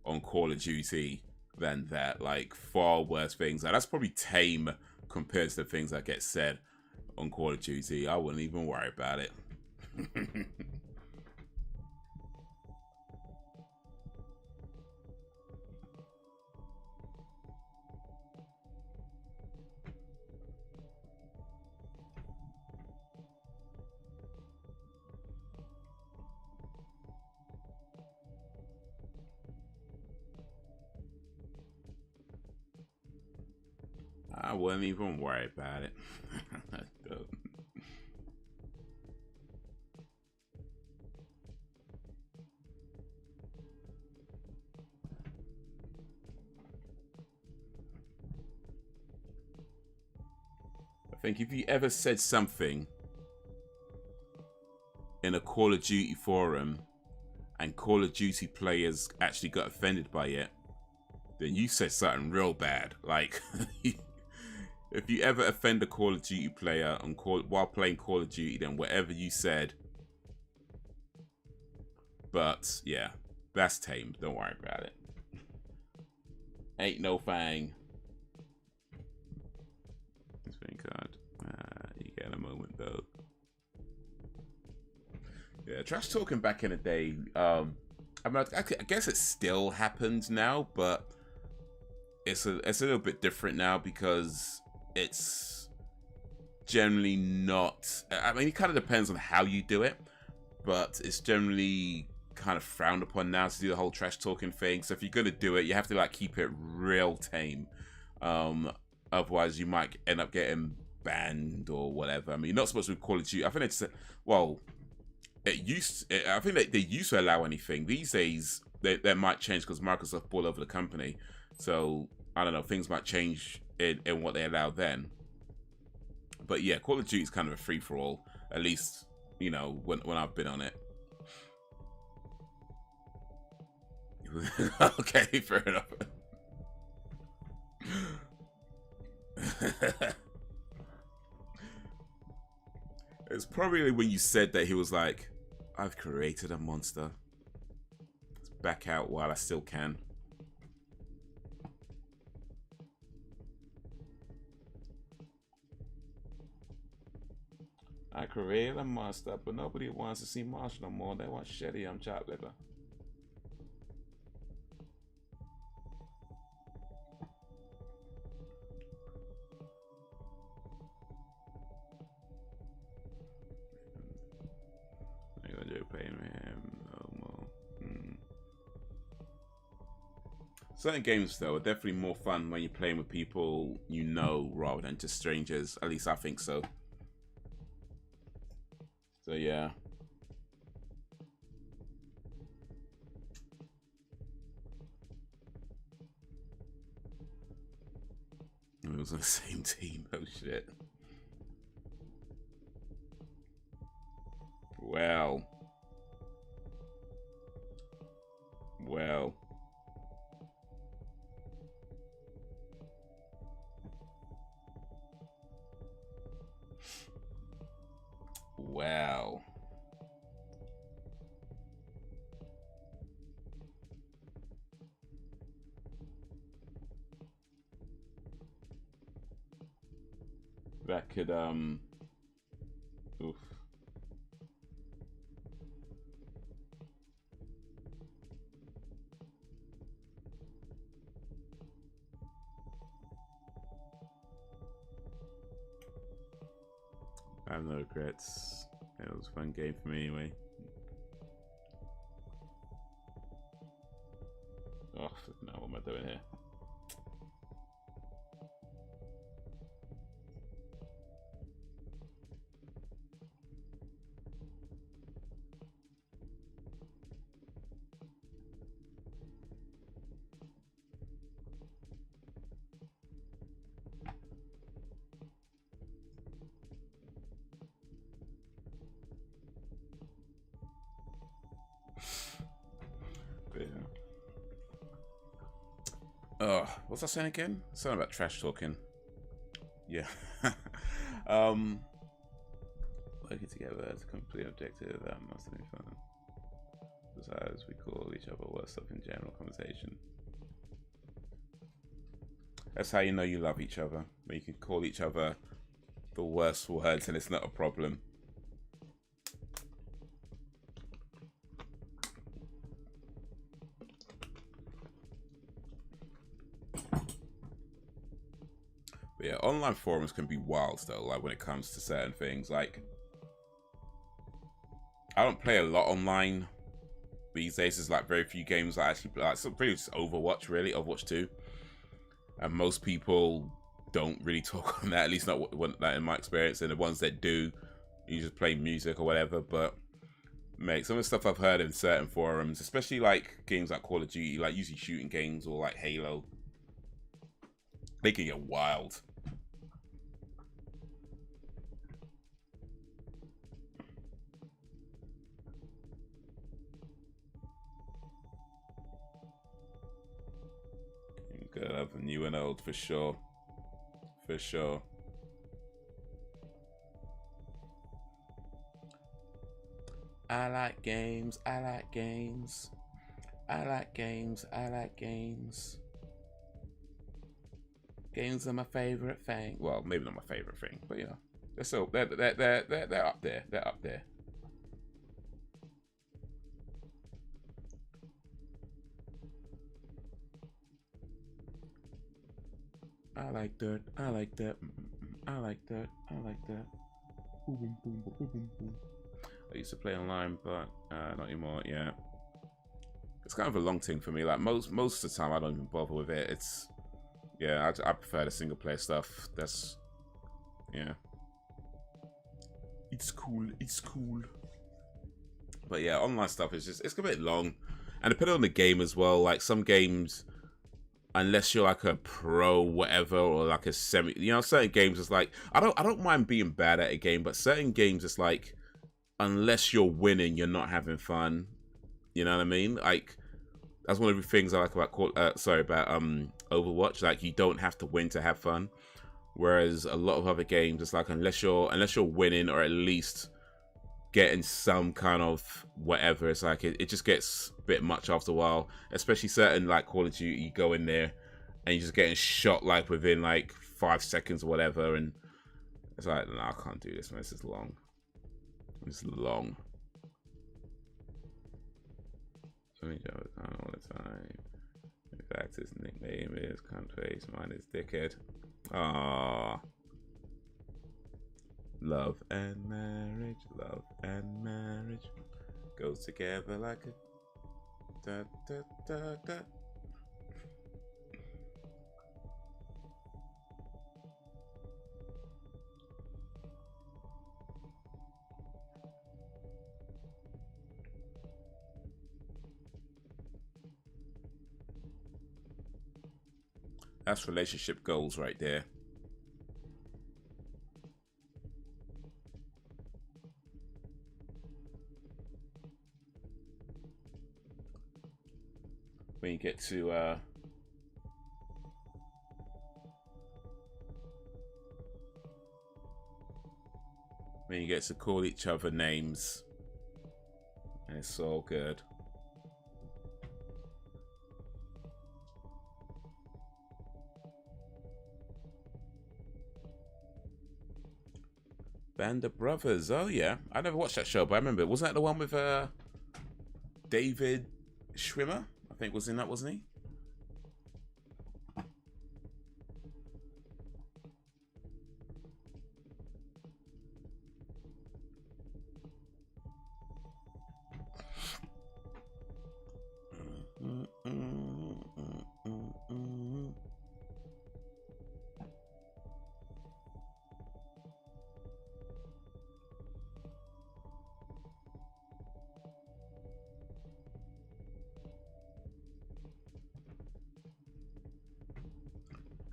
on Call of Duty than that. Like far worse things. Like, that's probably tame compared to the things that get said on Call of Duty. I wouldn't even worry about it. I wouldn't even worry about it. I think if you ever said something in a Call of Duty forum and Call of Duty players actually got offended by it, then you said something real bad. Like, if you ever offend a Call of Duty player while playing Call of Duty, then whatever you said. But yeah, that's tame. Don't worry about it. Ain't no thing. Spin card. You get a moment though. Yeah, trash talking back in the day. I mean, I guess it still happens now, but it's a little bit different now because it's generally not. I mean, it kind of depends on how you do it, but it's generally kind of frowned upon now to do the whole trash talking thing. So if you're gonna do it, you have to like keep it real tame. Otherwise, you might end up getting banned or whatever. I mean, you're not supposed to call it you. I think it's well. I think they used to allow anything. These days, that might change because Microsoft bought over the company. So, I don't know, things might change in what they allow then. But yeah, Call of Duty is kind of a free-for-all, at least, you know, when I've been on it. Okay, fair enough. It's probably when you said that he was like, I've created a monster. Let's back out while I still can. I created a monster, but nobody wants to see Marsh no more. They want Shetty on chopped liver. Certain games, though, are definitely more fun when you're playing with people you know rather than just strangers. At least I think so. So, yeah. It was on the same team. Oh, shit. Well. Well. Wow. That could, oof. I have no regrets. It was a fun game for me anyway. Oh, no, what am I doing here? What's I saying again? Something about trash talking. Yeah. Working together as a complete objective, that must be fun. Besides, we call each other worse stuff in general conversation. That's how you know you love each other. When you can call each other the worst words and it's not a problem. But yeah, online forums can be wild though, like when it comes to certain things. Like, I don't play a lot online these days. There's like very few games I actually play. Like, so pretty just Overwatch, really, Overwatch 2. And most people don't really talk on that, at least not in my experience. And the ones that do, you just play music or whatever. But mate, some of the stuff I've heard in certain forums, especially like games like Call of Duty, like usually shooting games or like Halo, they can get wild. Good, love new and old for sure. For sure. I like games. I like games. I like games. I like games. Games are my favorite thing. Well, maybe not my favorite thing, but you know, they're so they're up there. They're up there. I like that. I like that. I like that. I like that. Boom, boom, boom, boom, boom, boom. I used to play online, but not anymore. Yeah, it's kind of a long thing for me. Like most of the time, I don't even bother with it. It's yeah, I prefer the single player stuff. That's yeah, it's cool. It's cool. But yeah, online stuff is just it's a bit long, and depending on the game as well. Like some games, unless you're like a pro whatever or like a semi, you know, certain games it's like I don't mind being bad at a game, but certain games it's like unless you're winning, you're not having fun. You know what I mean? Like that's one of the things I like about Overwatch. Like you don't have to win to have fun. Whereas a lot of other games, it's like unless you're winning or at least getting some kind of whatever. It's like it just gets a bit much after a while, especially certain like Call of Duty. You go in there and you're just getting shot like within like 5 seconds or whatever, and it's like, no, I can't do this, man. This is long. It's long. So many jokes all the time. In fact, his nickname is Cuntface. Mine is Dickhead. Ah. Love and marriage, love and marriage goes together like a da da da da. That's relationship goals right there. When you get to call each other names, and it's all good. Band of Brothers. Oh yeah, I never watched that show, but I remember. Wasn't that the one with David Schwimmer? I think was in that, wasn't he?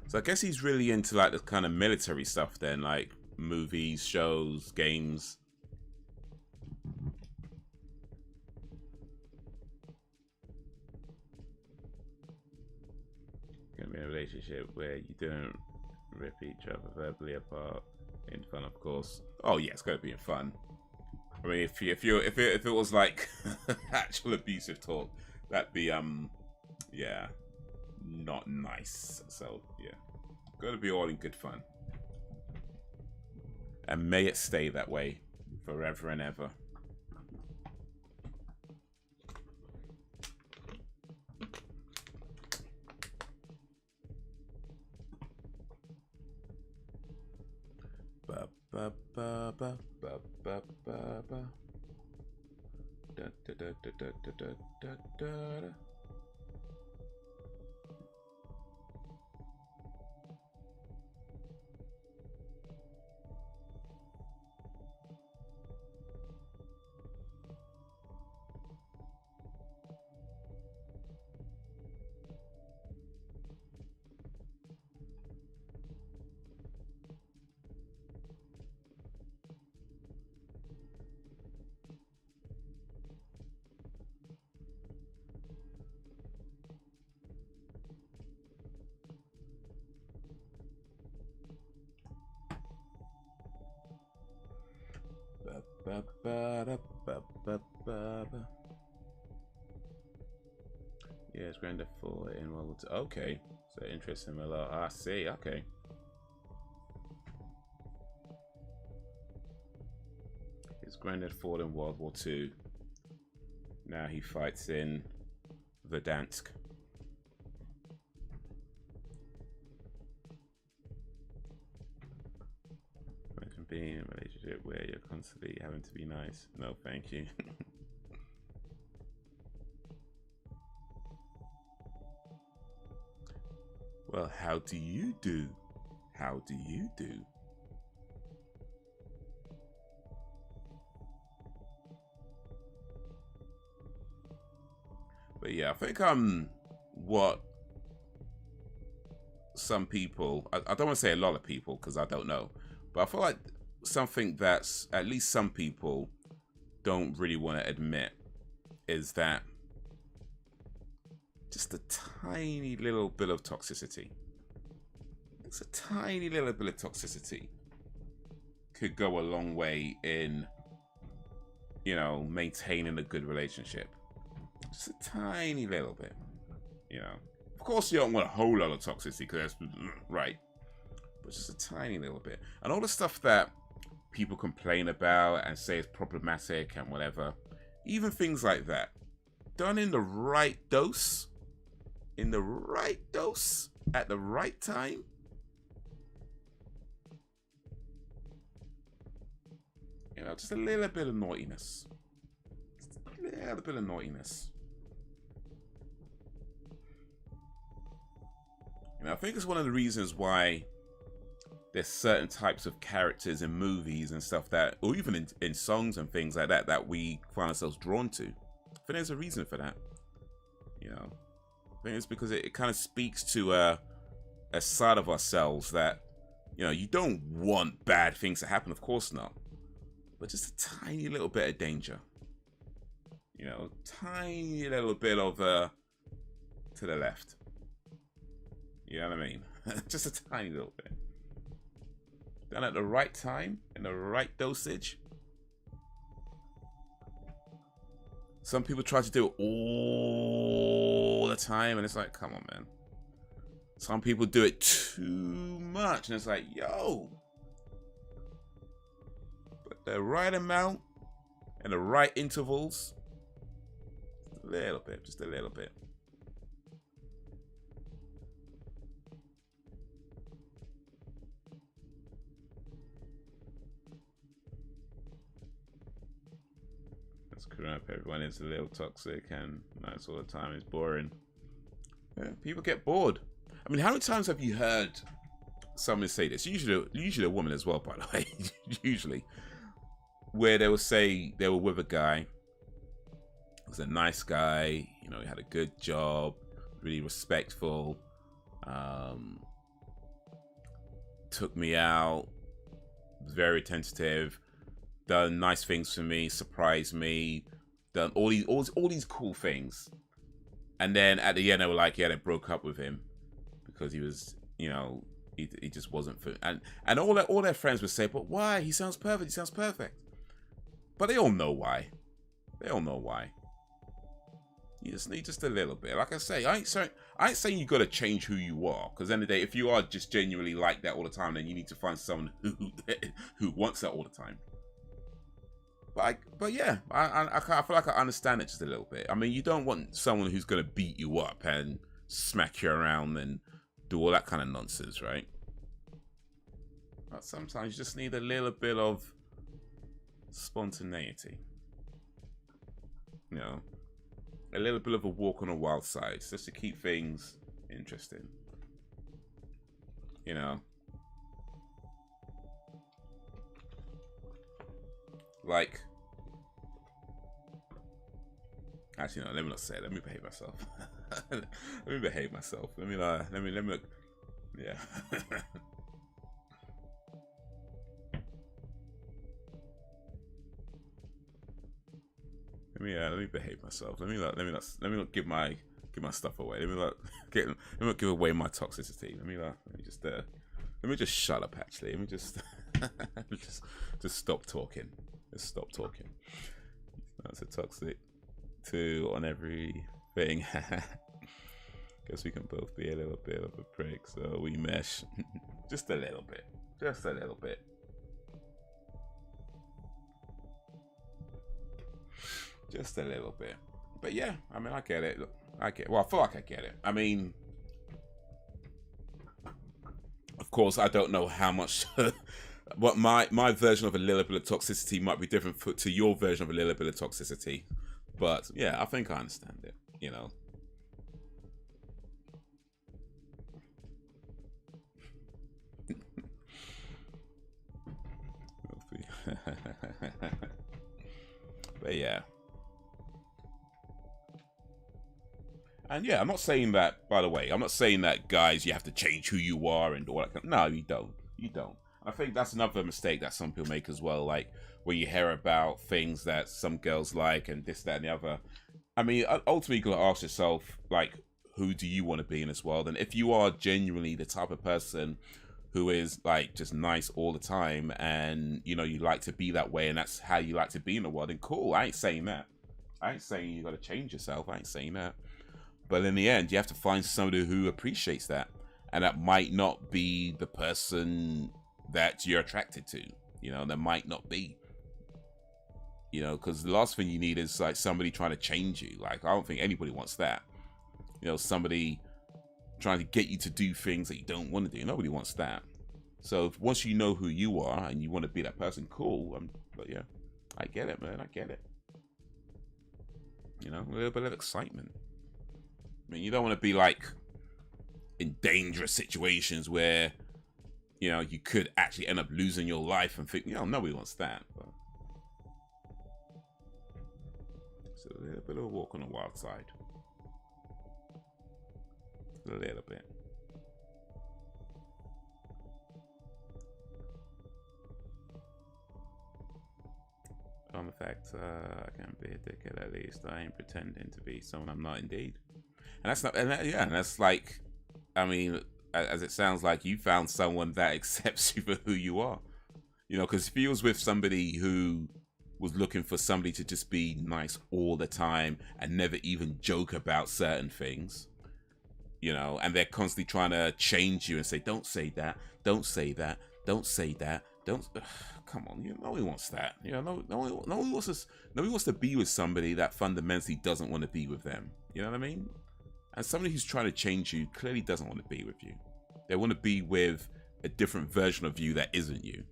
So I guess he's really into like the kind of military stuff then, like movies, shows, games. Gonna be in a relationship where you don't rip each other verbally apart in fun, of course. Oh yeah, it's gonna be in fun. I mean, if it was like actual abusive talk, that'd be yeah, not nice. So yeah, gotta be all in good fun, and may it stay that way forever and ever. Ba ba ba ba ba ba ba ba. Da da da da da da da da da. Ba, ba, da, ba, ba, ba, ba. Yeah, it's Grand Theft 4 in World War II. Okay, so interesting a lot. I see. Okay. It's Grand Theft 4 in World War II. Now he fights in Verdansk. Being in a relationship where you're constantly having to be nice. No, thank you. Well, how do you do? How do you do? But yeah, I think what some people, I don't want to say a lot of people because I don't know, but I feel like something that's at least some people don't really want to admit is that just a tiny little bit of toxicity. It's a tiny little bit of toxicity could go a long way in you know, maintaining a good relationship. Just a tiny little bit, you know. Of course, you don't want a whole lot of toxicity, because that's right. But just a tiny little bit. And all the stuff that people complain about and say is problematic and whatever, even things like that, done in the right dose, at the right time, you know, just a little bit of naughtiness. Just a little bit of naughtiness. And I think it's one of the reasons why there's certain types of characters in movies and stuff that, or even in songs and things like that, that we find ourselves drawn to. I think there's a reason for that. You know, I think it's because it kind of speaks to a side of ourselves that, you know, you don't want bad things to happen, of course not. But just a tiny little bit of danger. You know, tiny little bit of to the left. You know what I mean? Just a tiny little bit. Done at the right time, in the right dosage. Some people try to do it all the time, and it's like, come on, man. Some people do it too much, and it's like, yo. But the right amount and the right intervals, a little bit, just a little bit. Up, everyone is a little toxic and nice all the time. It's boring. Yeah, people get bored. I mean, how many times have you heard someone say this? Usually a woman as well, by the way. Usually, where they will say they were with a guy. He was a nice guy. You know, he had a good job, really respectful. Took me out. Was very attentive. Done nice things for me, surprised me, done all these cool things, and then at the end they were like, yeah, they broke up with him because he was, you know, he just wasn't for, and all their friends would say, but why? He sounds perfect. He sounds perfect. But they all know why. They all know why. You just need just a little bit. Like I say, I ain't saying you got to change who you are, because at the end of the day, if you are just genuinely like that all the time, then you need to find someone who wants that all the time. But yeah, I feel like I understand it just a little bit. I mean, you don't want someone who's going to beat you up and smack you around and do all that kind of nonsense, right? But sometimes you just need a little bit of spontaneity. You know, a little bit of a walk on the wild side, just to keep things interesting. You know? Like, actually, no, let me not say it. Let me behave myself. Let me behave myself. Let me look. Yeah. Let me behave myself. Let me not give my stuff away. Let me not give away my toxicity. Let me just shut up. Actually, let me just just stop talking. Just stop talking. That's a toxic 2 on everything. Guess we can both be a little bit of a prick, so we mesh. Just a little bit. Just a little bit. Just a little bit. But yeah, I mean, I get it. Well, I feel like I get it. I mean, of course, I don't know how much... But my version of a little bit of toxicity might be different to your version of a little bit of toxicity. But yeah, I think I understand it, you know. But yeah. And yeah, I'm not saying that, by the way, I'm not saying that, guys, you have to change who you are and all that kind of, no, you don't. You don't. I think that's another mistake that some people make as well, like where you hear about things that some girls like and this, that, and the other. I mean, ultimately, you got to ask yourself, like, who do you want to be in this world? And if you are genuinely the type of person who is like just nice all the time, and you know you like to be that way, and that's how you like to be in the world, then cool. I ain't saying that. I ain't saying you got to change yourself. I ain't saying that. But in the end, you have to find somebody who appreciates that, and that might not be the person that you're attracted to. You know, there might not be. You know, because the last thing you need is like somebody trying to change you. Like, I don't think anybody wants that. You know, somebody trying to get you to do things that you don't want to do. Nobody wants that. So once you know who you are and you want to be that person, cool. But yeah, I get it, man. I get it. You know, a little bit of excitement. I mean, you don't want to be like in dangerous situations where, you know, you could actually end up losing your life and think, you know, nobody wants that. But so a little bit of a walk on the wild side. A little bit. On the fact, I can be a dickhead at least. I ain't pretending to be someone I'm not indeed. And that's not, and that, yeah, and that's like, I mean, as it sounds like you found someone that accepts you for who you are. You know, because if you was with somebody who was looking for somebody to just be nice all the time and never even joke about certain things, you know, and they're constantly trying to change you and say, don't say that, don't say that, don't say that, don't. Come on, you know, nobody wants that. You know, nobody wants to be with somebody that fundamentally doesn't want to be with them. You know what I mean? And somebody who's trying to change you clearly doesn't want to be with you. They want to be with a different version of you that isn't you.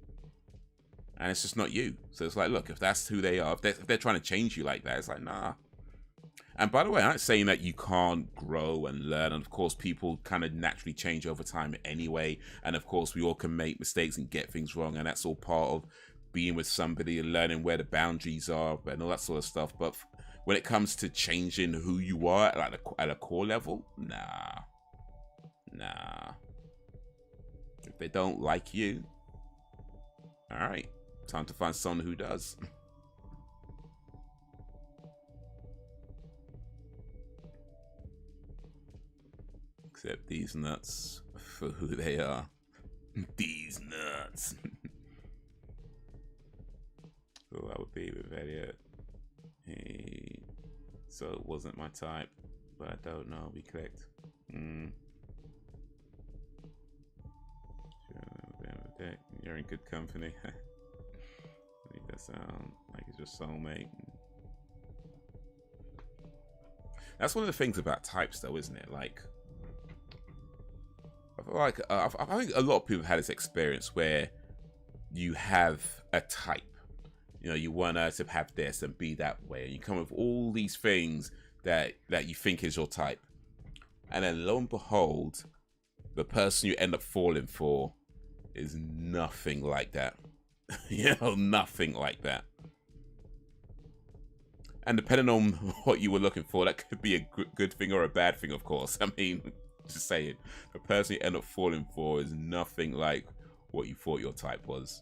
And it's just not you. So it's like, look, if that's who they are, if they're trying to change you like that, it's like, nah. And by the way, I'm not saying that you can't grow and learn. And of course, people kind of naturally change over time anyway. And of course, we all can make mistakes and get things wrong. And that's all part of being with somebody and learning where the boundaries are and all that sort of stuff. But when it comes to changing who you are at a core level, nah. If they don't like you, all right, time to find someone who does. Accept these nuts for who they are. These nuts. So that would be with Elliot. So it wasn't my type, but I don't know. We clicked. You're in good company. Make that sound like it's your soulmate. That's one of the things about types, though, isn't it? Like, I feel like I think a lot of people have had this experience where you have a type. You know, you want to have this and be that way, and you come up with all these things that you think is your type, and then lo and behold, the person you end up falling for is nothing like that. You know, nothing like that. And depending on what you were looking for, that could be a good thing or a bad thing, of course. I mean, just saying, the person you end up falling for is nothing like what you thought your type was.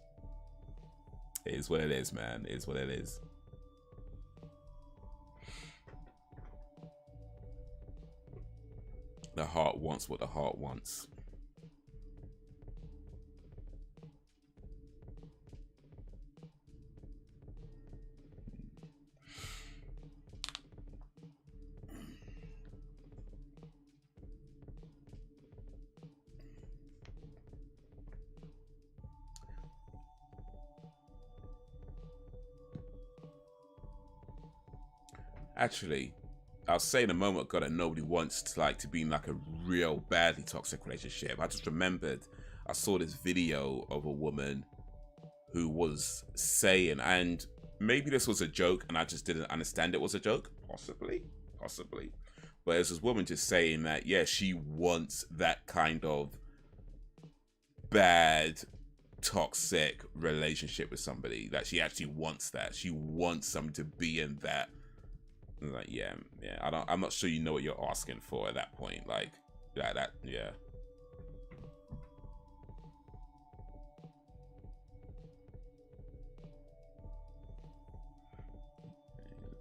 It is what it is, man. It is what it is. The heart wants what the heart wants. Actually, I was saying a moment ago that nobody wants to be in like a real badly toxic relationship. I just remembered I saw this video of a woman who was saying, and maybe this was a joke and I just didn't understand it was a joke, possibly, but there's this woman just saying that, yeah, she wants that kind of bad toxic relationship with somebody, that she actually wants that. She wants somebody to be in that. Like, yeah, I'm not sure you know what you're asking for at that point. Like, that, yeah.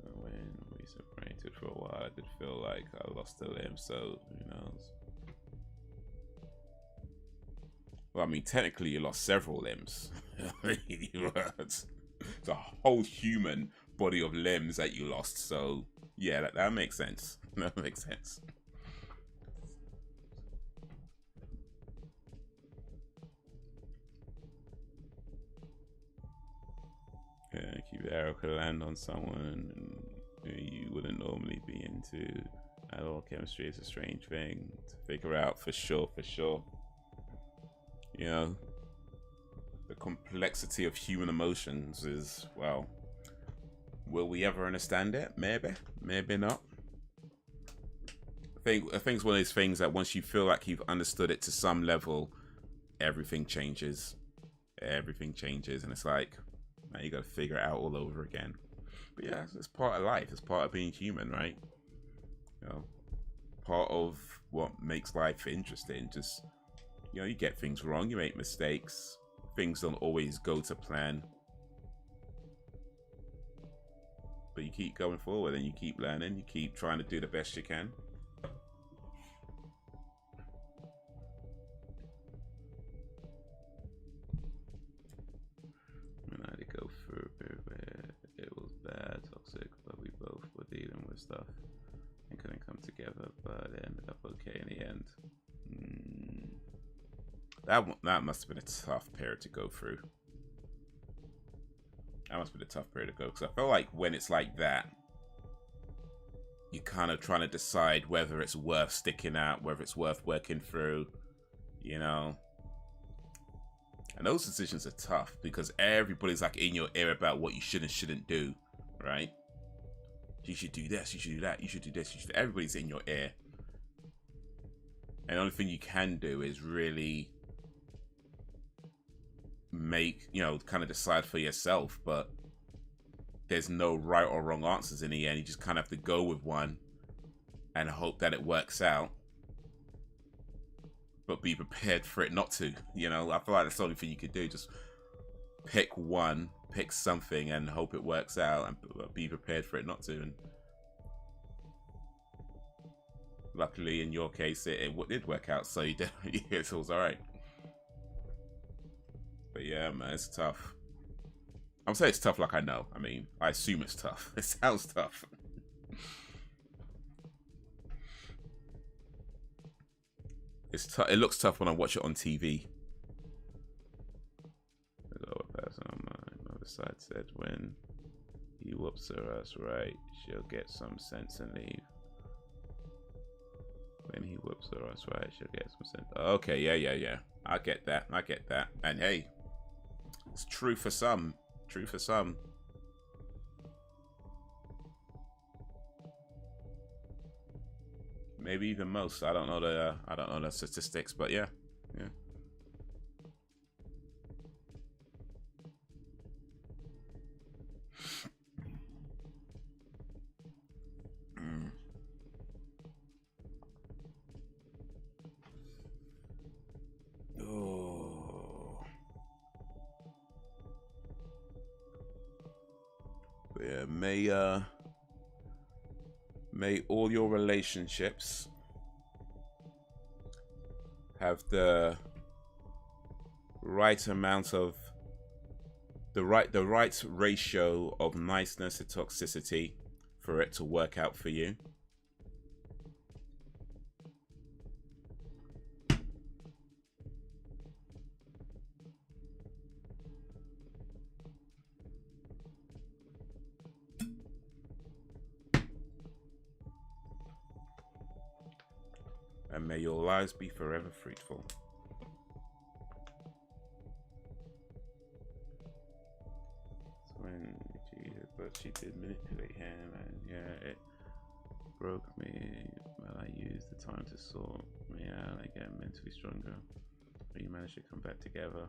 When we separated for a while, I did feel like I lost a limb, so who knows. Well, I mean, technically, you lost several limbs. It's a whole human body of limbs that you lost. So, yeah, that makes sense. That makes sense. Yeah, keep the arrow could land on someone you wouldn't normally be into. At all, chemistry is a strange thing to figure out for sure, for sure. You know, the complexity of human emotions is, well, will we ever understand it? Maybe, maybe not. I think it's one of those things that once you feel like you've understood it to some level, everything changes. Everything changes, and it's like, now you got to figure it out all over again. But yeah, it's part of life. It's part of being human, right? You know, part of what makes life interesting. Just, you know, you get things wrong, you make mistakes, things don't always go to plan, but you keep going forward and you keep learning, you keep trying to do the best you can. And I had to go through where it was bad, toxic, but we both were dealing with stuff and couldn't come together, but it ended up okay in the end. That must have been a tough period to go through. That must have been a tough period to go, because I feel like when it's like that, you're kind of trying to decide whether it's worth sticking out, whether it's worth working through, you know. And those decisions are tough because everybody's like in your ear about what you should and shouldn't do, right? You should do this, you should do that, you should do this, you should. Everybody's in your ear. And the only thing you can do is really make, you know, kind of decide for yourself, but there's no right or wrong answers in the end. You just kind of have to go with one and hope that it works out, but be prepared for it not to. You know, I feel like that's the only thing you could do. Just pick one, pick something and hope it works out, and be prepared for it not to. And luckily in your case it did work out, so you did. It was all right. But yeah, man, it's tough. I'm saying it's tough like I know. I mean, I assume it's tough. It sounds tough. It looks tough when I watch it on TV. The lower person on my other side said, when he whoops her ass right, she'll get some sense and leave. When he whoops her ass right, she'll get some sense. Okay, yeah. I get that. And hey, it's true for some. True for some. Maybe even most. I don't know the statistics, but yeah. Oh. But yeah, may all your relationships have the right amount of the right ratio of niceness to toxicity for it to work out for you. And may your lives be forever fruitful. But she did manipulate him, and yeah, it broke me. Well, I used the time to sort me out and get mentally stronger. But you managed to come back together.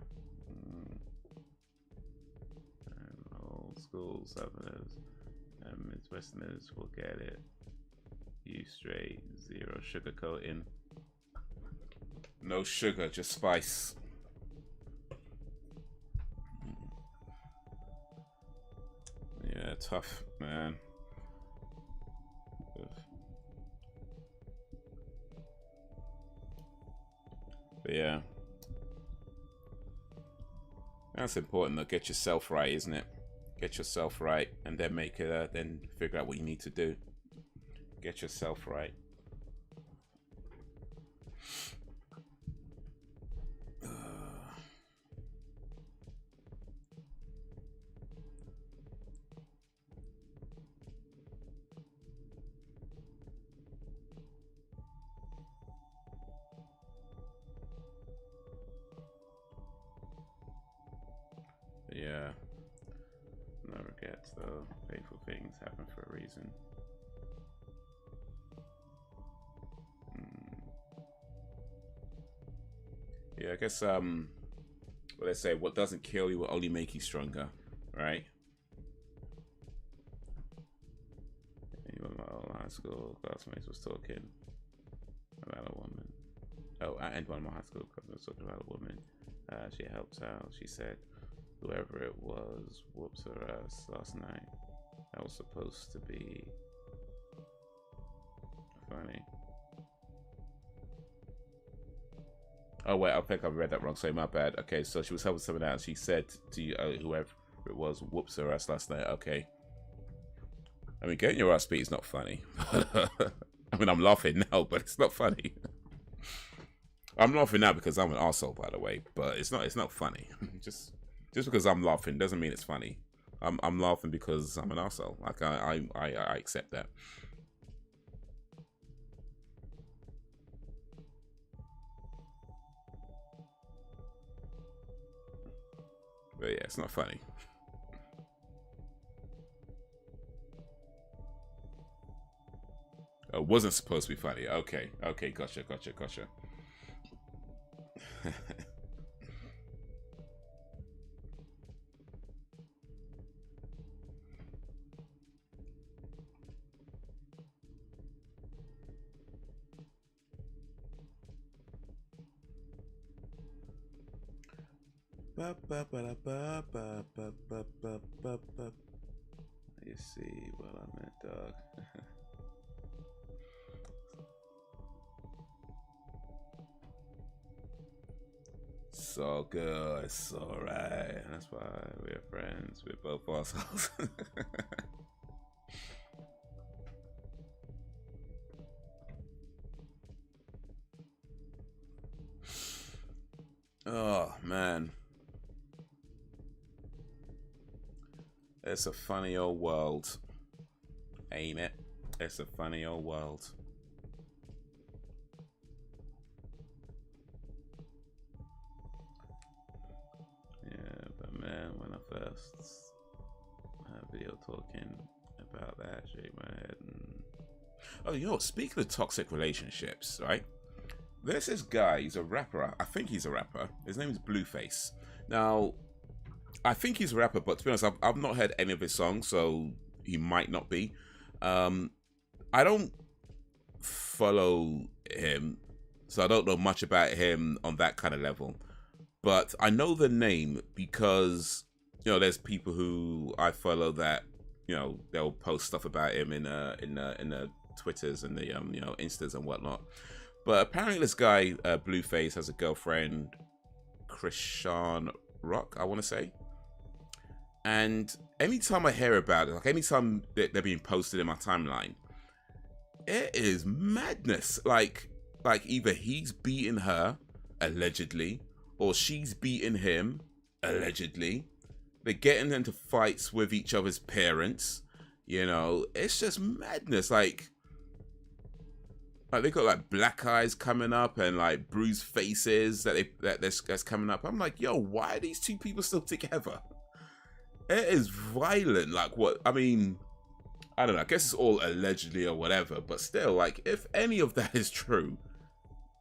Old school Southerners and Midwesterners will get it. You straight, zero sugarcoating. No sugar, just spice. Yeah, tough, man. But yeah, That's important though. Get yourself right, isn't it? Get yourself right, and then make it. Then figure out what you need to do. Get yourself right. Yeah. Never gets though. Painful things happen for a reason. Yeah, I guess well, let's say what doesn't kill you will only make you stronger, right? Even my old high school classmates was talking about a woman. Oh, and one of my high school classmates was talking about a woman. She helped out. She said, whoever it was whoops her ass last night. That was supposed to be funny. Oh wait, I think I've read that wrong. Sorry, my bad. Okay, so she was helping someone out. She said to you, whoever it was whoops her ass last night. Okay. I mean, getting your ass beat is not funny. I mean, I'm laughing now, but it's not funny. I'm laughing now because I'm an arsehole, by the way. But it's not funny. Just because I'm laughing doesn't mean it's funny. I'm laughing because I'm an arsehole. Like I accept that. But yeah, it's not funny. It wasn't supposed to be funny. Okay, gotcha. You see what I meant, dog. So good, it's alright. That's why we're friends. We're both assholes. Oh man. It's a funny old world, ain't it? It's a funny old world. Yeah, but man, when I first had a video talking about that, shake my head and... Oh, you know, speaking of toxic relationships, right? There's this guy, he's a rapper. I think he's a rapper. His name is Blueface. Now, I think he's a rapper, but to be honest, I've not heard any of his songs, so he might not be. I don't follow him, so I don't know much about him on that kind of level. But I know the name because, you know, there's people who I follow that, you know, they'll post stuff about him in the Twitters and the you know, Instas and whatnot. But apparently this guy, Blueface, has a girlfriend, Krishan Rock, I want to say. And anytime I hear about it, like anytime they're being posted in my timeline, it is madness. Like either he's beating her, allegedly, or she's beating him, allegedly. They're getting into fights with each other's parents. You know, it's just madness. Like they got like black eyes coming up and like bruised faces that's coming up. I'm like, yo, why are these two people still together? It is violent. Like, what? I mean, I don't know. I guess it's all allegedly or whatever. But still, like, if any of that is true,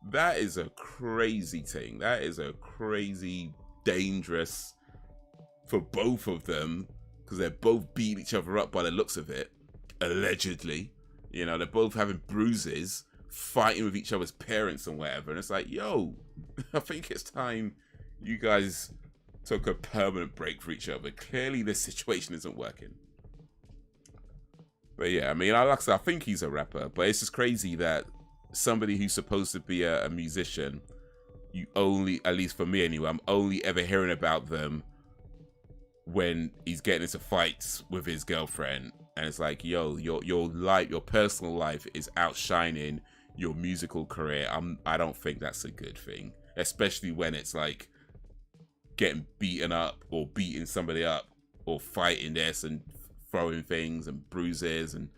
that is a crazy thing. That is a crazy, dangerous for both of them, because they're both beating each other up by the looks of it. Allegedly, you know, they're both having bruises, fighting with each other's parents and whatever. And it's like, yo, I think it's time you guys took a permanent break for each other. Clearly this situation isn't working. But yeah, I mean, like I said, I think he's a rapper, but it's just crazy that somebody who's supposed to be a musician, you only, at least for me anyway, I'm only ever hearing about them when he's getting into fights with his girlfriend, and it's like, yo, your life, your personal life is outshining your musical career. I don't think that's a good thing, especially when it's like getting beaten up or beating somebody up or fighting this and throwing things and bruises and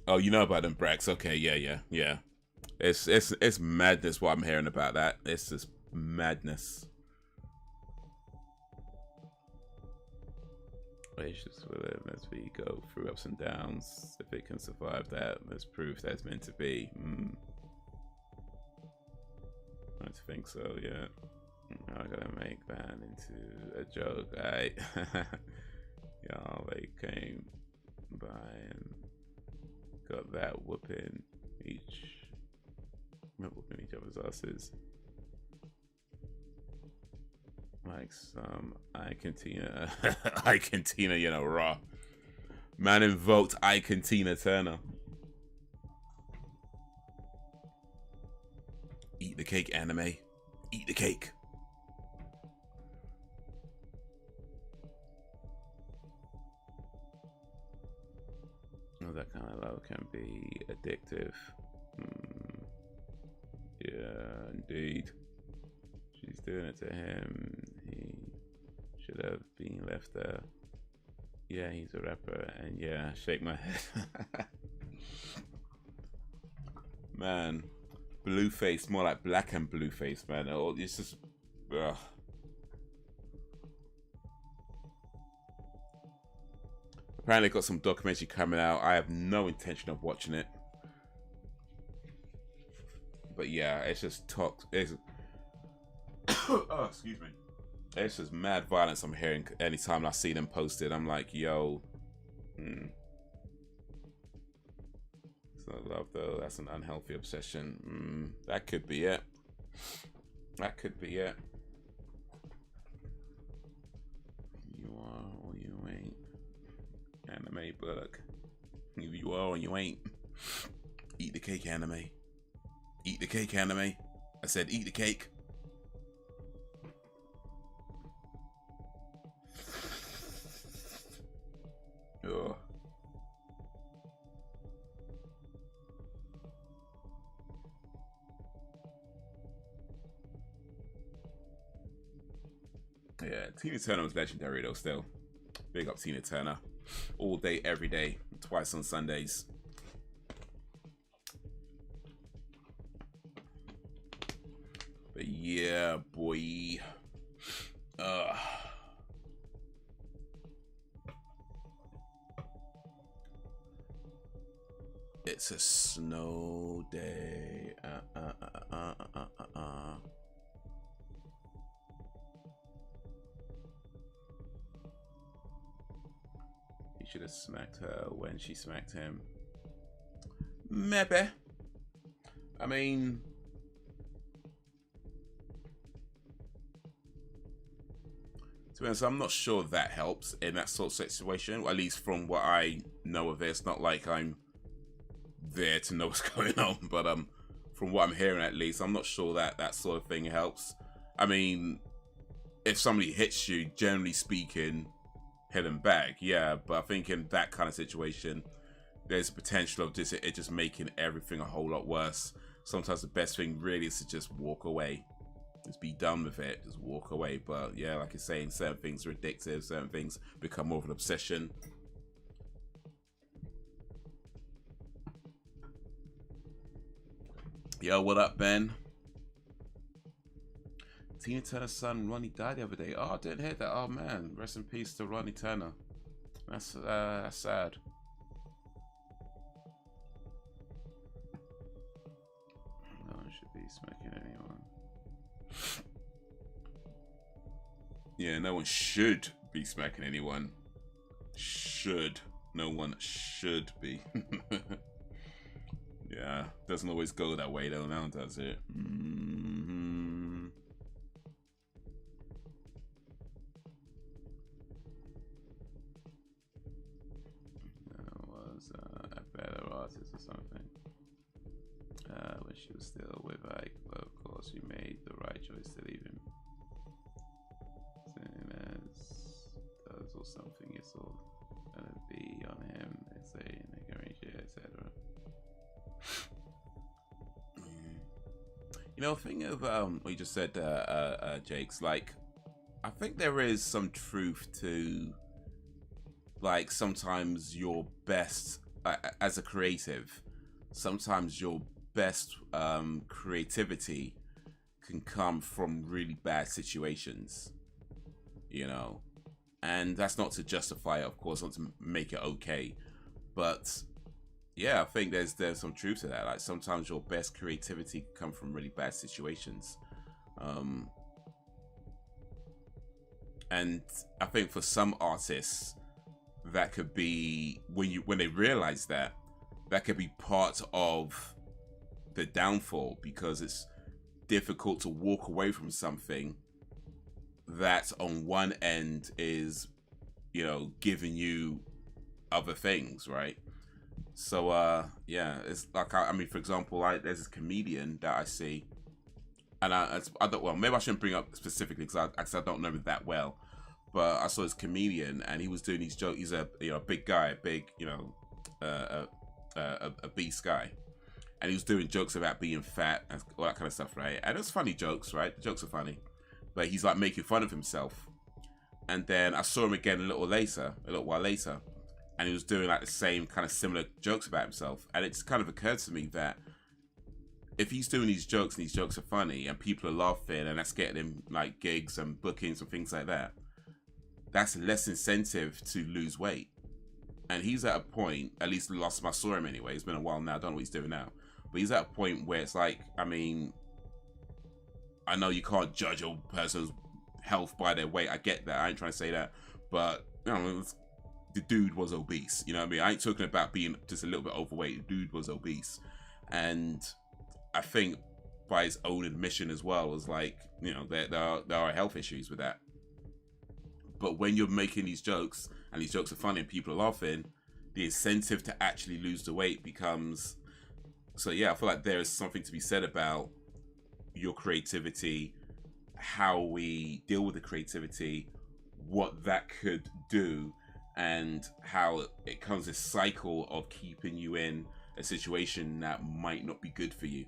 oh, you know about them Brax. Okay, yeah. It's madness what I'm hearing about that. It's just madness. Just with it as we go through ups and downs. If it can survive that, there's proof that's meant to be. I think so, yeah. I gotta make that into a joke. Y'all, they came by and got that whooping each other's asses. Like some Ike-Tina, Ike-Tina, you know, raw. Man invoked Ike-Tina Turner. Eat the cake, anime. Eat the cake. Oh, that kind of love can be addictive. Yeah, indeed. She's doing it to him. He should have been left there. Yeah, he's a rapper, and yeah, shake my head. Man, Blueface, more like black and Blueface, man. It's just, ugh. Apparently got some documentary coming out. I have no intention of watching it. But yeah, it's just talk. Oh, excuse me. It's just mad violence I'm hearing anytime I see them posted. I'm like, yo. It's not love though. That's an unhealthy obsession. That could be it. That could be it. You are or you ain't. Anime book. You are or you ain't. Eat the cake, anime. Eat the cake, anime. I said eat the cake. Ugh. Yeah, Tina Turner was legendary though still. Big up Tina Turner. All day, every day. Twice on Sundays. But yeah, boy. It's a snow day. He should have smacked her when she smacked him. Maybe. I mean, to be honest, I'm not sure that helps in that sort of situation. At least from what I know of it, it's not like I'm there to know what's going on. But from what I'm hearing, at least, I'm not sure that that sort of thing helps. I mean, if somebody hits you, generally speaking, hit them back, yeah. But I think in that kind of situation, there's a potential of it just making everything a whole lot worse. Sometimes the best thing really is to just walk away. Just be done with it. Just walk away. But yeah, like you're saying, certain things are addictive. Certain things become more of an obsession. Yo, what up, Ben? Tina Turner's son, Ronnie, died the other day. Oh, I didn't hear that. Oh, man. Rest in peace to Ronnie Turner. That's sad. No one should be smacking anyone. Yeah, no one should be smacking anyone. Should. No one should be. Yeah, doesn't always go that way though, now does it? Was a better artist or something. When she was still with Ike, but of course you made the right choice to leave him. it's all gonna be on him. They say they can reach it, etc. You know, thing of what you just said, Jake's, like, I think there is some truth to, like, sometimes your best as a creative, sometimes your best creativity can come from really bad situations, you know, and that's not to justify it, of course, not to make it okay, but yeah, I think there's some truth to that. Like, sometimes your best creativity can come from really bad situations, and I think for some artists, that could be when they realize that could be part of the downfall, because it's difficult to walk away from something that on one end is, you know, giving you other things, right? So yeah, it's like, I mean, for example, like, there's this comedian that I see, and I don't, well, maybe I shouldn't bring up specifically because I don't know him that well, but I saw this comedian and he was doing these jokes. He's a, you know, big guy, big, you know, a beast guy, and he was doing jokes about being fat and all that kind of stuff, right? And it was funny jokes, right? The jokes are funny, but he's like making fun of himself. And then I saw him again a little while later, and he was doing like the same kind of similar jokes about himself. And it just kind of occurred to me that if he's doing these jokes and these jokes are funny and people are laughing and that's getting him like gigs and bookings and things like that, that's less incentive to lose weight. And he's at a point, at least the last time I saw him anyway, it's been a while now, I don't know what he's doing now, but he's at a point where it's like, I mean, I know you can't judge a person's health by their weight, I get that, I ain't trying to say that, but you know, the dude was obese, you know what I mean? I ain't talking about being just a little bit overweight, the dude was obese. And I think by his own admission as well, was like, you know, there are health issues with that. But when you're making these jokes and these jokes are funny and people are laughing, the incentive to actually lose the weight becomes. So yeah, I feel like there is something to be said about your creativity, how we deal with the creativity, what that could do, and how it comes this cycle of keeping you in a situation that might not be good for you.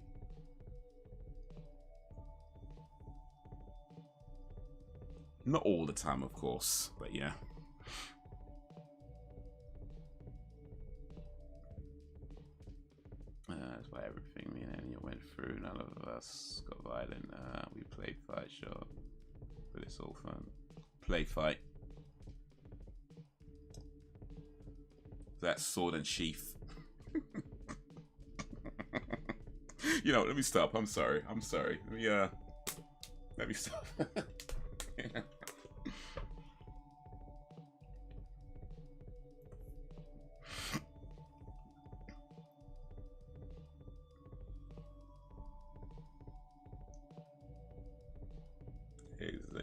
Not all the time, of course, but yeah. That's why everything me and Anya went through, none of us got violent. We played fight, sure, but it's all fun. Play fight. That sword and sheath. You know, let me stop. I'm sorry. Let me stop.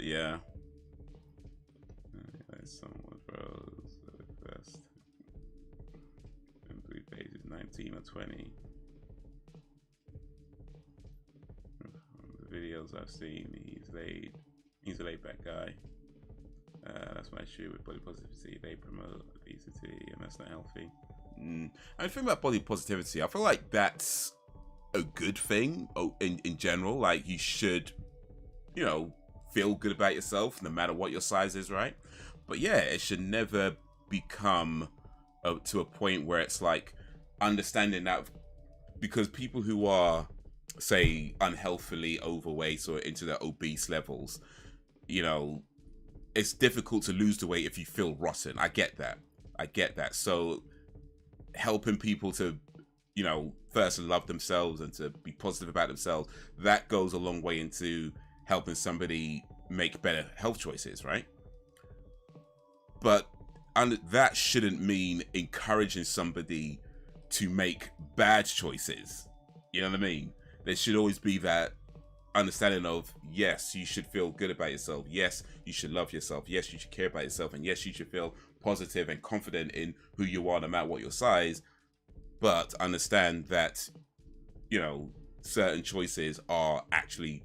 Yeah. Someone froze the best. In 3 pages, 19 or 20. The videos I've seen, he's a laid back guy. That's my issue with body positivity. They promote obesity, and that's not healthy. And the thing about body positivity, I feel like that's a good thing in general. Like, you should, you know, feel good about yourself no matter what your size is, right? But yeah, it should never become to a point where it's like understanding that, because people who are, say, unhealthily overweight or into the obese levels, you know, it's difficult to lose the weight if you feel rotten. I get that. So helping people to, you know, first love themselves and to be positive about themselves, that goes a long way into helping somebody make better health choices, right? But that shouldn't mean encouraging somebody to make bad choices. You know what I mean? There should always be that understanding of, yes, you should feel good about yourself. Yes, you should love yourself. Yes, you should care about yourself. And yes, you should feel positive and confident in who you are, no matter what your size. But understand that, you know, certain choices are actually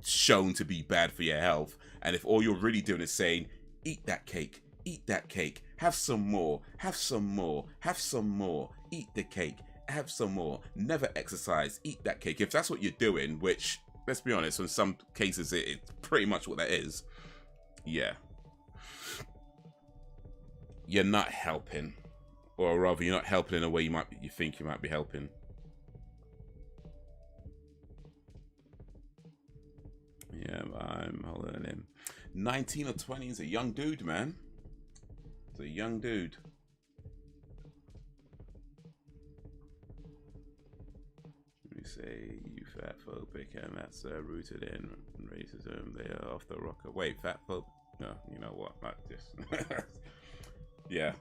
shown to be bad for your health. And if all you're really doing is saying, eat that cake, eat that cake, have some more, have some more, have some more, eat the cake, have some more, never exercise, eat that cake. If that's what you're doing, which, let's be honest, in some cases it's pretty much what that is, yeah, you're not helping, or rather you're not helping in a way you think you might be helping. Yeah, I'm holding him. 19 or 20 is a young dude, man. It's a young dude. Let me say, you fat phobic, and that's rooted in racism. They are off the rocker. Wait, fat phobic? No, you know what? Not just. Yeah.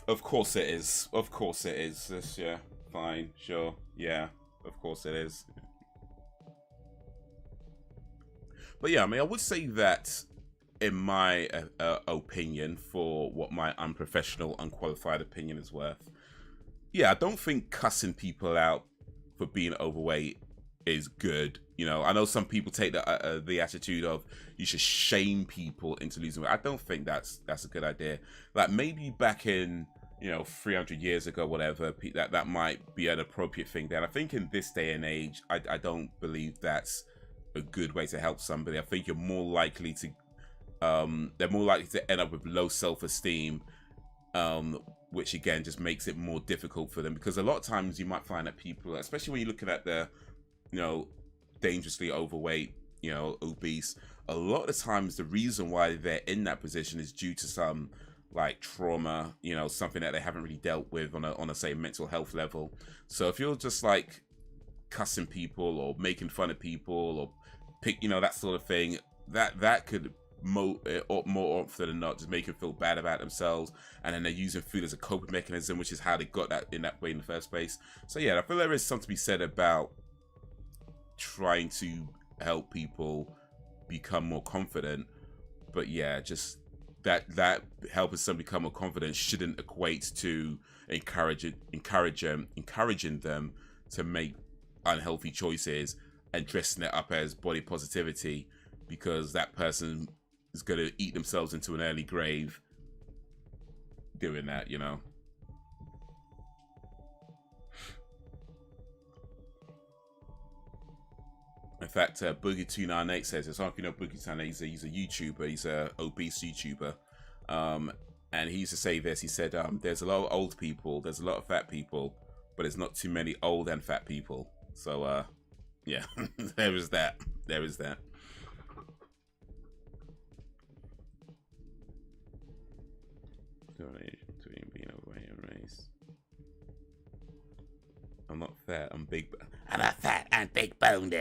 Of course it is. Of course it is. This, yeah. Fine. Sure. Yeah. Of course it is. But yeah, I mean, I would say that, in my opinion, for what my unprofessional, unqualified opinion is worth, yeah, I don't think cussing people out for being overweight is good. You know, I know some people take the attitude of you should shame people into losing weight. I don't think that's a good idea. Like, maybe back in, you know, 300 years ago, whatever, that might be an appropriate thing then. I think in this day and age, I don't believe that's a good way to help somebody. I think you're more likely to they're more likely to end up with low self-esteem, which again just makes it more difficult for them, because a lot of times you might find that people, especially when you're looking at the, you know, dangerously overweight, you know, obese, a lot of the times the reason why they're in that position is due to some like trauma, you know, something that they haven't really dealt with on a say mental health level. So if you're just like cussing people or making fun of people or you know, that sort of thing, that could more often than not just make them feel bad about themselves, and then they're using food as a coping mechanism, which is how they got that in that way in the first place. So yeah, I feel there is something to be said about trying to help people become more confident, but yeah, just that helping somebody become more confident shouldn't equate to encouraging them to make unhealthy choices and dressing it up as body positivity, because that person is going to eat themselves into an early grave doing that, you know. In fact, Boogie298 says, it's not, you know, Boogie298, he's a YouTuber, he's a obese YouTuber, and he used to say this, he said, there's a lot of old people, there's a lot of fat people, but there's not too many old and fat people. So yeah, there is that. Between being overweight and race. I'm not fat, I'm big. I'm not fat, I'm big boned.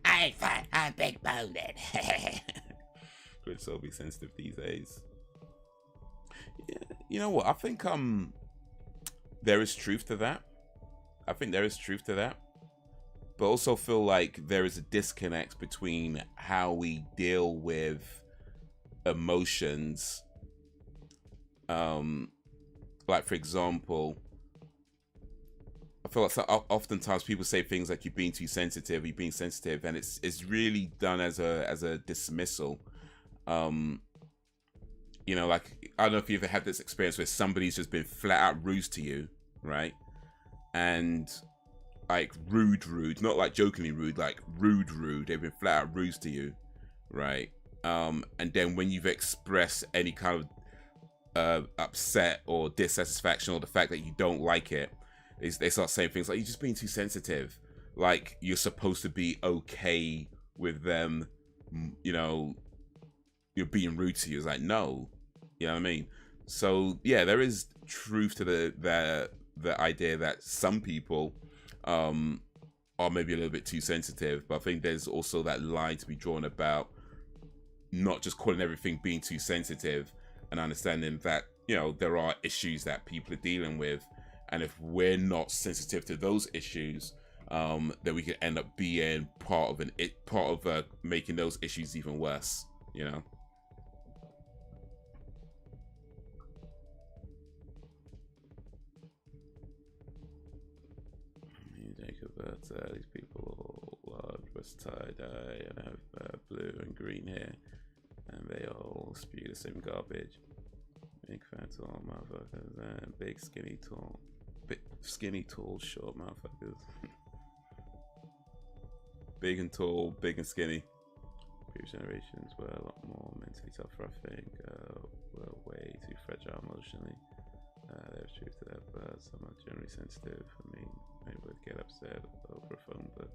I ain't fat, I'm big boned. Could so be sensitive these days. Yeah, you know what? I think there is truth to that. But also feel like there is a disconnect between how we deal with emotions. Like, for example, I feel like oftentimes people say things like you're being too sensitive, and it's really done as a dismissal. You know, like, I don't know if you've ever had this experience where somebody's just been flat out rude to you, right? And like rude, not like jokingly rude, like rude. They've been flat out rude to you, right? And then when you've expressed any kind of upset or dissatisfaction or the fact that you don't like it, they start saying things like, you're just being too sensitive. Like, you're supposed to be okay with them, you know, you're being rude to you. It's like, no, you know what I mean? So yeah, there is truth to the idea that some people are maybe a little bit too sensitive, but I think there's also that line to be drawn about not just calling everything being too sensitive, and understanding that, you know, there are issues that people are dealing with, and if we're not sensitive to those issues, then we can end up being part of making those issues even worse, you know. Jacob, these people are large, but just tie-dye and have blue and green hair, and they all spew the same garbage. Big fat tall motherfuckers and big skinny tall, short motherfuckers. Big and tall, big and skinny. Previous generations were a lot more mentally tougher, I think. Were way too fragile emotionally. There's truth to that, but some are generally sensitive. I mean, they would get upset over a phone book.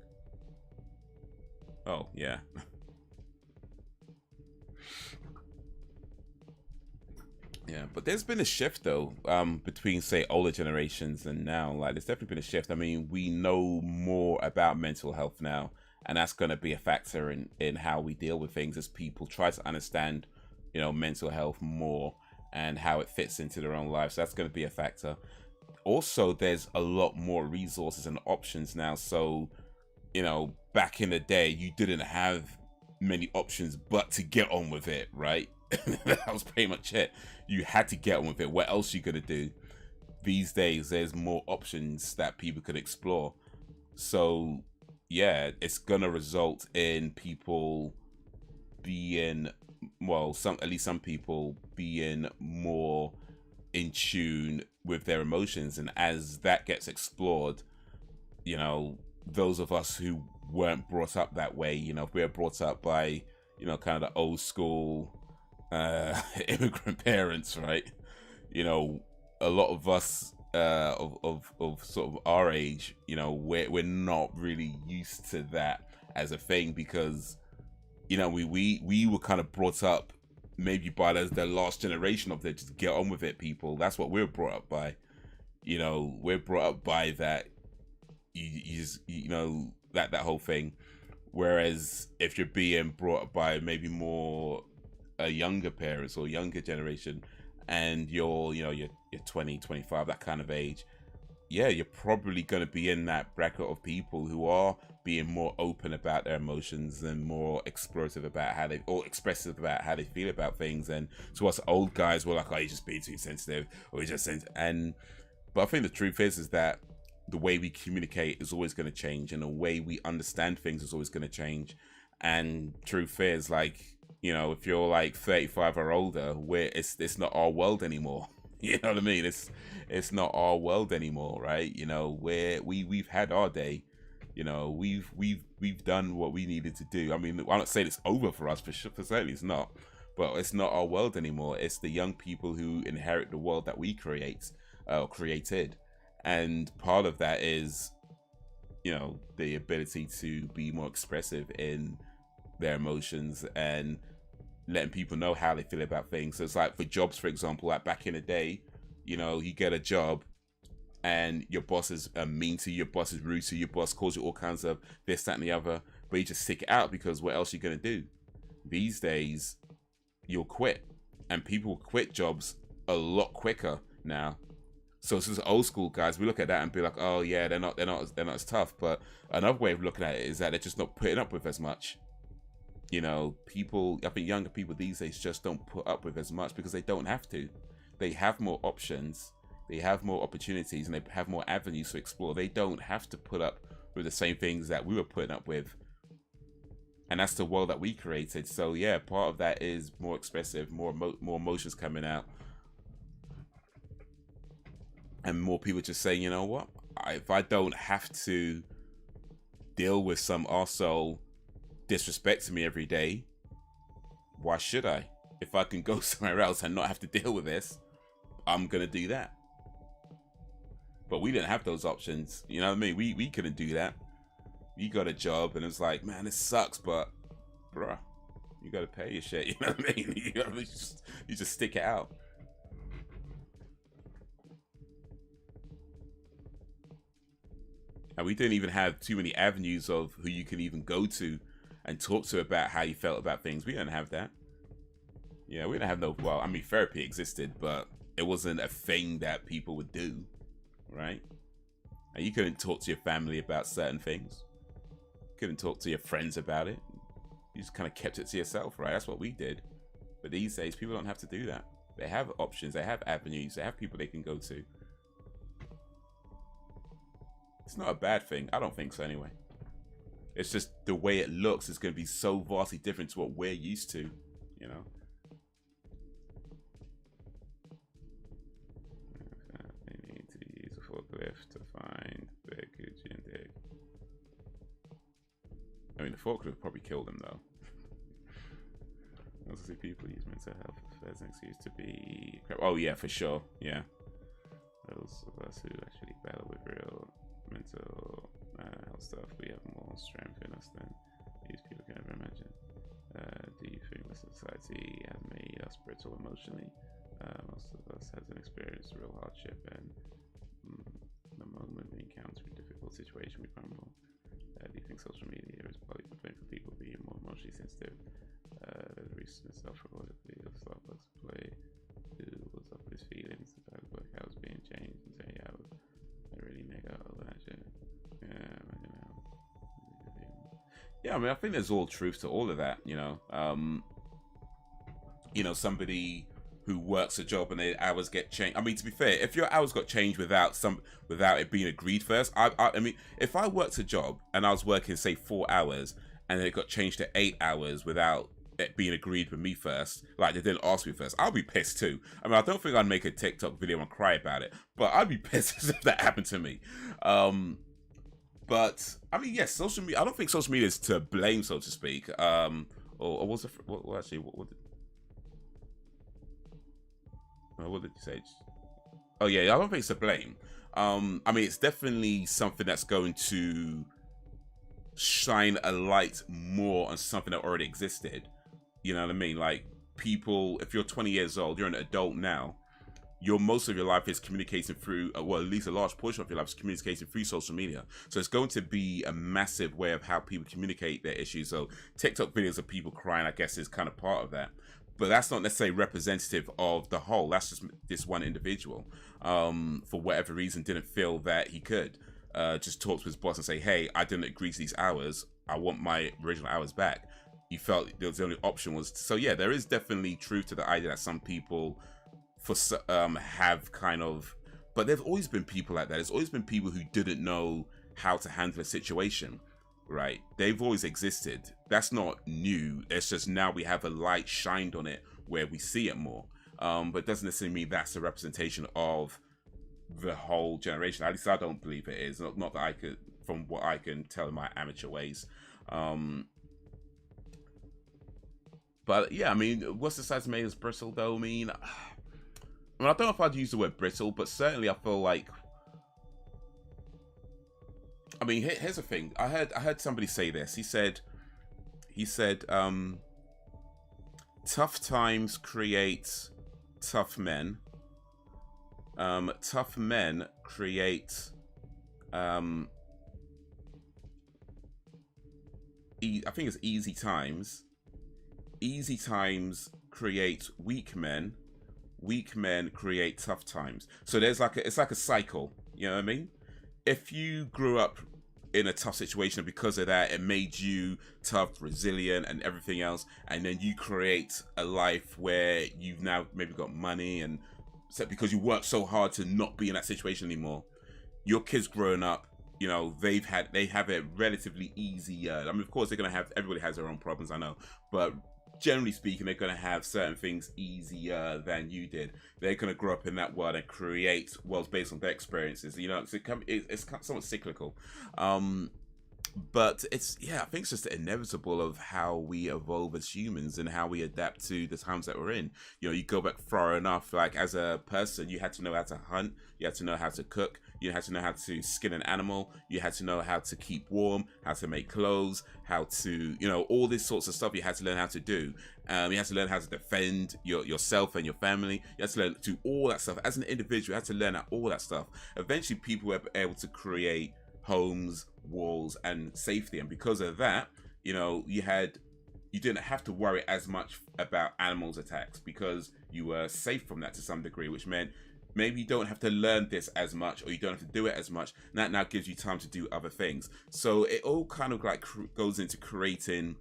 Oh, yeah. Yeah, but there's been a shift though, between say older generations and now. Like, there's definitely been a shift. I mean, we know more about mental health now, and that's going to be a factor in how we deal with things as people try to understand, you know, mental health more and how it fits into their own lives. So that's going to be a factor. Also, there's a lot more resources and options now. So, you know, back in the day, you didn't have many options but to get on with it, right? That was pretty much it. You had to get on with it. What else are you gonna do? These days, there's more options that people could explore. So, yeah, it's gonna result in people being, well, at least some people being more in tune with their emotions, and as that gets explored, you know, those of us who weren't brought up that way, you know, if we're brought up by, you know, kind of the old school immigrant parents, right? You know, a lot of us of sort of our age, you know, we're not really used to that as a thing, because, you know, we were kind of brought up maybe by the last generation of the just get on with it people. That's what we're brought up by. You know, we're brought up by that. You know, that whole thing. Whereas if you're being brought up by maybe more younger parents or younger generation, and you're 20, 25, that kind of age, yeah, you're probably going to be in that bracket of people who are being more open about their emotions and more expressive about how they feel about things. And to us old guys, we're like, oh, you're just being too sensitive, or you're just sensitive. But I think the truth is that the way we communicate is always going to change, and the way we understand things is always going to change. And truth is, like, you know, if you're like 35 or older, it's not our world anymore. You know what I mean? It's not our world anymore, right? You know, we've had our day. You know, we've done what we needed to do. I mean, I'm not saying it's over for us, for sure, for certainly it's not. But it's not our world anymore. It's the young people who inherit the world that we created. And part of that is, you know, the ability to be more expressive in their emotions and letting people know how they feel about things. So it's like for jobs, for example, like back in the day, you know, you get a job and your boss is mean to you, your boss is rude to you, your boss calls you all kinds of this, that, and the other, but you just stick it out because what else are you going to do? These days, you'll quit, and people quit jobs a lot quicker now. So since old school guys, we look at that and be like, oh yeah, they're not as tough. But another way of looking at it is that they're just not putting up with as much. You know, I think younger people these days just don't put up with as much because they don't have to. They have more options, they have more opportunities, and they have more avenues to explore. They don't have to put up with the same things that we were putting up with. And that's the world that we created. So yeah, part of that is more expressive, more emotions coming out. And more people just saying, you know what, if I don't have to deal with some arsehole disrespecting me every day, why should I? If I can go somewhere else and not have to deal with this, I'm gonna do that. But we didn't have those options, you know what I mean? We couldn't do that. You got a job and it's like, man, this sucks, but bruh, you gotta pay your shit, you know what I mean? You just stick it out. And we didn't even have too many avenues of who you can even go to and talk to about how you felt about things. We didn't have that. Yeah, we didn't have no, well, I mean, therapy existed, but it wasn't a thing that people would do, right? And you couldn't talk to your family about certain things. You couldn't talk to your friends about it. You just kind of kept it to yourself, right? That's what we did. But these days, people don't have to do that. They have options, they have avenues, they have people they can go to. It's not a bad thing. I don't think so anyway. It's just the way it looks is going to be so vastly different to what we're used to, you know. They need to use a forklift to find the Gucci and Dig. I mean, the forklift would probably kill them though. I also see people use mental health as an excuse to be crap. Oh yeah, for sure. Yeah. Those of us who actually battle with real mental health stuff, we have more strength in us than these people can ever imagine. Do you think that society has made us brittle emotionally? Most of us hasn't experienced real hardship, and the moment we encounter a difficult situation, we crumble. Do you think social media is probably the thing for people being more emotionally sensitive? There's recent self-recorded video of Starbucks play who was up with his feelings about his workouts being changed and say, yeah, I really nigga all that shit. Yeah, I mean, I think there's all truth to all of that, you know. You know, somebody who works a job and their hours get changed. I mean, to be fair, if your hours got changed without it being agreed first, I mean, if I worked a job and I was working, say, 4 hours and then it got changed to 8 hours without it being agreed with me first, like they didn't ask me first, I'll be pissed too. I mean, I don't think I'd make a TikTok video and cry about it, but I'd be pissed if that happened to me. But I mean, yes, social media. I don't think social media is to blame, so to speak. Or was it? What actually? What did you say? Oh yeah, I don't think it's to blame. I mean, it's definitely something that's going to shine a light more on something that already existed. You know what I mean? Like, people, if you're 20 years old, you're an adult now, most of your life is communicating through, well, at least a large portion of your life is communicating through social media. So it's going to be a massive way of how people communicate their issues. So TikTok videos of people crying, I guess, is kind of part of that. But that's not necessarily representative of the whole. That's just this one individual, for whatever reason, didn't feel that he could just talk to his boss and say, hey, I didn't agree to these hours. I want my original hours back. He felt the only option was, so yeah, there is definitely truth to the idea that some people have kind of, but there've always been people like that. There's always been people who didn't know how to handle a situation, right? They've always existed. That's not new. It's just now we have a light shined on it where we see it more. But it doesn't necessarily mean that's a representation of the whole generation. At least I don't believe it is. Not that I could, from what I can tell in my amateur ways. But yeah, I mean, what's the size made as brittle though? I mean, I don't know if I'd use the word brittle, but certainly I feel like, I mean, here's the thing. I heard somebody say this. He said, tough times create tough men. Tough men create, I think it's easy times. Easy times create weak men. Weak men create tough times. So there's like it's like a cycle. You know what I mean? If you grew up in a tough situation, because of that, it made you tough, resilient, and everything else, and then you create a life where you've now maybe got money, and so because you worked so hard to not be in that situation anymore. Your kids growing up, you know, they have it relatively easier. I mean, of course, they're gonna have, everybody has their own problems, I know, but generally speaking, they're going to have certain things easier than you did. They're going to grow up in that world and create worlds based on their experiences. You know, it's somewhat cyclical. But it's, yeah, I think it's just inevitable of how we evolve as humans and how we adapt to the times that we're in. You know, you go back far enough, like as a person, you had to know how to hunt, you had to know how to cook, you had to know how to skin an animal, you had to know how to keep warm, how to make clothes, how to, you know, all these sorts of stuff you had to learn how to do. You had to learn how to defend yourself and your family. You had to learn to do all that stuff. As an individual, you had to learn all that stuff. Eventually, people were able to create homes, walls, and safety, and because of that, you know, you didn't have to worry as much about animals attacks because you were safe from that to some degree, which meant maybe you don't have to learn this as much, or you don't have to do it as much. And that now gives you time to do other things. So it all kind of like goes into creating,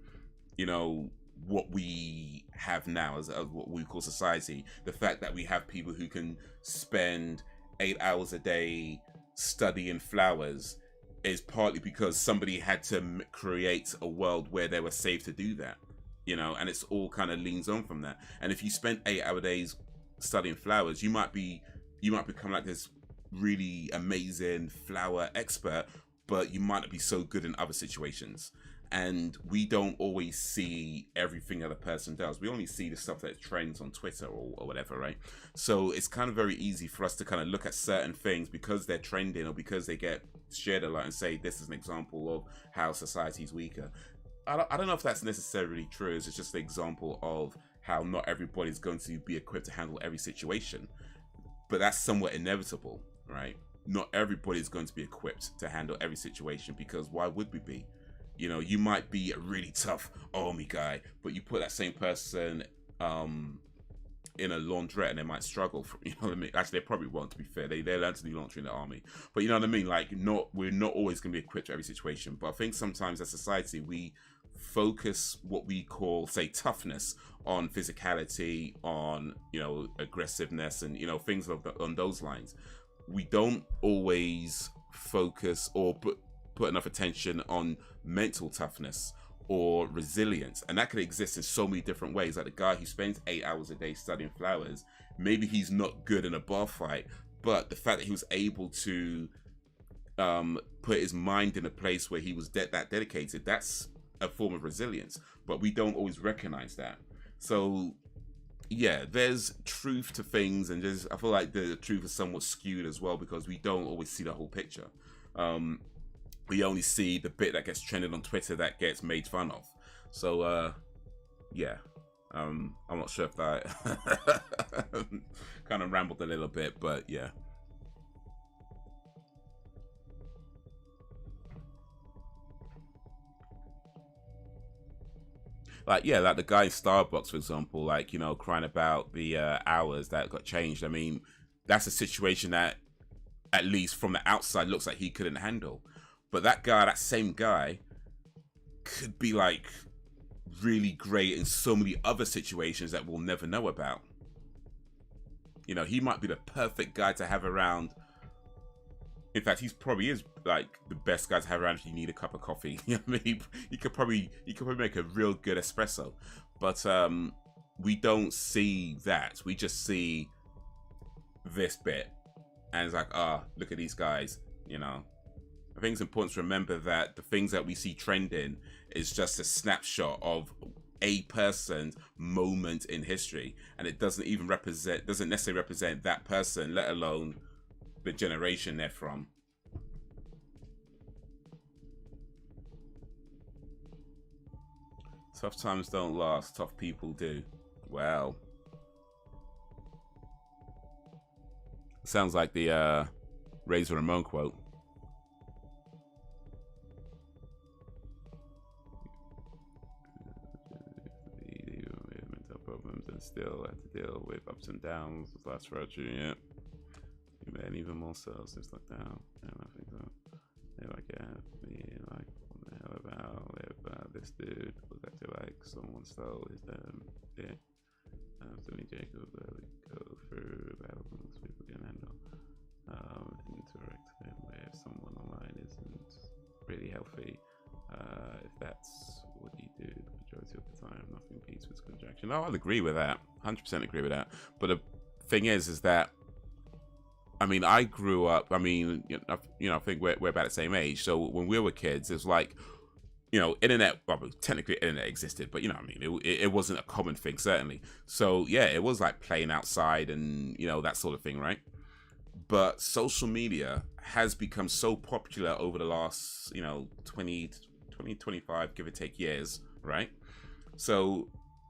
you know, what we have now as what we call society. The fact that we have people who can spend 8 hours a day studying flowers, is partly because somebody had to create a world where they were safe to do that, you know, and it's all kind of leans on from that. And if you spend 8-hour days studying flowers, you might become like this really amazing flower expert, but you might not be so good in other situations. And we don't always see everything that a person does. We only see the stuff that trends on Twitter or whatever, right? So it's kind of very easy for us to kind of look at certain things because they're trending or because they get shared a lot and say, this is an example of how society's weaker. I don't know if that's necessarily true. It's just an example of how not everybody's going to be equipped to handle every situation. But that's somewhat inevitable, right? Not everybody's going to be equipped to handle every situation, because why would we be? You know, you might be a really tough army guy, but you put that same person in a laundrette and they might struggle. You know what I mean? Actually, they probably won't, to be fair. They learn to do laundry in the army. But you know what I mean? Like, we're not always going to be equipped to every situation. But I think sometimes as society, we focus what we call, say, toughness on physicality, on, you know, aggressiveness and, you know, things on those lines. We don't always focus or put enough attention on mental toughness or resilience, and that could exist in so many different ways. Like the guy who spends 8 hours a day studying flowers, maybe he's not good in a bar fight, but the fact that he was able to put his mind in a place where he was that dedicated, that's a form of resilience. But we don't always recognize that. So yeah, there's truth to things, and I feel like the truth is somewhat skewed as well, because we don't always see the whole picture. We only see the bit that gets trended on Twitter that gets made fun of. So, yeah, I'm not sure if that kind of rambled a little bit, but yeah. Like, yeah, like the guy in Starbucks, for example, like, you know, crying about the hours that got changed. I mean, that's a situation that, at least from the outside, looks like he couldn't handle. But that guy, that same guy, could be like really great in so many other situations that we'll never know about. You know, he might be the perfect guy to have around. In fact, he probably is like the best guy to have around if you need a cup of coffee. You know what I mean? He could probably make a real good espresso. But we don't see that. We just see this bit. And it's like, look at these guys, you know. I think it's important to remember that the things that we see trending is just a snapshot of a person's moment in history, and it doesn't necessarily represent that person, let alone the generation they're from. Tough times don't last, tough people do. Well, sounds like the Razor Ramon quote. Problems and still have to deal with ups and downs. That's throughout you, yeah. And even more so since lockdown. And I think so. They're like, yeah, like, what the hell about this dude was actually like someone stole his yeah. Anthony Jacob go through battles people can handle. Interacting with someone online isn't really healthy. If that's what you do the majority of the time, nothing beats with contraction. No, I'll agree with that. 100% agree with that. But the thing is that, I mean, I grew up, I mean, you know, I think we're about the same age. So when we were kids, it's like, you know, internet, well, technically internet existed, but you know what I mean? It wasn't a common thing, certainly. So yeah, it was like playing outside and, you know, that sort of thing, right? But social media has become so popular over the last, you know, 20, 25, give or take years, right? So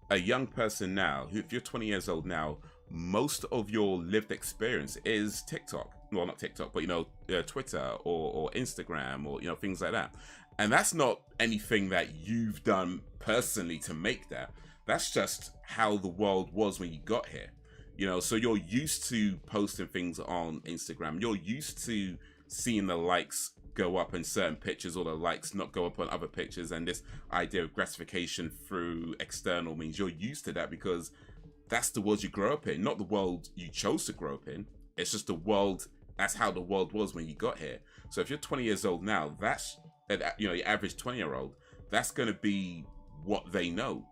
a young person now, if you're 20 years old now, most of your lived experience is TikTok. Well, not TikTok, but, you know, Twitter or Instagram or, you know, things like that. And that's not anything that you've done personally to make that. That's just how the world was when you got here. You know, so you're used to posting things on Instagram. You're used to seeing the likes go up in certain pictures or the likes not go up on other pictures, and this idea of gratification through external means. You're used to that because that's the world you grow up in, not the world you chose to grow up in. It's just the world that's how the world was when you got here. So if you're 20 years old now, that's, you know, your average 20-year-old, that's going to be what they know.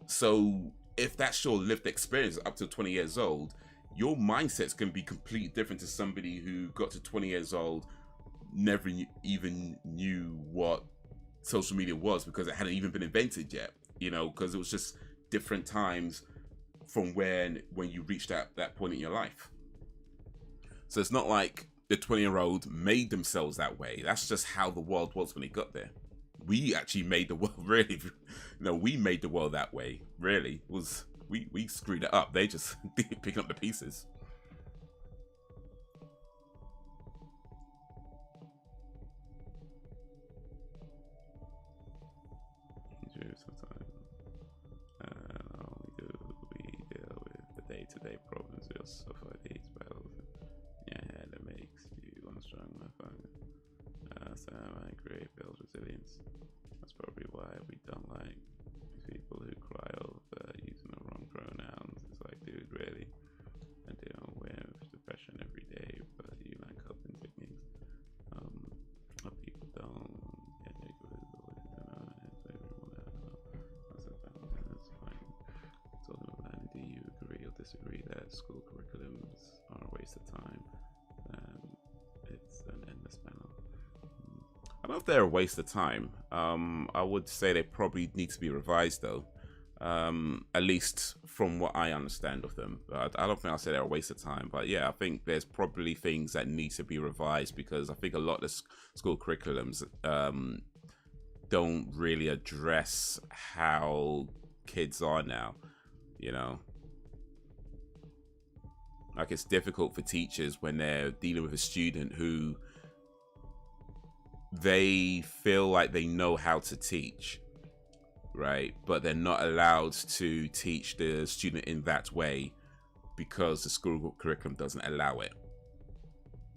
So if that's your lived experience up to 20 years old, your mindset's going to be completely different to somebody who got to 20 years old, never even knew what social media was because it hadn't even been invented yet, you know, because it was just different times from when you reached that point in your life. So it's not like the 20-year-old made themselves that way. That's just how the world was when it got there. We actually made the world, really. No, we made the world that way, really. We screwed it up. They just picking up the pieces. We deal with the day-to-day problems we'll suffer these battles. Yeah, that makes you strong, my father. So I create build resilience. That's probably why we don't like people who cry over using the wrong pronouns. It's like, dude, really? I deal with depression every day, but you like coping techniques. People don't get Nichols. That's fine. Talking about do you agree or disagree that school curriculums are a waste of time? It's an endless panel. I don't know if they're a waste of time. I would say they probably need to be revised though. At least from what I understand of them. I don't think I'll say they're a waste of time, but yeah, I think there's probably things that need to be revised because I think a lot of the school curriculums don't really address how kids are now, you know. Like it's difficult for teachers when they're dealing with a student who they feel like they know how to teach, right? But they're not allowed to teach the student in that way because the school curriculum doesn't allow it.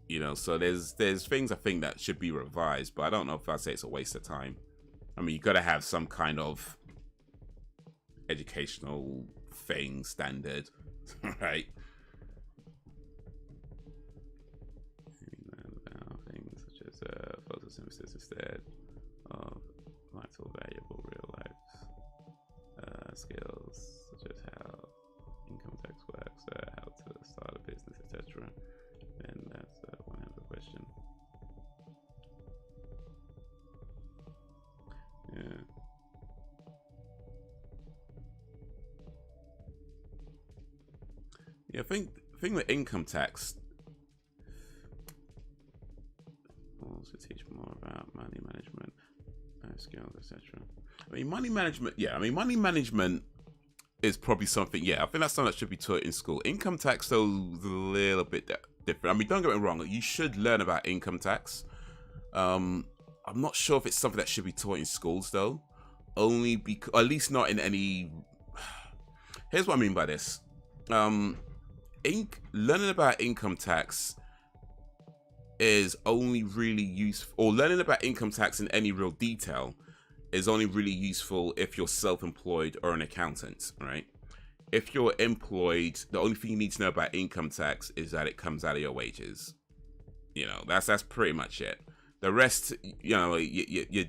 You know, so there's things I think that should be revised, but I don't know if I'd say it's a waste of time. I mean, you got to have some kind of educational thing standard, right? Things such as photosynthesis instead of vital, valuable real life skills such as how income tax works, how to start a business, etc. And that's one hell of a question. Yeah. Yeah, I think the income tax to teach more about money management, skills, etc. I mean, money management. Yeah, I mean, money management is probably something. Yeah, I think that's something that should be taught in school. Income tax, though, is a little bit different. I mean, don't get me wrong. You should learn about income tax. I'm not sure if it's something that should be taught in schools, though. Only because, at least not in any. Here's what I mean by this. Learning about income tax is only really useful, or learning about income tax in any real detail is only really useful if you're self-employed or an accountant, right? If you're employed, the only thing you need to know about income tax is that it comes out of your wages. You know, that's pretty much it. The rest, you know, you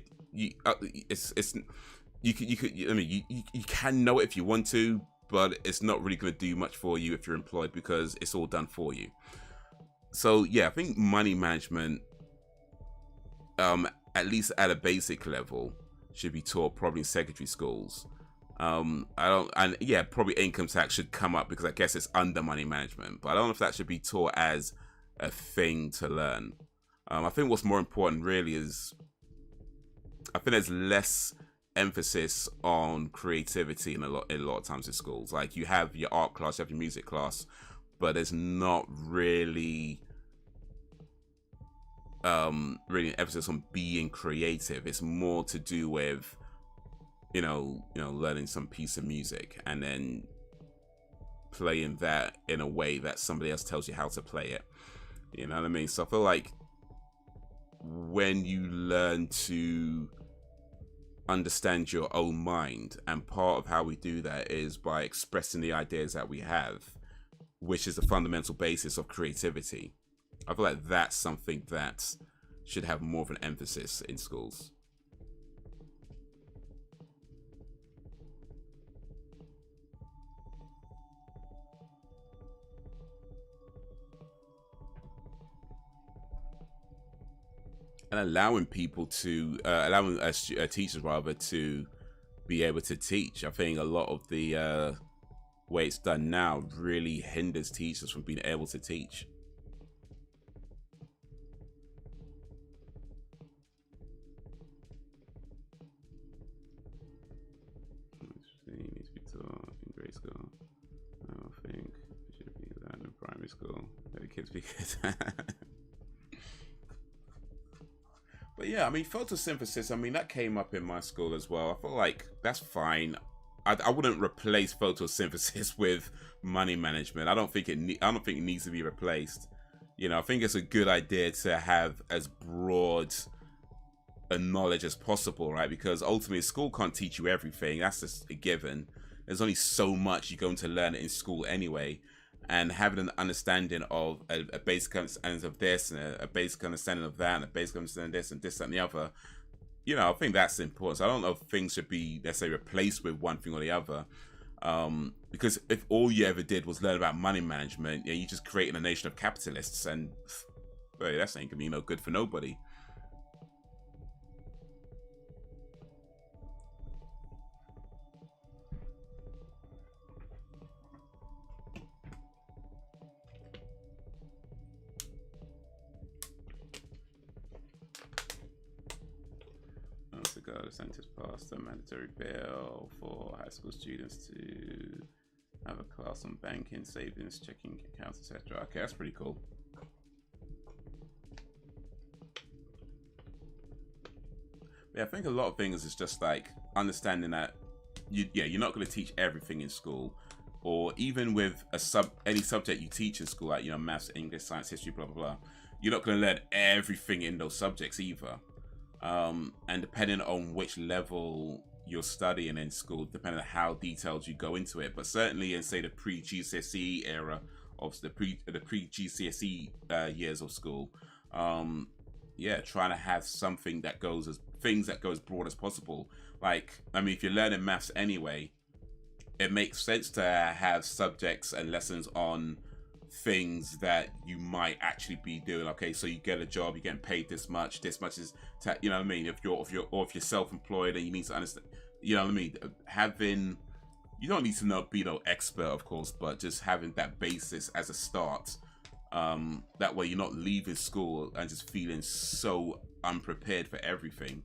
can know it if you want to, but it's not really going to do much for you if you're employed because it's all done for you. So yeah, I think money management, at least at a basic level, should be taught probably in secondary schools. Probably income tax should come up because I guess it's under money management, but I don't know if that should be taught as a thing to learn. I think what's more important really is, I think there's less emphasis on creativity in a lot of times in schools. Like you have your art class, you have your music class, but there's not really an emphasis on being creative. It's more to do with you know learning some piece of music and then playing that in a way that somebody else tells you how to play it. You know what I mean? So I feel like when you learn to understand your own mind, and part of how we do that is by expressing the ideas that we have, which is the fundamental basis of creativity. I feel like that's something that should have more of an emphasis in schools. And allowing people to, allowing teachers rather to be able to teach. I think a lot of the way it's done now really hinders teachers from being able to teach. Needs to be taught in grade school. I think it should be that in primary school. Let the kids be kids. But yeah, I mean, photosynthesis, I mean, that came up in my school as well. I feel like that's fine. I wouldn't replace photosynthesis with money management. I don't think it needs to be replaced. You know, I think it's a good idea to have as broad a knowledge as possible, right? Because ultimately, school can't teach you everything. That's just a given. There's only so much you're going to learn in school anyway. And having an understanding of a basic understanding of this and a basic understanding of that and a basic understanding of this and this and the other, you know, I think that's important. So I don't know if things should be necessarily replaced with one thing or the other. Because if all you ever did was learn about money management, you just creating a nation of capitalists, and well, that's ain't gonna be no good for nobody. The Senate passed a mandatory bill for high school students to have a class on banking, savings, checking accounts, etc. Okay, that's pretty cool. Yeah, I think a lot of things is just like understanding that you're not going to teach everything in school, or even with any subject you teach in school, like, you know, maths, English, science, history, blah blah blah. You're not going to learn everything in those subjects either. And depending on which level you're studying in school, depending on how detailed you go into it, but certainly in, say, the pre-GCSE era of the pre-GCSE years of school, yeah, trying to have something that goes as broad as possible. Like, I mean, if you're learning maths anyway, it makes sense to have subjects and lessons on things that you might actually be doing. Okay, so you get a job, you're getting paid this much is, you know what I mean? If you're self-employed and you need to understand, you know what I mean? You don't need to be no expert, of course, but just having that basis as a start. That way you're not leaving school and just feeling so unprepared for everything.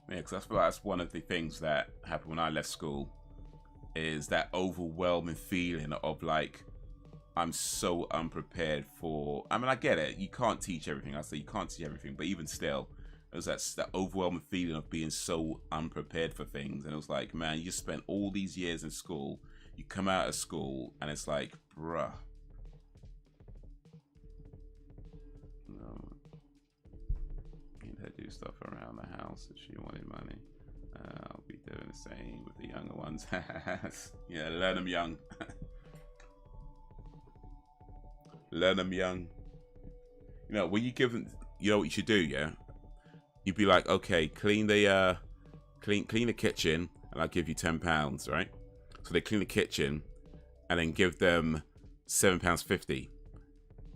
Yeah, because that's one of the things that happened when I left school, is that overwhelming feeling of like, I'm so unprepared for. I mean, I get it. You can't teach everything. I say you can't teach everything, but even still, it was that overwhelming feeling of being so unprepared for things. And it was like, man, you just spent all these years in school. You come out of school, and it's like, bruh. Do stuff around the house if she wanted money. I'll be doing the same with the younger ones. Yeah, learn them young. Learn them young. You know, when you give them, you know what you should do, yeah? You'd be like, okay, clean the kitchen, and I'll give you £10, right? So they clean the kitchen, and then give them £7.50,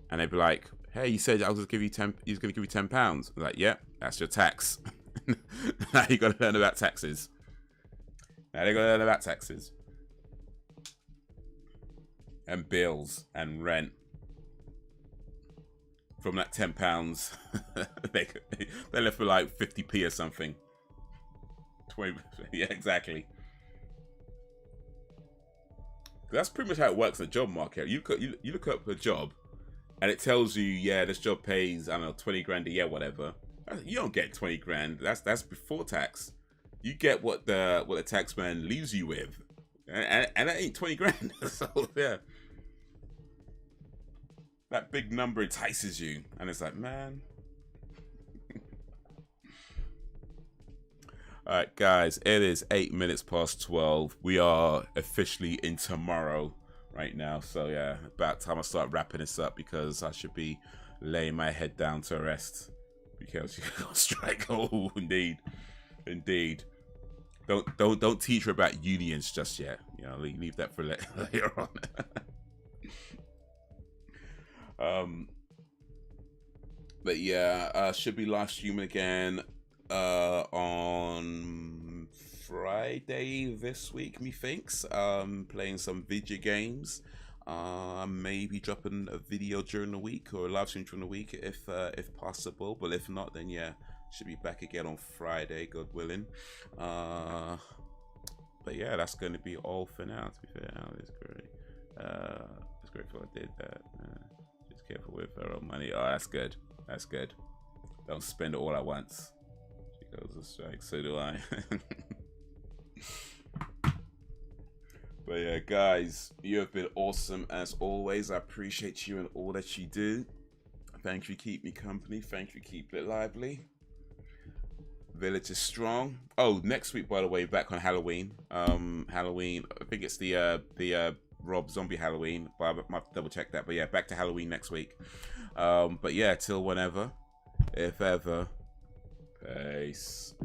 and they'd be like, hey, you said I was gonna give you £10. Like, yeah, that's your tax. Now you gotta learn about taxes. And bills and rent. From that £10, they left with like 50p or something. 20, yeah, exactly. That's pretty much how it works in the job market. You look up a job, and it tells you, yeah, this job pays, I don't know, 20 grand a year, whatever. You don't get 20 grand. That's before tax. you get what the taxman leaves you with, and that ain't 20 grand. So yeah, that big number entices you, and it's like, man. All right, guys, it is 8 minutes past 12. We are officially in tomorrow right now, so yeah, about time I start wrapping this up because I should be laying my head down to rest because you're gonna strike. Oh, indeed. Don't teach her about unions just yet. You know, leave that for later on. But yeah, should be live streaming again on Friday this week, methinks. Playing some video games. Maybe dropping a video during the week or a live stream during the week if possible. But if not, then yeah, should be back again on Friday, God willing. But yeah, that's going to be all for now. To be fair, it's great. It's grateful I did that. Just careful with our own money. Oh, that's good. That's good. Don't spend it all at once. She goes a strike. So do I. But yeah, guys, you have been awesome as always. I appreciate you and all that you do. Thank you, keep me company. Thank you, keep it lively. Village is strong. Oh, next week, by the way, back on Halloween. Halloween. I think it's the Rob Zombie Halloween, but I might double check that. But yeah, back to Halloween next week. But yeah, till whenever, if ever. Peace.